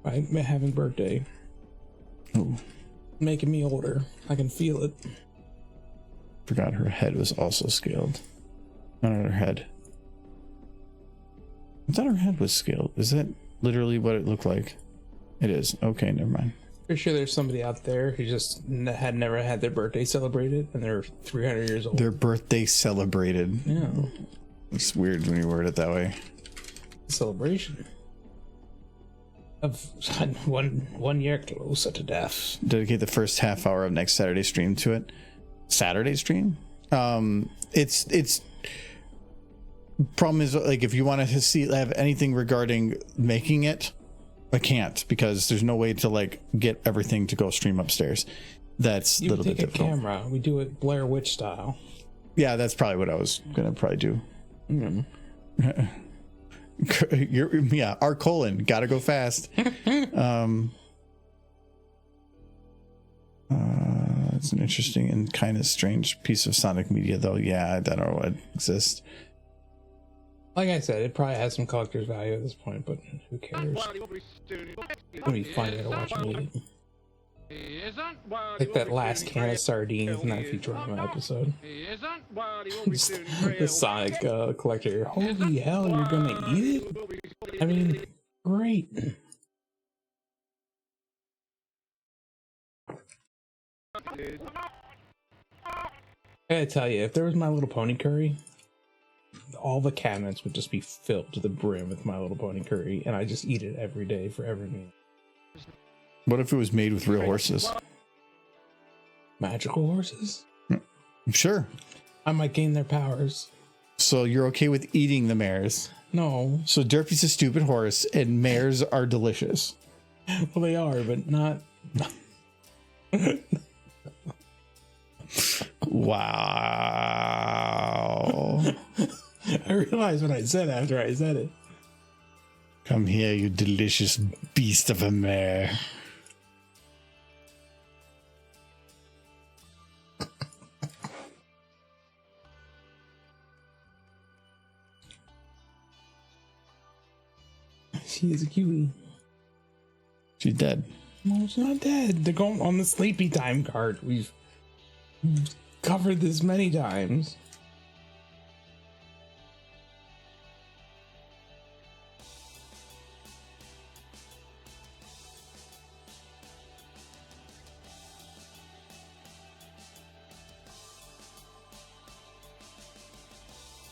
by having birthday. Ooh. Making me older. I can feel it. Forgot her head was also scaled. Not her head. I thought her head was scaled. Is that literally what it looked like? It is. Okay, never mind. Pretty sure there's somebody out there who just had never had their birthday celebrated and they're 300 years old. Their birthday celebrated. Yeah. It's weird when you word it that way. Celebration of one year closer to death. Dedicate the first half hour of next Saturday stream to it. Saturday stream? It's problem is, like, if you want to have anything regarding making it, I can't, because there's no way to like get everything to go stream upstairs. That's a little bit difficult. Camera. We do it Blair Witch style. Yeah, that's probably what I was gonna probably do. R colon gotta go fast. It's an interesting and kind of strange piece of Sonic media, though. Yeah, I don't know what exists. Like I said, it probably has some collector's value at this point, but who cares? Let me find it to watch me eat. Like that last can of sardines in that Futurama episode. The Sonic collector. Holy hell, you're gonna eat it? I mean, great. I gotta tell you, if there was My Little Pony curry, all the cabinets would just be filled to the brim with My Little Pony curry, and I just eat it every day for every meal. What if it was made with real horses? Magical horses? Sure. I might gain their powers. So you're okay with eating the mares? No. So Derpy's a stupid horse, and mares are delicious. Well, they are, but not. Wow. I realized what I said after I said it. Come here, you delicious beast of a mare. He is a cutie. She's dead. No, she's not dead. They're going on the sleepy time card. We've covered this many times.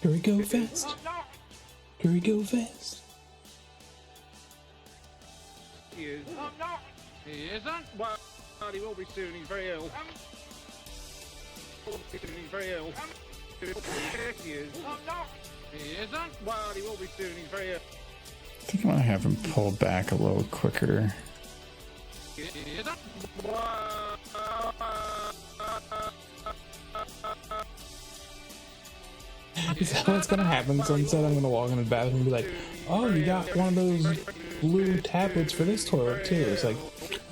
Here we go fast. Here we go fast. He is. He isn't. Well, he will be soon. He's very ill. He's very ill. Yes, he is. He isn't. Well, he will be soon. He's very ill. I think I want to have him pull back a little quicker. He isn't. Is that what's gonna happen? So instead, I'm gonna walk in the bathroom and be like, "Oh, you got one of those blue tablets for this toilet too." It's like,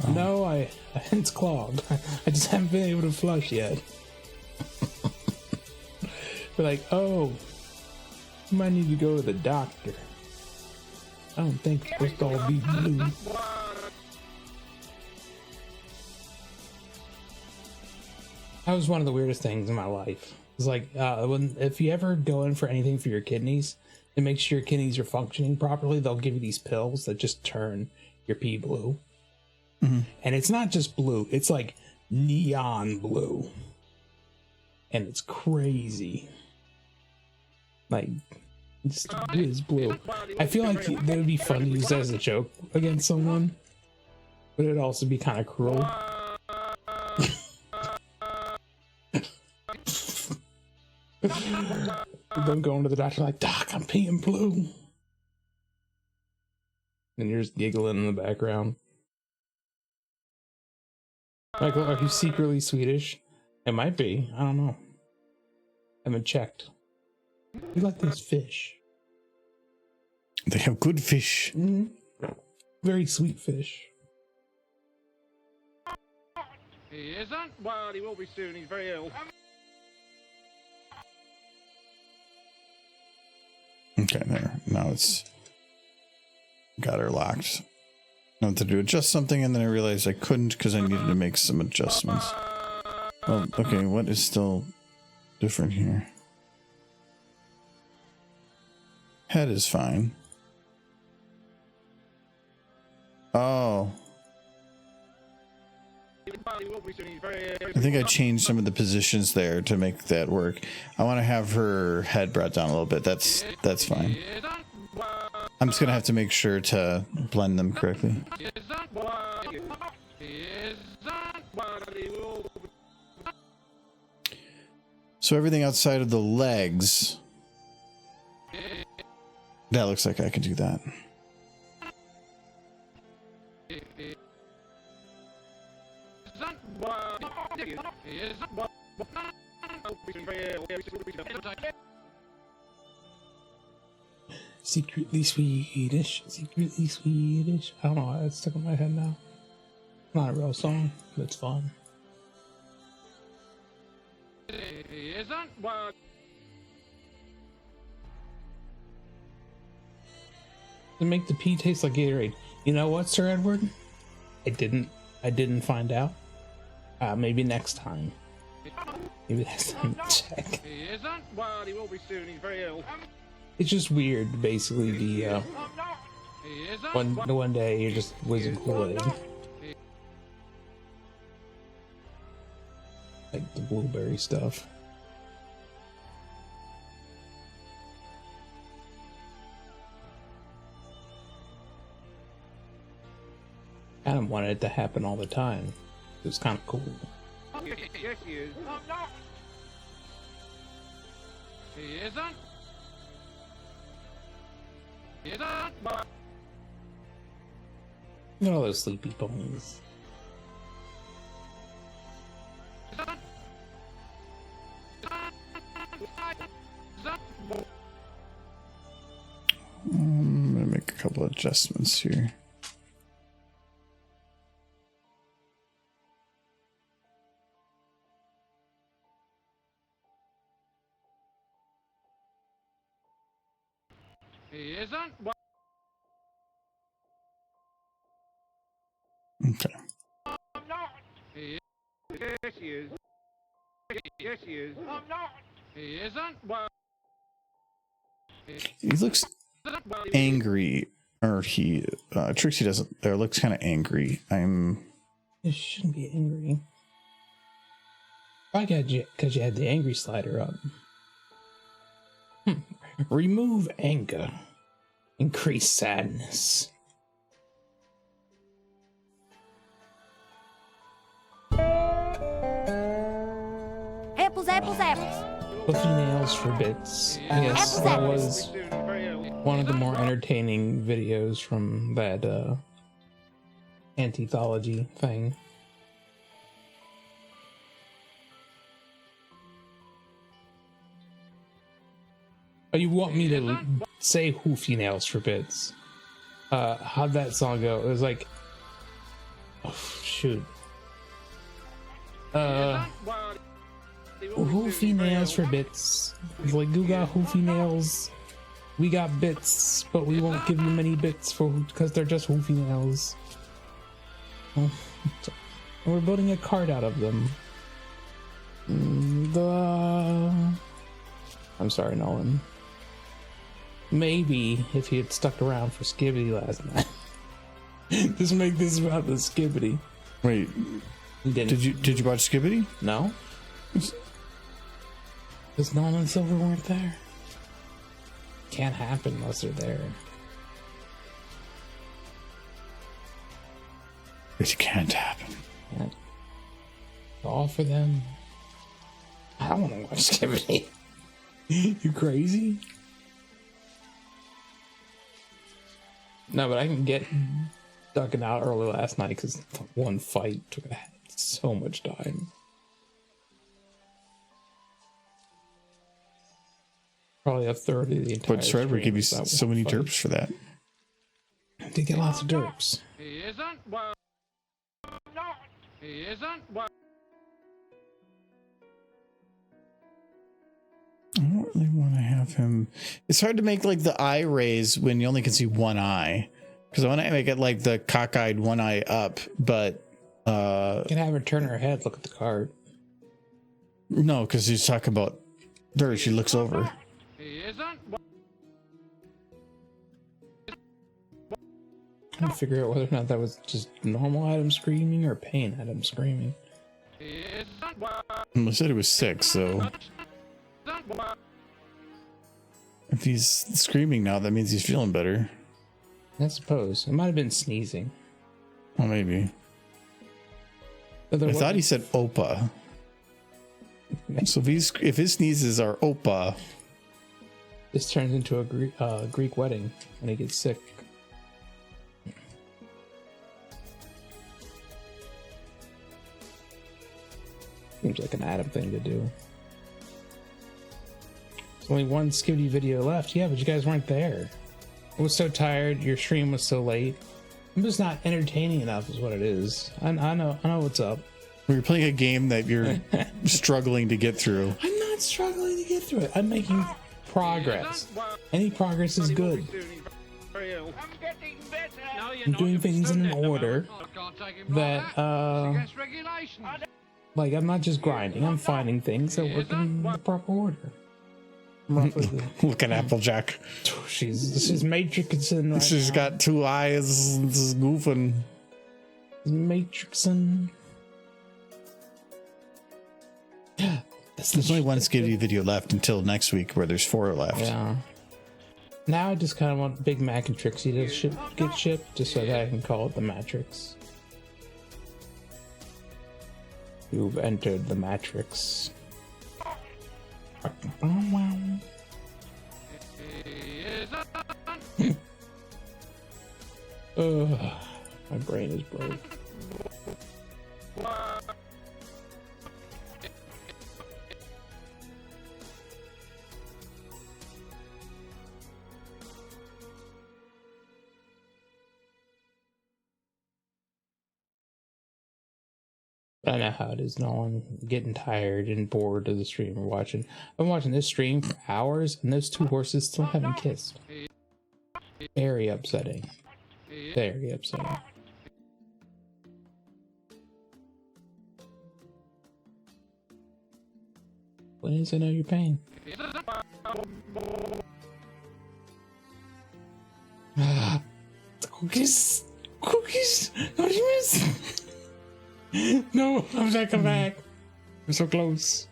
no, it's clogged. I just haven't been able to flush yet. They're like, "Oh, you might need to go to the doctor. I don't think it's supposed to all be blue." That was one of the weirdest things in my life. It's like if you ever go in for anything for your kidneys, to make sure your kidneys are functioning properly, they'll give you these pills that just turn your pee blue. Mm-hmm. And it's not just blue, it's like neon blue. And it's crazy. Like, it is blue. I feel like that would be fun to use that as a joke against someone, but it'd also be kind of cruel. Them going to the doctor like, "Doc, I'm peeing blue." And you're just giggling in the background. Michael, are you secretly Swedish? It might be. I don't know. I haven't checked. You like those fish? They have good fish. Mm-hmm. Very sweet fish. He isn't. Well, he will be soon. He's very ill. Okay, there. Now it's got her locked. I wanted to adjust something, and then I realized I couldn't because I needed to make some adjustments. Well, okay, what is still different here? Head is fine. Oh. I think I changed some of the positions there to make that work. I want to have her head brought down a little bit. That's fine. I'm just gonna have to make sure to blend them correctly. So everything outside of the legs, that looks like I can do that. Secretly Swedish, secretly Swedish. I don't know why that's stuck in my head now. It's not a real song, but it's fun. He isn't. Well, To make the pee taste like Gatorade. You know what, Sir Edward? I didn't find out. Maybe next time. Maybe next time check. he isn't. Well, he will be soon. He's very ill. It's just weird, basically, He isn't. one day you're just whizzing Kool-Aid. Like the blueberry stuff. Kind of wanted it to happen all the time. It was kind of cool. Yes, he is. He isn't. He isn't. Look at all those sleepy ponies. I'm gonna make a couple adjustments here. He isn't. Okay. I'm not. He is. Yes, he is. Yes, he is. I'm not. He isn't. Well. He looks angry, or Trixie doesn't. There looks kind of angry. It shouldn't be angry. I got you because you had the angry slider up. Remove anger. Increase sadness. Apples, apples, apples. Fluffy nails for bits. I guess that was one of the more entertaining videos from that anthology thing. Oh, you want me to say hoofy nails for bits? How'd that song go? It was like, oh shoot. Hoofy nails for bits. It's like, you got hoofy nails. We got bits, but we won't give you many bits because they're just hoofy nails. Oh, we're building a cart out of them. I'm sorry, Nolan. Maybe if he had stuck around for Skibbity last night. Just make this about the Skibbity. Wait, did you watch Skibbity? No. Because Nolan and Silver weren't there. Can't happen unless they're there. It can't happen. Yeah. All for them. I don't want to watch Skibbity. You crazy? No, but I can get ducking out early last night because one fight took so much time. Probably a third of the entire. But Shred would give you stream was that so one many fight. derps for that. Did get lots of derps. He isn't. Well. Not. He isn't. Well. I don't really want to have him. It's hard to make like the eye raise when you only can see one eye, because I want to make it like the cockeyed one eye up, but You can have her turn her head, look at the card. no, because he's talking about there. She looks over. He isn't. Well. I'm trying to figure out whether or not that was just normal Adam screaming or pain Adam screaming. He isn't. Well. I said it was 6, so Well. if he's screaming now, that means he's feeling better. I suppose it might have been sneezing. Well, maybe. But there I thought he wasn't- said Opa. So if his sneezes are Opa, this turns into a Greek wedding and he gets sick. Seems like an Adam thing to do. There's only one Skibbity video left. Yeah, but you guys weren't there. I was so tired. Your stream was so late. I'm just not entertaining enough is what it is. I know what's up. we're playing a game that you're struggling to get through. I'm not struggling to get through it. I'm making progress. Any progress is good. I'm getting better. No, you're I'm not. doing You're things in an stood there, order I can't take him like that, It's against regulations. like I'm not just grinding. I'm finding things that work in the proper order. Roughly. Look at Applejack. She's matrixing right She's now. got 2 eyes, just goofing. Matrixing. That's There's only one Skibidi video left until next week, where there's 4 left. Yeah. Now I just kind of want Big Mac and Trixie to get shipped, just so that I can call it the Matrix. You've entered the Matrix. Ugh, my brain is broke. I know how it is, Nolan. Getting tired and bored of the stream we're watching. I've been watching this stream for hours, and those 2 horses still haven't kissed. Very upsetting. Very upsetting. Please, I know your pain. Cookies! Cookies! Don't you miss? No, I'm not coming back. We're so close.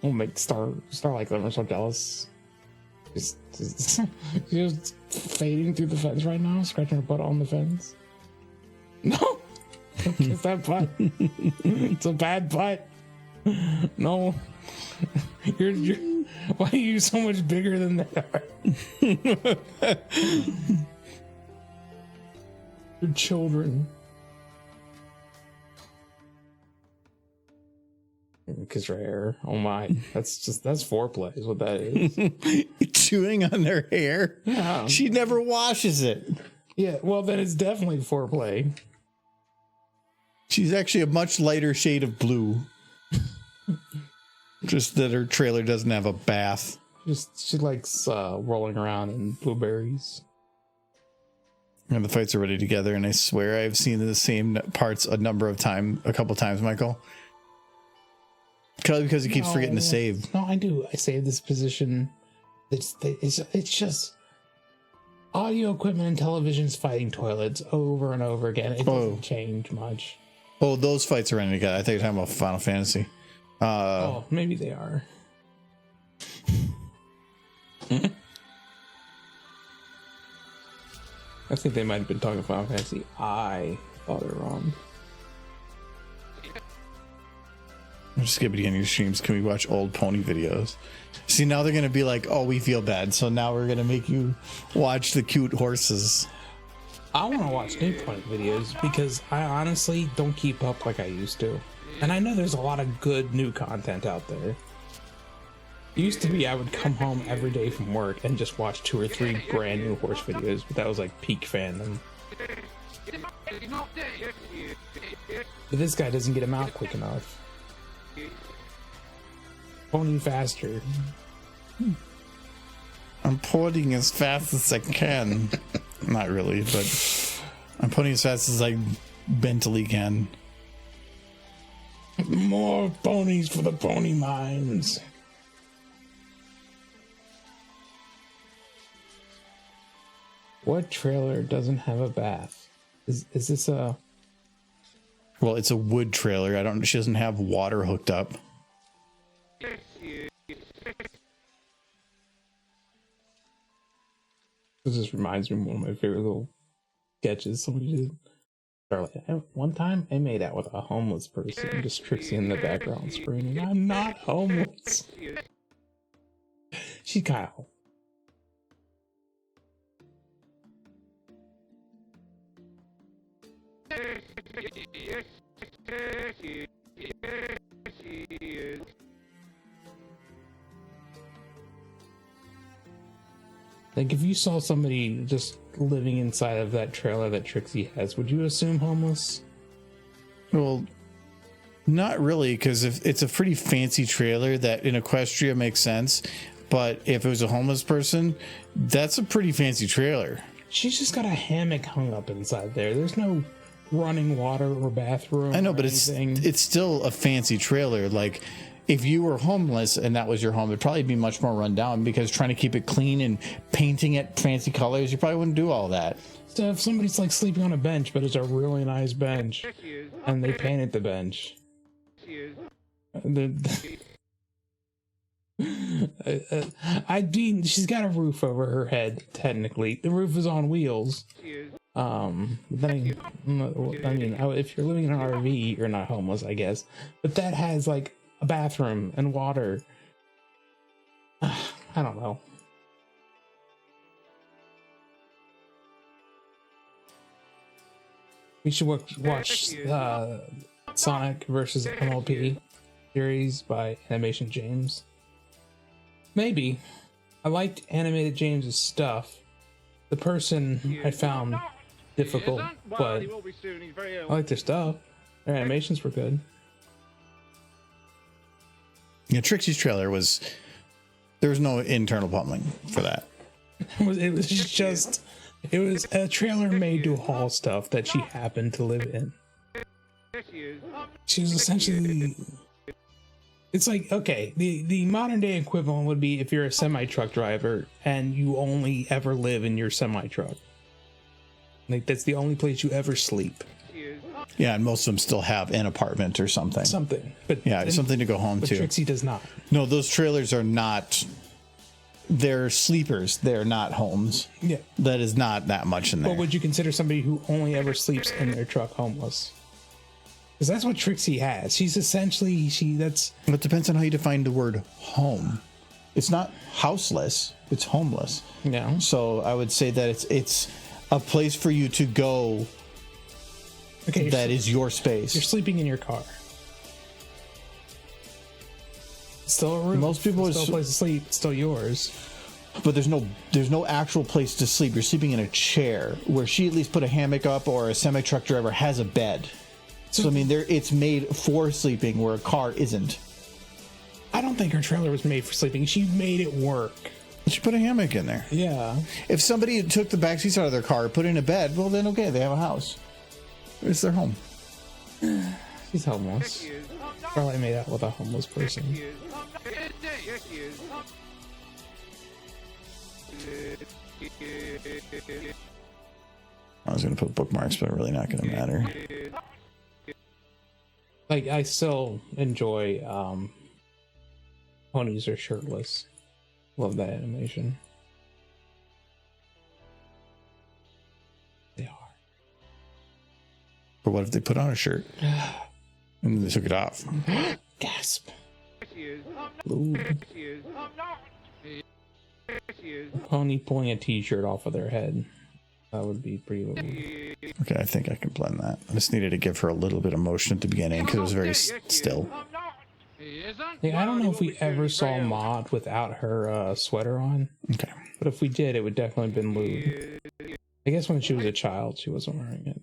Oh, make Starlight Glimmer so jealous. She's fading through the fence right now, scratching her butt on the fence. No! Don't kiss that butt. It's a bad butt. No. You're why are you so much bigger than that? You're children. Kiss her hair. Oh my. That's foreplay is what that is. Chewing on their hair. Yeah. She never washes it. Yeah, well then it's definitely foreplay. She's actually a much lighter shade of blue. Just that her trailer doesn't have a bath. She likes rolling around in blueberries. And the fights are already together, and I swear I've seen the same parts a couple times, Michael. Because he keeps forgetting to save. No, I do. I save this position. It's just audio equipment and televisions fighting toilets over and over again. It doesn't change much. Oh, those fights are running together. I think you're talking about Final Fantasy. Maybe they are. I think they might have been talking Final Fantasy. I thought they were wrong. I'm just skipping any streams. Can we watch old pony videos? See, now they're going to be like, oh, we feel bad. So now we're going to make you watch the cute horses. I want to watch new pony videos because I honestly don't keep up like I used to. And I know there's a lot of good new content out there. It used to be I would come home every day from work and just watch 2 or 3 brand new horse videos, but that was like peak fandom. But this guy doesn't get him out quick enough. Pony faster. I'm ponying as fast as I can. Not really, but I'm ponying as fast as I mentally can. More ponies for the pony mines. What trailer doesn't have a bath? Is this a... Well, it's a wood trailer. She doesn't have water hooked up. This just reminds me of one of my favorite little sketches somebody did. One time I made out with a homeless person, just Trixie in the background screaming, "I'm not homeless." She's kind of... Like, if you saw somebody just living inside of that trailer that Trixie has, would you assume homeless? Well, not really, because if it's a pretty fancy trailer that in Equestria makes sense, but if it was a homeless person, that's a pretty fancy trailer. She's just got a hammock hung up inside there. There's no running water or bathroom. I know, but anything. it's still a fancy trailer. Like, if you were homeless and that was your home, it'd probably be much more run down, because trying to keep it clean and painting it fancy colors, you probably wouldn't do all that. So if somebody's like sleeping on a bench, but it's a really nice bench, and they painted the bench, I mean, she's got a roof over her head. Technically, the roof is on wheels. Then I mean, if you're living in an RV, you're not homeless, I guess. But that has like a bathroom and water. I don't know. We should watch Sonic versus MLP series by Animation James. Maybe. I liked Animated James's stuff. The person I found difficult, but I like their stuff. Their animations were good. Yeah, Trixie's trailer there was no internal pummeling for that. It was a trailer made to haul stuff that she happened to live in. She was essentially It's like, okay, the modern day equivalent would be if you're a semi truck driver and you only ever live in your semi truck. Like that's the only place you ever sleep. Yeah, and most of them still have an apartment or something. But Yeah, something to go home but to. Trixie does not. No, those trailers are not. They're sleepers. They're not homes. Yeah. That is not that much in there. But would you consider somebody who only ever sleeps in their truck homeless? Because that's what Trixie has. She's essentially that's. It depends on how you define the word home. It's not houseless. It's homeless. Yeah. So I would say that it's a place for you to go. Okay. That is your space. You're sleeping in your car. It's still a room. Most people it's still a place to sleep. It's still yours. But there's no actual place to sleep. You're sleeping in a chair where she at least put a hammock up, or a semi truck driver has a bed. So I mean, it's made for sleeping where a car isn't. I don't think her trailer was made for sleeping. She made it work. She put a hammock in there. Yeah. If somebody took the back seats out of their car, put in a bed, well then okay, they have a house. It's their home. She's homeless. Probably made out with a homeless person. I was gonna put bookmarks, but really not gonna matter. Like I still enjoy ponies are shirtless. Love that animation. They are. But what if they put on a shirt and then they took it off? Gasp. Lube. Pony pulling a t-shirt off of their head. That would be pretty lube. Okay, I think I can blend that. I just needed to give her a little bit of motion at the beginning because it was very still. Like, I don't know if we ever saw Maud without her sweater on. Okay. But if we did, it would definitely have been lube. I guess when she was a child, she wasn't wearing it.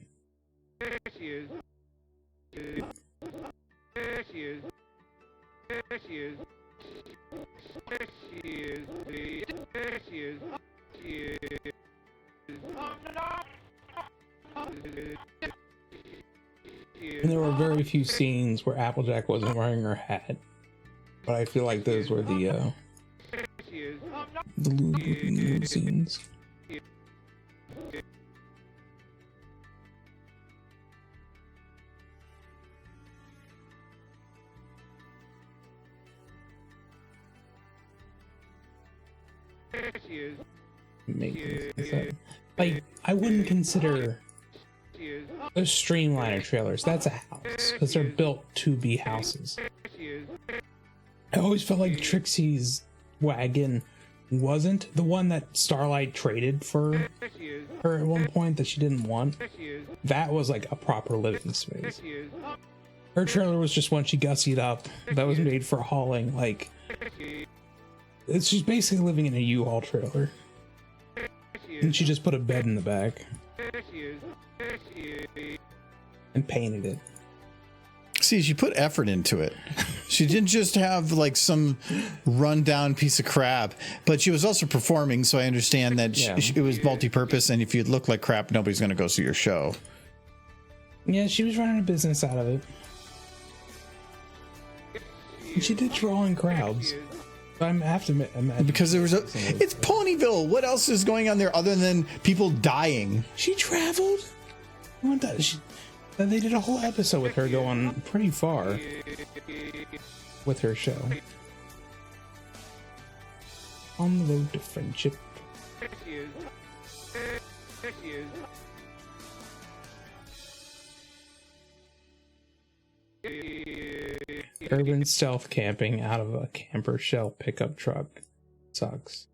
And there were very few scenes where Applejack wasn't wearing her hat. But I feel like those were the lube scenes. Make things like that. Like, I wouldn't consider those Streamliner trailers. That's a house because they're built to be houses. I always felt like Trixie's wagon wasn't the one that Starlight traded for her at one point that she didn't want. That was like a proper living space. Her trailer was just one she gussied up that was made for hauling. Like, she's basically living in a U-Haul trailer. And she just put a bed in the back. And painted it. See, she put effort into it. She didn't just have like some rundown piece of crap, but she was also performing. So I understand that it was multi-purpose. And if you look like crap, nobody's going to go see your show. Yeah, she was running a business out of it. And she did draw in crowds. I have to admit, because there was it's Ponyville. What else is going on there other than people dying? She traveled. They did a whole episode with her going pretty far with her show. On the road to friendship. Urban stealth camping out of a camper shell pickup truck sucks.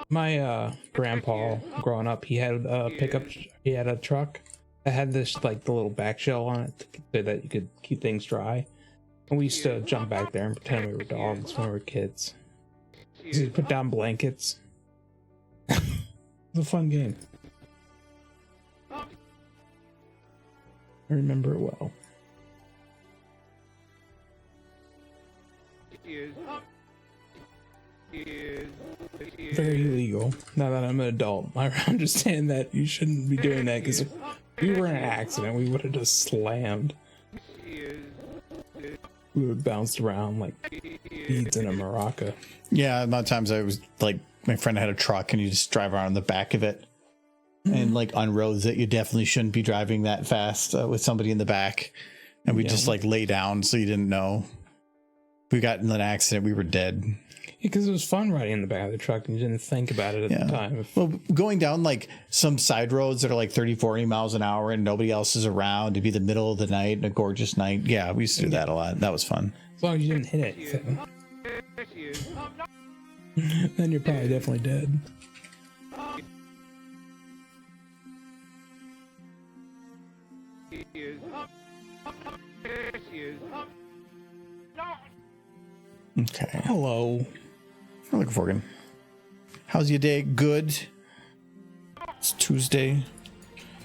My grandpa growing up, he had a truck that had this like the little back shell on it so that you could keep things dry. And we used to jump back there and pretend we were dogs when we were kids. We used to put down blankets. It was a fun game. I remember it well. Very illegal. Now that I'm an adult, I understand that you shouldn't be doing that because if we were in an accident, we would have just slammed. we would bounce around like beads in a maraca. Yeah, a lot of times I was like, my friend had a truck and you just drive around the back of it. And like on roads that you definitely shouldn't be driving that fast with somebody in the back. And we just like lay down so you didn't know. If we got in an accident, we were dead. Because it was fun riding in the back of the truck and you didn't think about it at the time. Well, going down like some side roads that are like 30, 40 miles an hour and nobody else is around, to be the middle of the night and a gorgeous night. Yeah, we used to do that a lot. That was fun. As long as you didn't hit anything. Then you're probably definitely dead. Okay. Hello. I'm looking forward. How's your day? Good. It's Tuesday.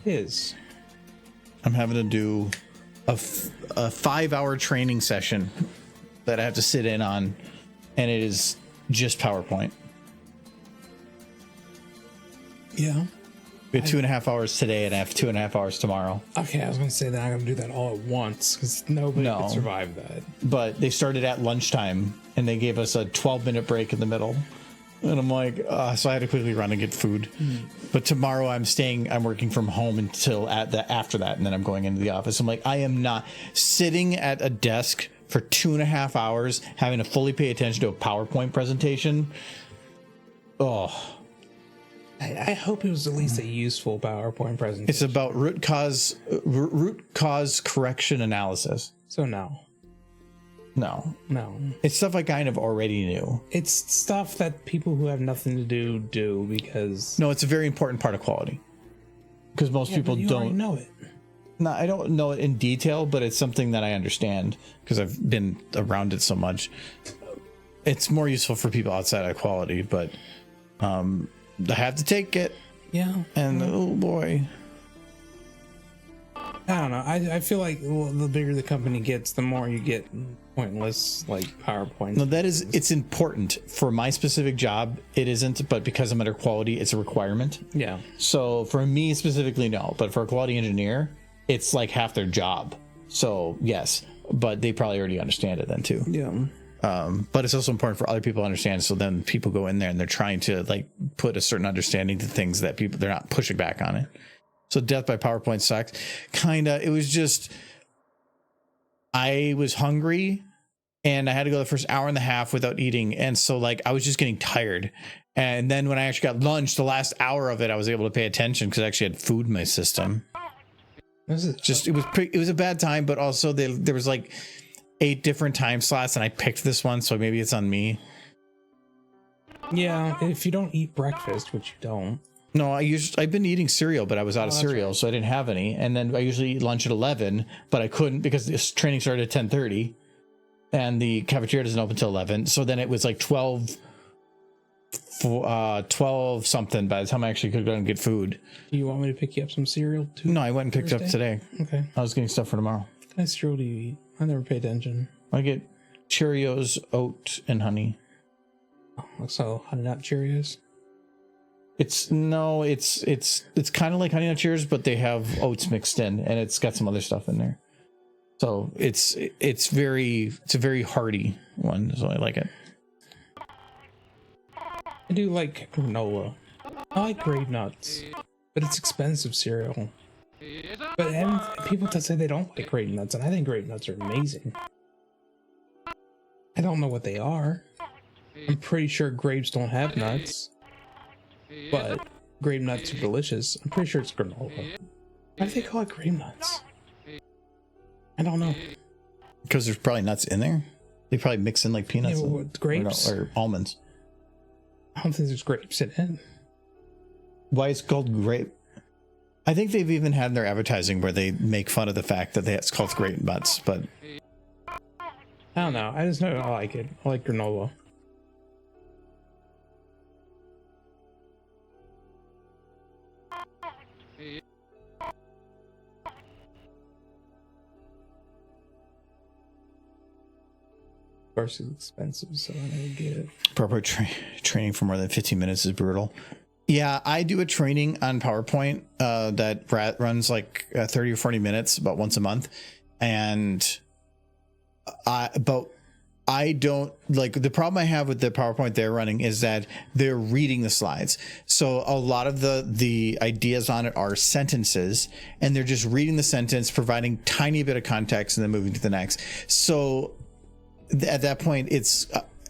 It is. I'm having to do a 5-hour training session that I have to sit in on, and it is just PowerPoint. Yeah. We have 2.5 hours today, and I have 2.5 hours tomorrow. Okay, I was going to say that I'm going to do that all at once because nobody could survive that. But they started at lunchtime, and they gave us a 12-minute break in the middle. And I'm like, so I had to quickly run and get food. But tomorrow I'm working from home until after that, and then I'm going into the office. I'm like, I am not sitting at a desk for 2.5 hours having to fully pay attention to a PowerPoint presentation. Oh. I hope it was at least a useful PowerPoint presentation. It's about root cause correction analysis. So no. It's stuff I kind of already knew. It's stuff that people who have nothing to do because... No, it's a very important part of quality. Because most people don't know it. No, I don't know it in detail, but it's something that I understand because I've been around it so much. It's more useful for people outside of quality, but I have to take it. Yeah. And oh boy. I don't know. I feel like the bigger the company gets, the more you get pointless like PowerPoint. No, it's important for my specific job. It isn't, but because I'm under quality, it's a requirement. Yeah. So for me specifically, no, but for a quality engineer, it's like half their job. So yes, but they probably already understand it then too. Yeah. But it's also important for other people to understand. So then people go in there and they're trying to like put a certain understanding to things that they're not pushing back on it. So death by PowerPoint sucks. Kinda. It was just, I was hungry and I had to go the first hour and a half without eating. And so like, I was just getting tired. And then when I actually got lunch, the last hour of it, I was able to pay attention because I actually had food in my system. It was a bad time, but also there was like 8 different time slots and I picked this one. So maybe it's on me. Yeah. If you don't eat breakfast, which you don't. No, I've been eating cereal, but I was out of cereal, so I didn't have any. And then I usually eat lunch at 11, but I couldn't because this training started at 10:30 and the cafeteria doesn't open till 11. So then it was like 12 something by the time I actually could go and get food. Do you want me to pick you up some cereal too? No, I went and picked it up today. Okay. I was getting stuff for tomorrow. What kind of cereal do you eat? I never pay attention. I get Cheerios, oat, and honey. So Honey Nut Cheerios? It's kind of like Honey Nut Cheerios, but they have oats mixed in, and it's got some other stuff in there. So it's a very hearty one, so I like it. I do like granola. I like grape nuts, but it's expensive cereal. But people say they don't like grape nuts, and I think grape nuts are amazing. I don't know what they are. I'm pretty sure grapes don't have nuts, but grape nuts are delicious. I'm pretty sure it's granola. Why do they call it grape nuts? I don't know. Because there's probably nuts in there. They probably mix in like peanuts grapes or almonds. I don't think there's grapes in it. Why it's called grape? I think they've even had in their advertising where they make fun of the fact that it's called grape nuts, but I don't know. I just know I like it. I like granola. Of course, it's expensive, so I never get it. proper training for more than 15 minutes is brutal. Yeah, I do a training on PowerPoint that runs like 30 or 40 minutes about once a month. And but I don't like the problem I have with the PowerPoint they're running is that they're reading the slides. So a lot of the ideas on it are sentences, and they're just reading the sentence, providing tiny bit of context, and then moving to the next. So at that point, it's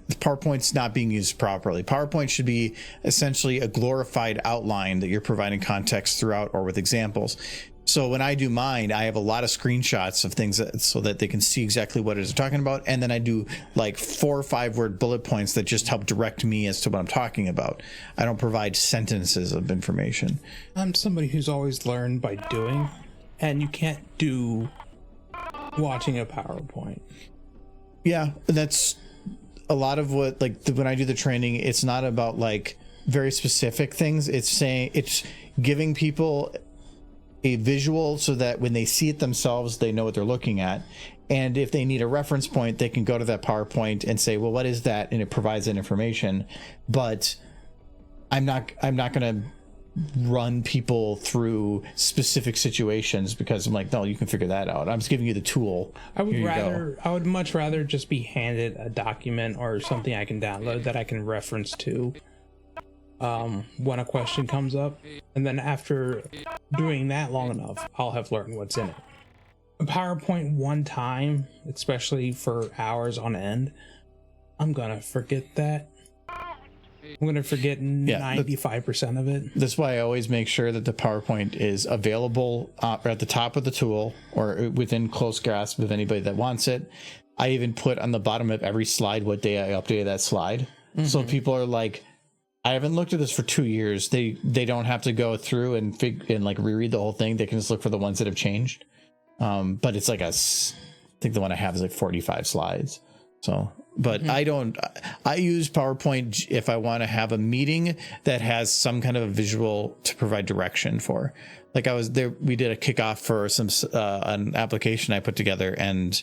PowerPoint's not being used properly. PowerPoint should be essentially a glorified outline that you're providing context throughout or with examples. So when I do mine, I have a lot of screenshots of things so that they can see exactly what it is they're talking about. And then I do like 4 or 5 word bullet points that just help direct me as to what I'm talking about. I don't provide sentences of information. I'm somebody who's always learned by doing, and you can't do watching a PowerPoint. Yeah, that's a lot of what, like when I do the training, it's not about like very specific things. It's giving people a visual so that when they see it themselves, they know what they're looking at. And if they need a reference point, they can go to that PowerPoint and say, well, what is that? And it provides that information. But I'm not going to run people through specific situations because I'm like, no, you can figure that out. I'm just giving you the tool. I would much rather just be handed a document or something I can download that I can reference to when a question comes up, and then after doing that long enough, I'll have learned what's in it. A PowerPoint one time, especially for hours on end, I'm gonna forget that. I'm gonna forget 95% of it. That's why I always make sure that the PowerPoint is available at the top of the tool or within close grasp of anybody that wants it. I even put on the bottom of every slide what day I updated that slide. So people are like, I haven't looked at this for 2 years. They don't have to go through and like reread the whole thing. They can just look for the ones that have changed. But it's like I think the one I have is like 45 slides. So, but I use PowerPoint if I want to have a meeting that has some kind of a visual to provide direction for. Like I was there, we did a kickoff for an application I put together, and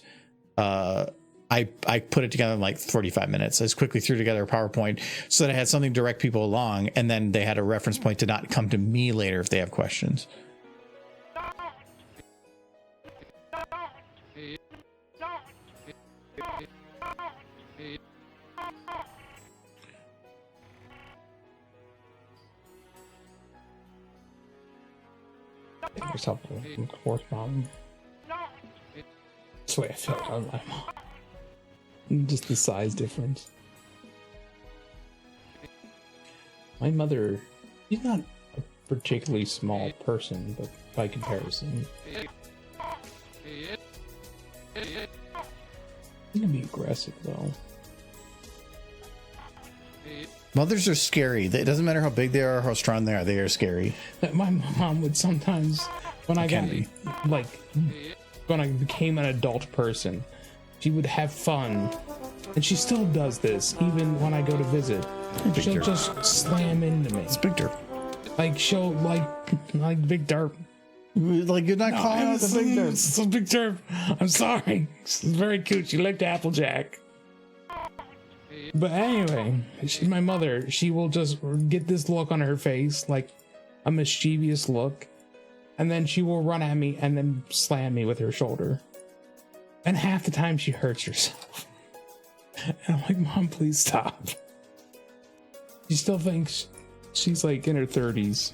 I put it together in like 45 minutes. I just quickly threw together a PowerPoint so that I had something to direct people along, and then they had a reference point to not come to me later if they have questions. There's something horse problem. That's the way I feel about my mom. Just the size difference. My mother, she's not a particularly small person, but by comparison, she can be aggressive though. Mothers are scary. It doesn't matter how big they are or how strong they are scary. My mom would sometimes, when I became an adult person, she would have fun, and she still does this even when I go to visit. She'll just slam into me. It's Big Derp. Like she'll like Big Derp. Like you're not calling it Big Derp. It's a Big Derp. I'm sorry. It's very cute. She liked Applejack. But anyway, she's my mother. She will just get this look on her face, like a mischievous look, and then she will run at me and then slam me with her shoulder. And half the time she hurts herself. And I'm like, Mom, please stop. She still thinks she's like in her 30s.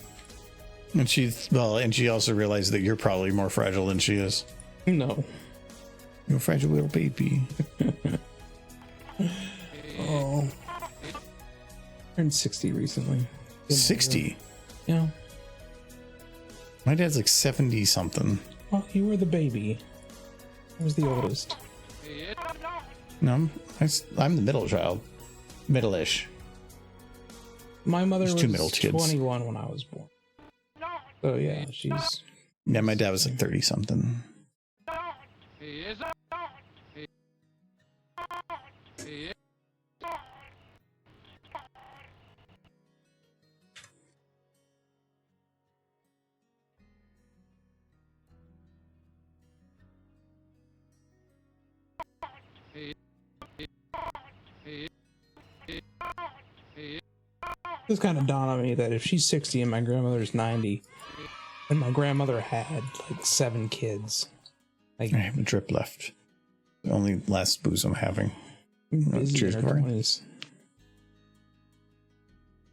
And she also realized that you're probably more fragile than she is. No. You're a fragile little baby. Oh. Turned 60 recently. 60? Yeah. My dad's like 70 something. Well, you were the baby. I was the oldest. No, I'm the middle child. Middle-ish. My mother There's was two middle kids. 21 when I was born. So yeah, she's... Yeah, my dad was like 30 something. This kind of dawned on me that if she's 60 and my grandmother's 90, and my grandmother had like 7 kids, like I have a drip left. The only last booze I'm having. Busy Cheers, in our Corey. 20s.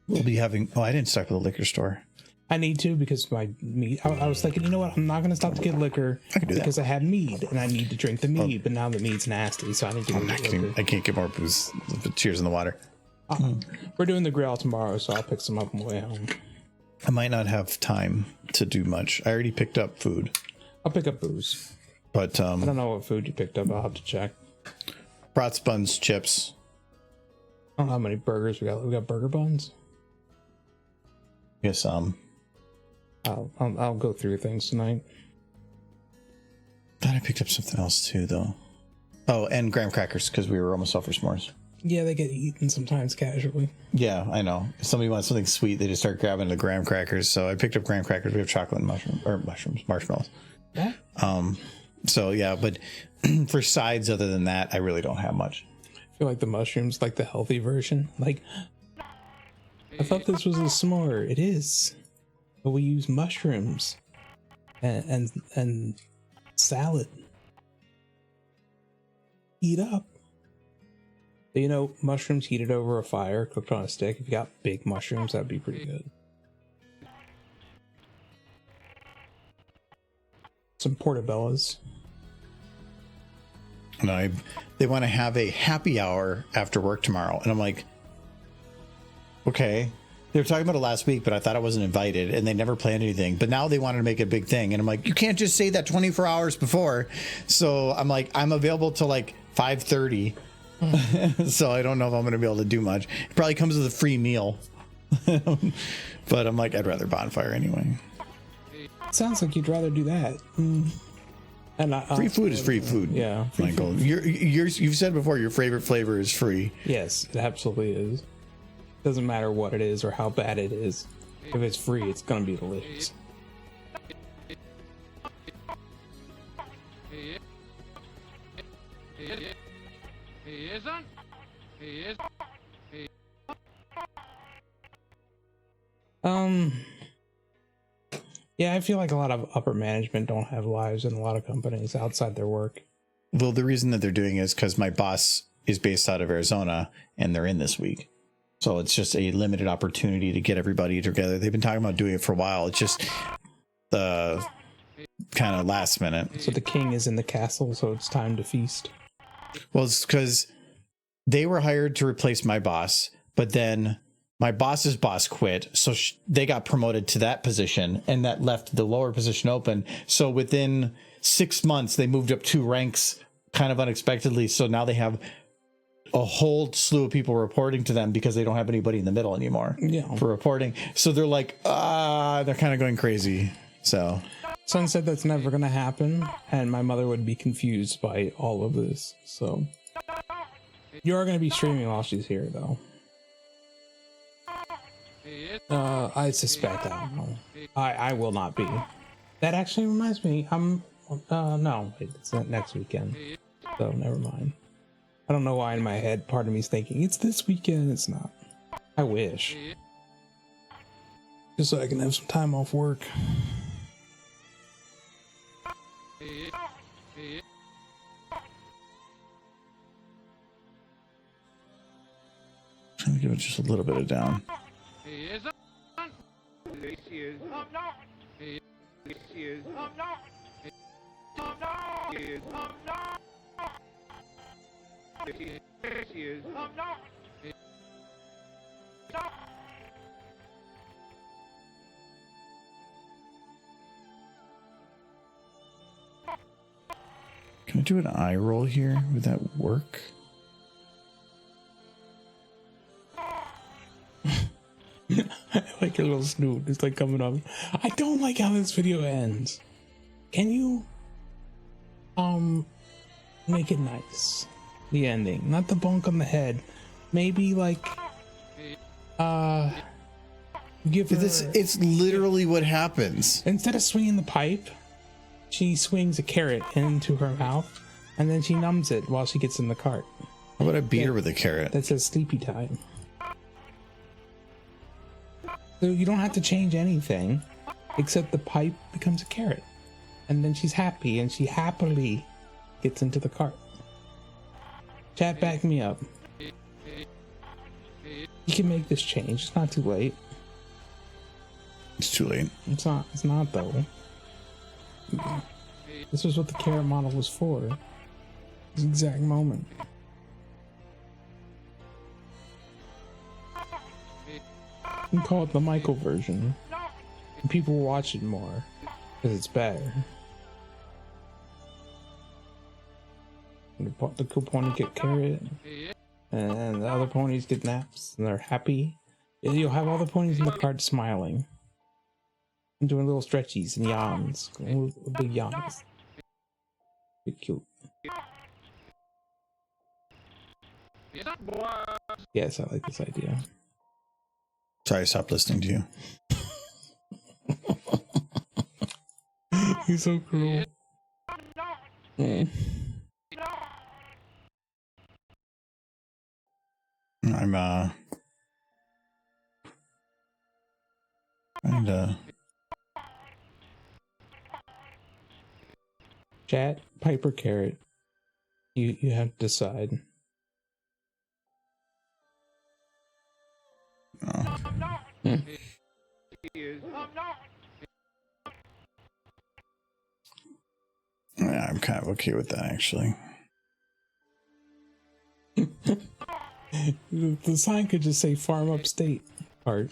We'll be having. Oh, I didn't stop at the liquor store. I need to because my mead. I was thinking, you know what? I'm not going to stop to get liquor I can do that. because I have mead and I need to drink the mead. But now the mead's nasty, so I need to go I'm not get getting, liquor. I can't get more booze. Cheers in the water. We're doing the grill tomorrow, so I'll pick some up on the way home. I might not have time to do much. I already picked up food, I'll pick up booze. but I don't know what food you picked up. I'll have to check. brats, buns, chips. I don't know how many burgers we got. We got burger buns. Yes, I'll go through things tonight. thought I picked up something else too, though. Oh, and graham crackers because we were almost off for s'mores. Yeah, they get eaten sometimes casually. Yeah, I know. If somebody wants something sweet, they just start grabbing the graham crackers. So I picked up graham crackers. We have chocolate and marshmallows. Yeah. So yeah, but for sides other than that, I really don't have much. I feel like the mushrooms, like the healthy version. Like, I thought this was a s'more. It is, but we use mushrooms and salad. Heat up. But, you know, mushrooms heated over a fire, cooked on a stick. If you got big mushrooms, that'd be pretty good. Some portobellos. And they want to have a happy hour after work tomorrow, and I'm like, okay. They were talking about it last week, but I thought I wasn't invited, and they never planned anything. But now they wanted to make a big thing, and I'm like, you can't just say that 24 hours before. So I'm like, I'm available till like 5:30. So I don't know if I'm going to be able to do much. It probably comes with a free meal. But I'm like, I'd rather bonfire anyway. Sounds like you'd rather do that. And Free food is free food. Yeah, free Michael. You've said before your favorite flavor is free. Yes, it absolutely is. Doesn't matter what it is or how bad it is. If it's free, it's gonna be delicious. He isn't. He is. Yeah, I feel like a lot of upper management don't have lives in a lot of companies outside their work. Well, the reason that they're doing it is because my boss is based out of Arizona and they're in this week. So it's just a limited opportunity to get everybody together. They've been talking about doing it for a while. It's just the kind of last minute. So the king is in the castle, so it's time to feast. Well, it's because they were hired to replace my boss, but then my boss's boss quit. So they got promoted to that position and that left the lower position open. So within 6 months, they moved up 2 ranks kind of unexpectedly. So now they have a whole slew of people reporting to them because they don't have anybody in the middle anymore for reporting. So they're like, they're kind of going crazy. So Son said that's never going to happen, and my mother would be confused by all of this. So you are going to be streaming while she's here, though. I suspect. I don't know. I will not be. That actually reminds me. No, wait, it's not next weekend. So never mind. I don't know why in my head part of me is thinking it's this weekend. It's not. I wish. Just so I can have some time off work. I'm gonna give it just a little bit of down. He isn't. Yes, he is. I'm not. He is. I'm not. I'm not. He is. I'm not. Yes, he is. I'm not. Can I do an eye roll here? Would that work? I like your little snoot. It's like coming up. I don't like how this video ends. Can you make it nice? The ending, not the bonk on the head. Maybe like give her, It's literally what happens. instead of swinging the pipe, she swings a carrot into her mouth and then she numbs it while she gets in the cart. How about I beat her with a carrot? That says sleepy time. So you don't have to change anything except the pipe becomes a carrot. And then she's happy and she happily gets into the cart. Chat, back me up. You can make this change. It's not too late. It's too late. It's not. It's not though. This was what the carrot model was for. This exact moment. You can call it the Michael version. And people watch it more because it's better. The cool pony get carrot, and the other ponies get naps, and they're happy. You'll have all the ponies in the cart smiling and doing little stretchies and yawns, little big yawns. Be cute. Yes, I like this idea. Sorry, I stopped listening to you. He's so cruel. I'm Chat, Piper, carrot. You have to decide. Yeah, I'm kind of okay with that actually. The sign could just say "Farm Upstate" part.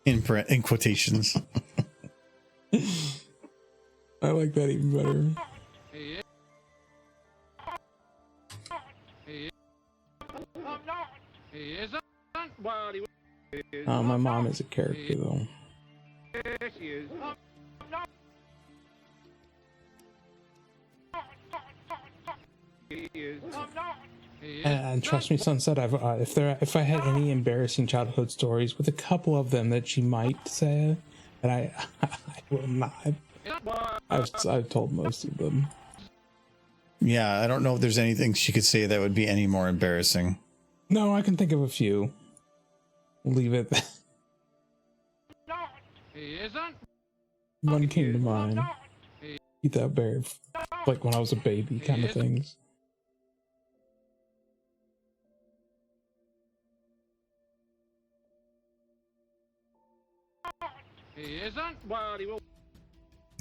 In quotations. I like that even better. My mom is a character though. And trust me, Sunset, if I had any embarrassing childhood stories, with a couple of them that she might say, and I will not. I've told most of them. Yeah, I don't know if there's anything she could say that would be any more embarrassing. No, I can think of a few. We'll leave it. One came to mind. Eat that bear, like when I was a baby, kind of things.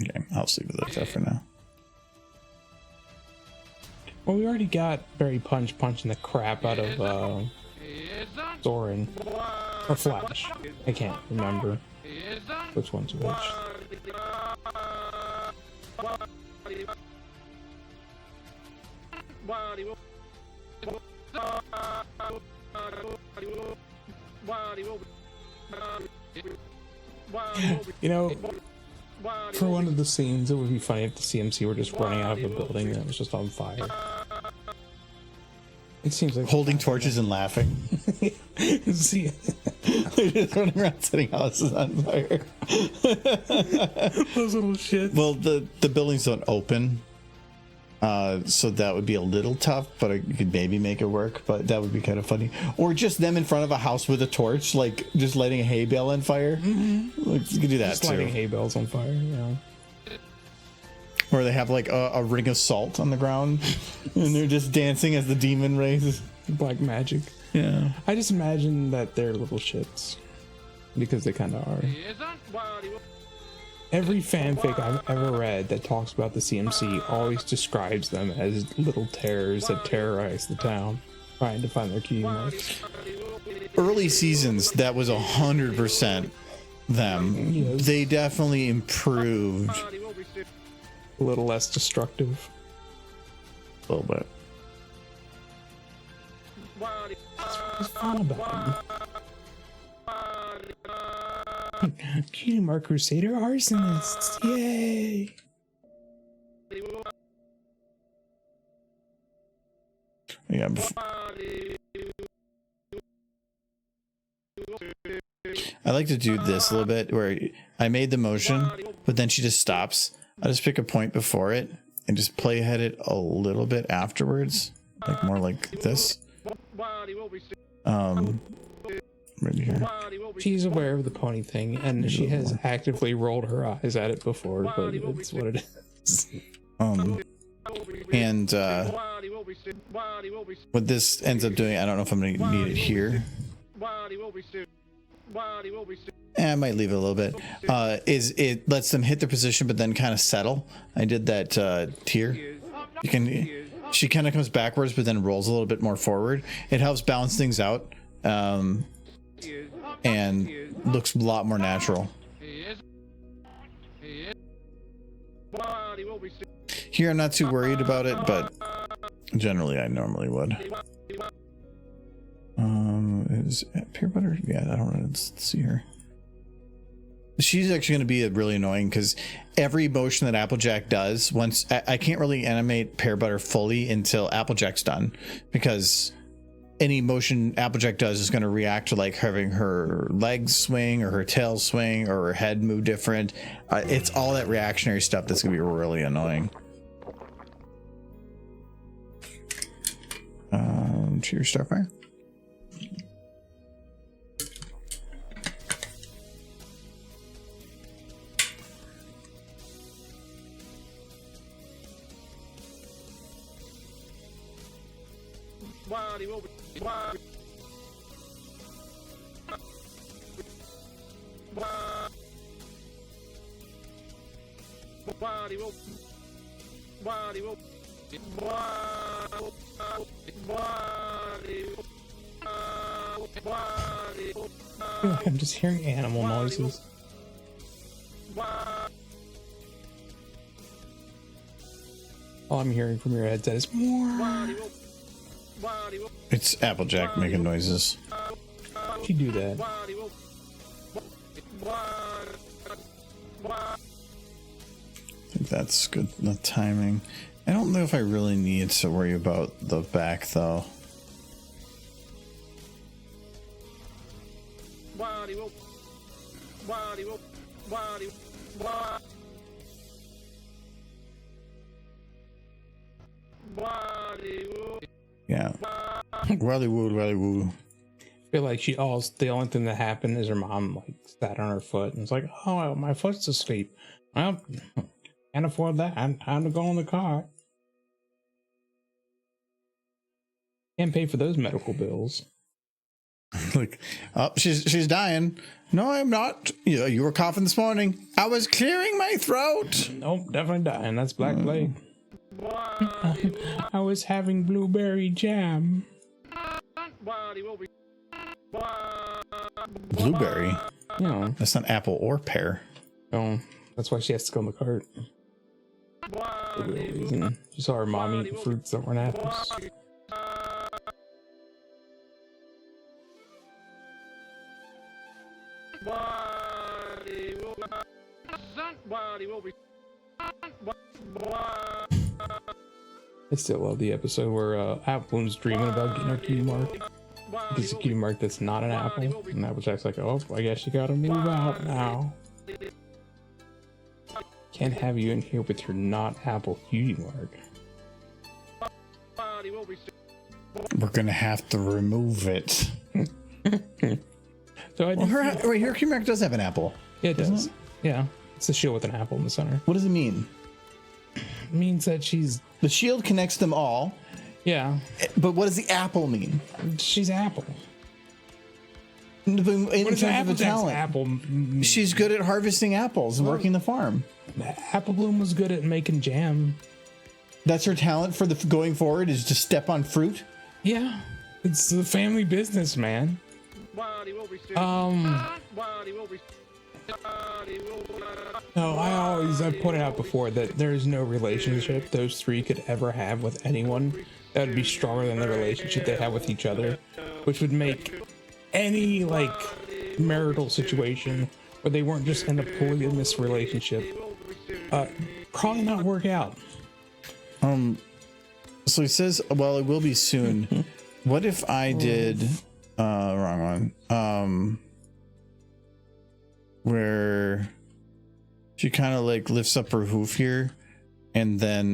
Okay, I'll sleep with that for now. Well, we already got Barry Punch punching the crap out of Thorin or Flash. I can't remember which one's which. You know, for one of the scenes, it would be funny if the CMC were just running out of a building that was just on fire. It seems like holding torches and laughing. See, they're just running around setting houses on fire. those little shits. Well, the buildings don't open, so that would be a little tough. But you could maybe make it work. But that would be kind of funny. Or just them in front of a house with a torch, like just lighting a hay bale on fire. Mm-hmm. Like, you could do that just too. lighting hay bales on fire. Yeah. Or they have like a ring of salt on the ground, and they're just dancing as the demon raises. Black magic. Yeah. I just imagine that they're little shits, because they kind of are. Every fanfic I've ever read that talks about the CMC always describes them as little terrors that terrorize the town, trying to find their key marks. Early seasons, that was 100% them. Yes. They definitely improved. A little less destructive. A little bit. What's fun about them? Cutie Mark Crusader arsonists! Yay! Yeah. I like to do this a little bit where I made the motion, but then she just stops. I just pick a point before it and just play ahead it a little bit afterwards, like more like this. Right here. She's aware of the pony thing, and she has actively rolled her eyes at it before, but it's what it is. And soon. Well, he will be soon. What this ends up doing, I don't know if I'm going to need it here. Well, he will be soon. Well, he will be soon. I might leave it a little bit. Is it lets them hit their position, but then kind of settle. I did that tier. You can. She kind of comes backwards, but then rolls a little bit more forward. It helps balance things out, and looks a lot more natural. He is. He is. Well, he will be soon. Here, I'm not too worried about it, but generally, I normally would. Is peanut butter? Yeah, I don't know. Let's see her. She's actually going to be really annoying because every motion that Applejack does, once I can't really animate pear butter fully until Applejack's done, because any motion Applejack does is going to react to like having her legs swing or her tail swing or her head move different. It's all that reactionary stuff that's going to be really annoying. Cheers, Starfire. Well, he will be. Well, he will. Well, he will. I'm just hearing animal noises. All I'm hearing from your headset is more. It's Applejack making noises. She do that. I think that's good. The timing. I don't know if I really need to worry about the back though. Yeah. Wally woo. I feel like the only thing that happened is her mom like sat on her foot and was like, "Oh, my foot's asleep. Well, can't afford that. Time to go in the car. Can't pay for those medical bills." Like, oh, she's dying. No, I'm not. You were coughing this morning. I was clearing my throat. Nope, definitely dying. That's Black Plague. I was having blueberry jam. Blueberry? No, That's not apple or pear. no, that's why she has to go in the cart. For real reason. She saw her mom eating fruits that weren't apples. I still love the episode where Apple's dreaming about getting her cutie mark. It's a cutie mark that's not an apple. And Applejack's like, oh, I guess you gotta move out now. Can't have you in here with your not apple cutie mark. We're gonna have to remove it. So I Well, her cutie mark does have an apple. Yeah, it does. Yeah. It's a shield with an apple in the center. What does it mean? It means that she's, The shield connects them all, yeah, but what does the apple mean? she's apple. In What terms does of a Applejack's talent, apple mean? she's good at harvesting apples and working the farm. Apple Bloom was good at making jam. That's her talent for the going forward, is to step on fruit. Yeah. It's the family business, man. No, I've pointed out before that there is no relationship those three could ever have with anyone that would be stronger than the relationship they have with each other, which would make any like marital situation where they weren't just in a polygamous relationship probably not work out. So he says, well, it will be soon. What if I did wrong one? Where she kind of like lifts up her hoof here and then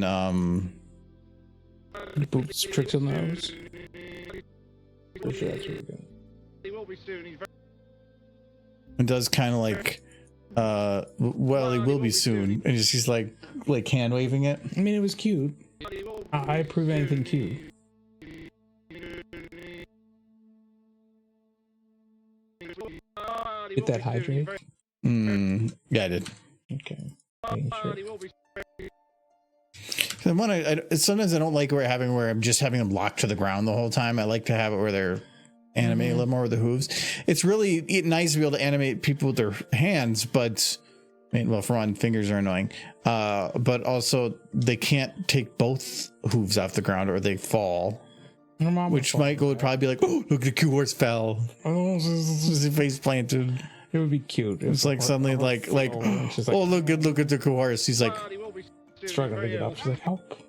Boots tricks on those. Pretty sure that's really good. it does kind of like well, it will be soon, and she's like hand waving it. I mean, it was cute. I approve anything cute. Get that hydrate? Yeah, I did. Okay. Making sure. The one sometimes I don't like where I'm just having them locked to the ground the whole time. I like to have it where they're animating a little more with the hooves. It's really nice to be able to animate people with their hands, but I mean, well, for one, fingers are annoying. But also they can't take both hooves off the ground or they fall. Which Michael would probably be like, "Oh, look, the cute horse fell. His face planted." It would be cute. It's like suddenly like, oh, look at the cool horse. He's like struggling to get up. She's like, help.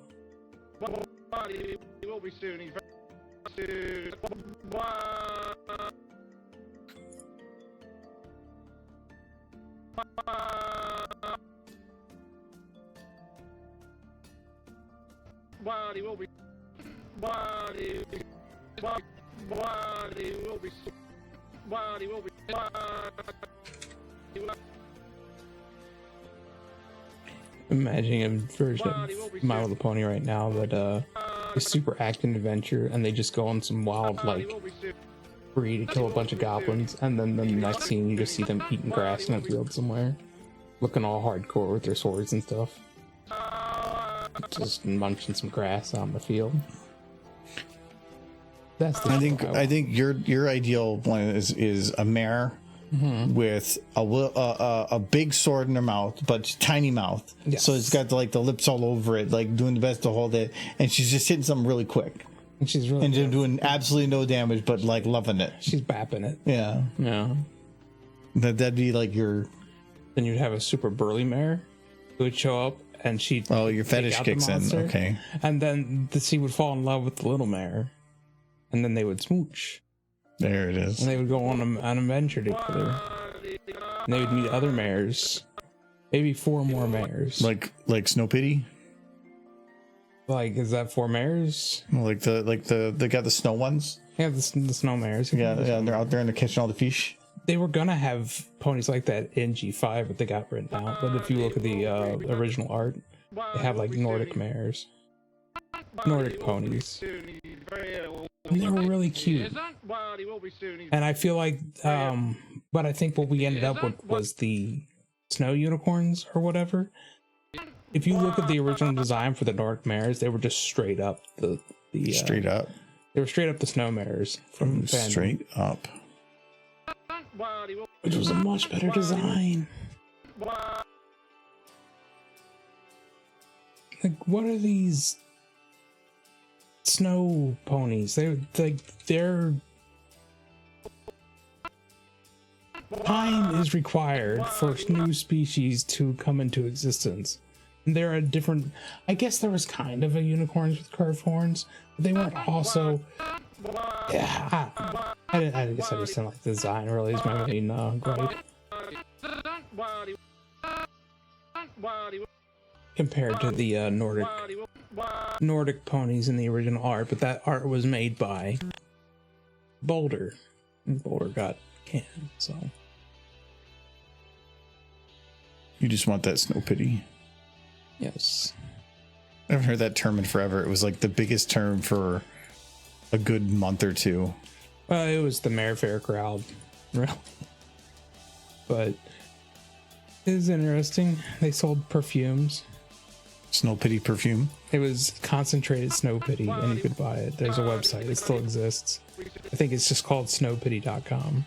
Imagining a version of My Little Pony right now that is super action adventure, and they just go on some wild like spree to kill a bunch of goblins, and then the next scene you just see them eating grass in a field somewhere, looking all hardcore with their swords and stuff, just munching some grass on the field. That's the I think your ideal one is a mare with a big sword in her mouth, but tiny mouth. Yes. So it's got like the lips all over it, like doing the best to hold it, and she's just hitting something really quick. And she's really just doing absolutely no damage, but like loving it. She's bapping it. Yeah. Yeah. That'd be like your. Then you'd have a super burly mare who would show up, and she'd. Oh, your fetish kicks in. Okay. And then she would fall in love with the little mare, and then they would smooch. There it is. And they would go on an adventure together. And they would meet other mares. Maybe 4 more mares. Like Snow Pity? Like, is that 4 mares? Like they got the snow ones? Yeah, the snow mares. Yeah, they're out there and they're catching all the fish. They were gonna have ponies like that in G5, but they got written out. But if you look at the original art, they have like Nordic mares. Nordic ponies. And they were really cute. And I feel like, but I think what we ended up with was the snow unicorns or whatever. If you look at the original design for the Nordic mares, they were just straight up straight up. They were straight up the snow mares from straight up, which was a much better design. Like, what are these snow ponies? They're time is required for new species to come into existence. And they're a different. I guess there was kind of a unicorns with curved horns, but they weren't also. Yeah, I guess I just didn't like the design. Really, is my main gripe. Compared to the Nordic ponies in the original art, but that art was made by Boulder, and Boulder got canned. So you just want that Snow Pity. Yes, I haven't heard that term in forever. It was like the biggest term for a good month or two. Well, it was the Mare Fair crowd, but it was interesting. They sold perfumes. Snow Pity perfume. It was concentrated Snow Pity, and you could buy it. There's a website. It still exists. I think it's just called snowpity.com.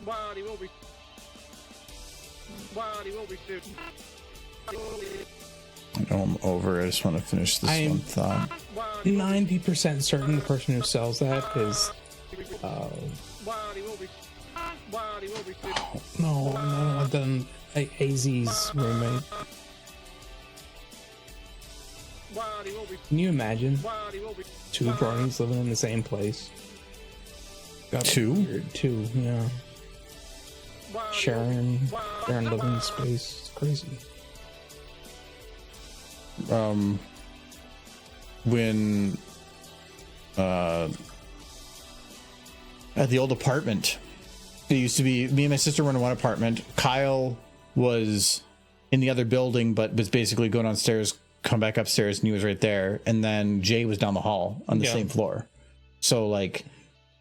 I know I'm over. I just want to finish this one thought. 90% certain the person who sells that is no, then AZ's roommate. Can you imagine 2 bronies living in the same place? Two, yeah. Sharing living space. It's crazy. When at the old apartment, it used to be me and my sister were in one apartment. Kyle was in the other building, but was basically going downstairs, come back upstairs, and he was right there. And then Jay was down the hall on the same floor. So like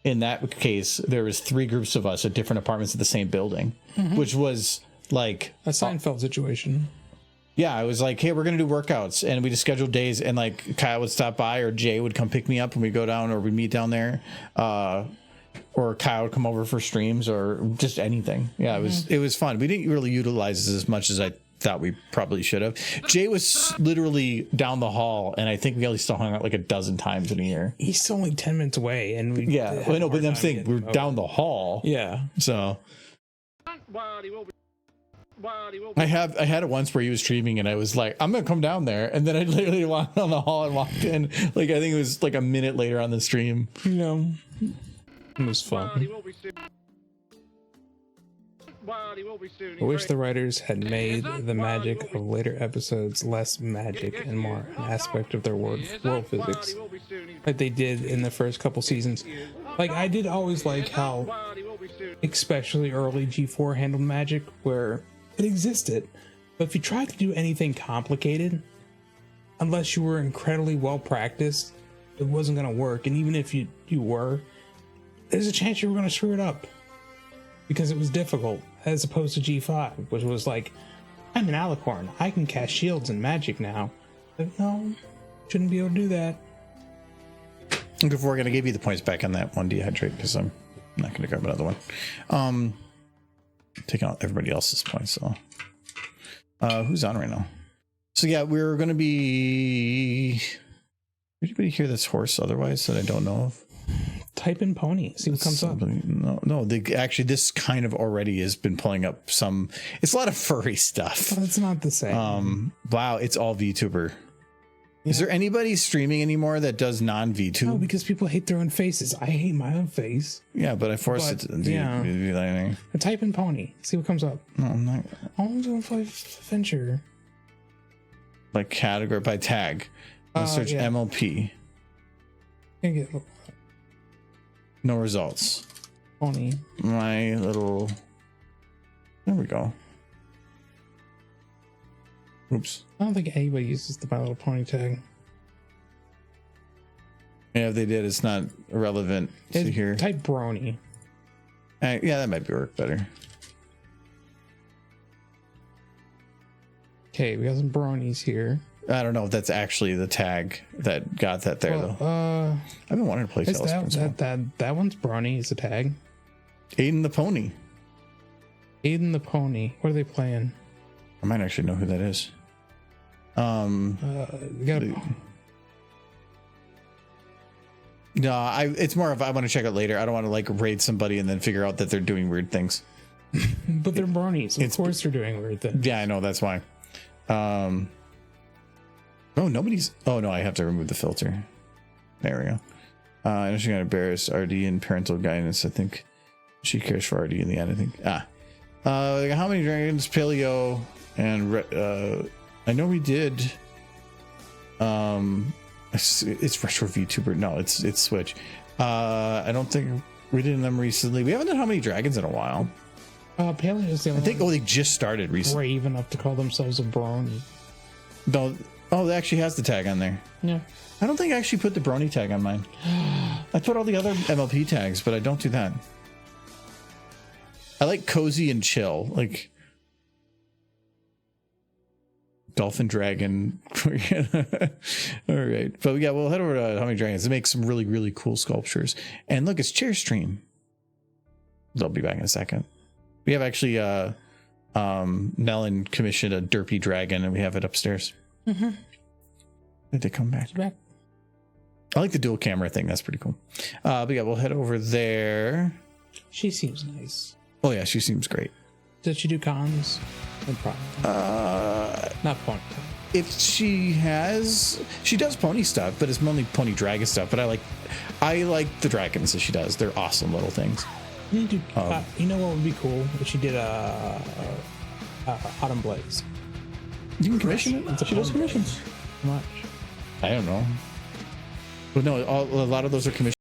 in that case, there was 3 groups of us at different apartments at the same building, which was like a Seinfeld situation. Yeah, I was like, hey, we're going to do workouts. And we just scheduled days. And like Kyle would stop by or Jay would come pick me up and we go down or we meet down there. Or Kyle would come over for streams or just anything. Yeah, it was fun. We didn't really utilize this as much as I thought we probably should have. Jay was literally down the hall. And I think we only still hung out like a dozen times in a year. He's only 10 minutes away. And we I know, but I'm saying we're down the hall. Yeah. So Well, he will be. Well, he will I be. had it once where he was streaming and I was like, I'm gonna come down there, and then I literally walked down the hall and walked in. Like I think it was like a minute later on the stream. You know, it was Well, he fun. will be soon. Well, he will be soon. I wish the writers had made the magic of later episodes less magic and more an aspect of their world physics, like they did in the first couple seasons. Like I did always like how, Well, he will be soon. especially early G4 handled magic, where it existed, but if you tried to do anything complicated, unless you were incredibly well practiced, it wasn't going to work. And even if you were, there's a chance you were going to screw it up because it was difficult, as opposed to G5, which was like, I'm an alicorn, I can cast shields and magic now. Like, no, shouldn't be able to do that. Before we're gonna give you the points back on that one dehydrate because I'm not gonna grab another one. Taking out everybody else's points. So, who's on right now? So yeah, we're gonna be. Anybody hear this horse otherwise that I don't know of? Type in pony, see what comes up. No. Actually, this kind of already has been pulling up some. It's a lot of furry stuff. Well, it's not the same. Wow, it's all VTuber. Is there anybody streaming anymore that does non-VTube? No, because people hate their own faces. I hate my own face. Yeah, but I forced it to do anything. Type in pony, see what comes up. No, I'm not. I'm doing adventure. By category, by tag. Let's search yeah. MLP. Can get No results. pony. My little. There we go. Oops. I don't think anybody uses the My Little Pony tag. Yeah, if they did, it's not relevant to here. Type brony. Yeah, that might work better. Okay, we got some bronies here. I don't know if that's actually the tag that got that there though. I've been wanting to play It's Tails Principle. that one's brony is a tag. Aiden the Pony. Aiden the pony. What are they playing? I might actually know who that is. We got No, it's more of I want to check it later. I don't want to like raid somebody and then figure out that they're doing weird things. but they're bronies. Of course they're doing weird things. Yeah, I know, that's why. Oh, nobody's. Oh no, I have to remove the filter. There we go. I know she got embarrassed RD and parental guidance. I think she cares for RD in the end. I think. How many dragons? Paleo and I know we did. It's retro VTuber. No, it's Switch. I don't think we did them recently. We haven't done how many dragons in a while. Paleo is the only I think. Oh, they just started recently. brave enough to call themselves a brony. No. Oh, it actually has the tag on there. Yeah. I don't think I actually put the brony tag on mine. I put all the other MLP tags, but I don't do that. I like cozy and chill, like dolphin dragon. All right, but yeah, we'll head over to How Many Dragons to make some really, really cool sculptures. And look, it's chair stream. They'll be back in a second. We have actually Nellen commissioned a derpy dragon, and we have it upstairs. Mm-hmm. Did they come back? Back. I like the dual camera thing. That's pretty cool. But yeah, we'll head over there. She seems nice. Oh yeah, she seems great. Does she do cons? No problem. Not pony. If she does pony stuff, but it's mainly pony dragon stuff. But I like the dragons that she does. They're awesome little things. You need to, you know what would be cool if she did Autumn Blaze. You can commission it. She does commissions. How much? I don't know. But no, a lot of those are commissioned.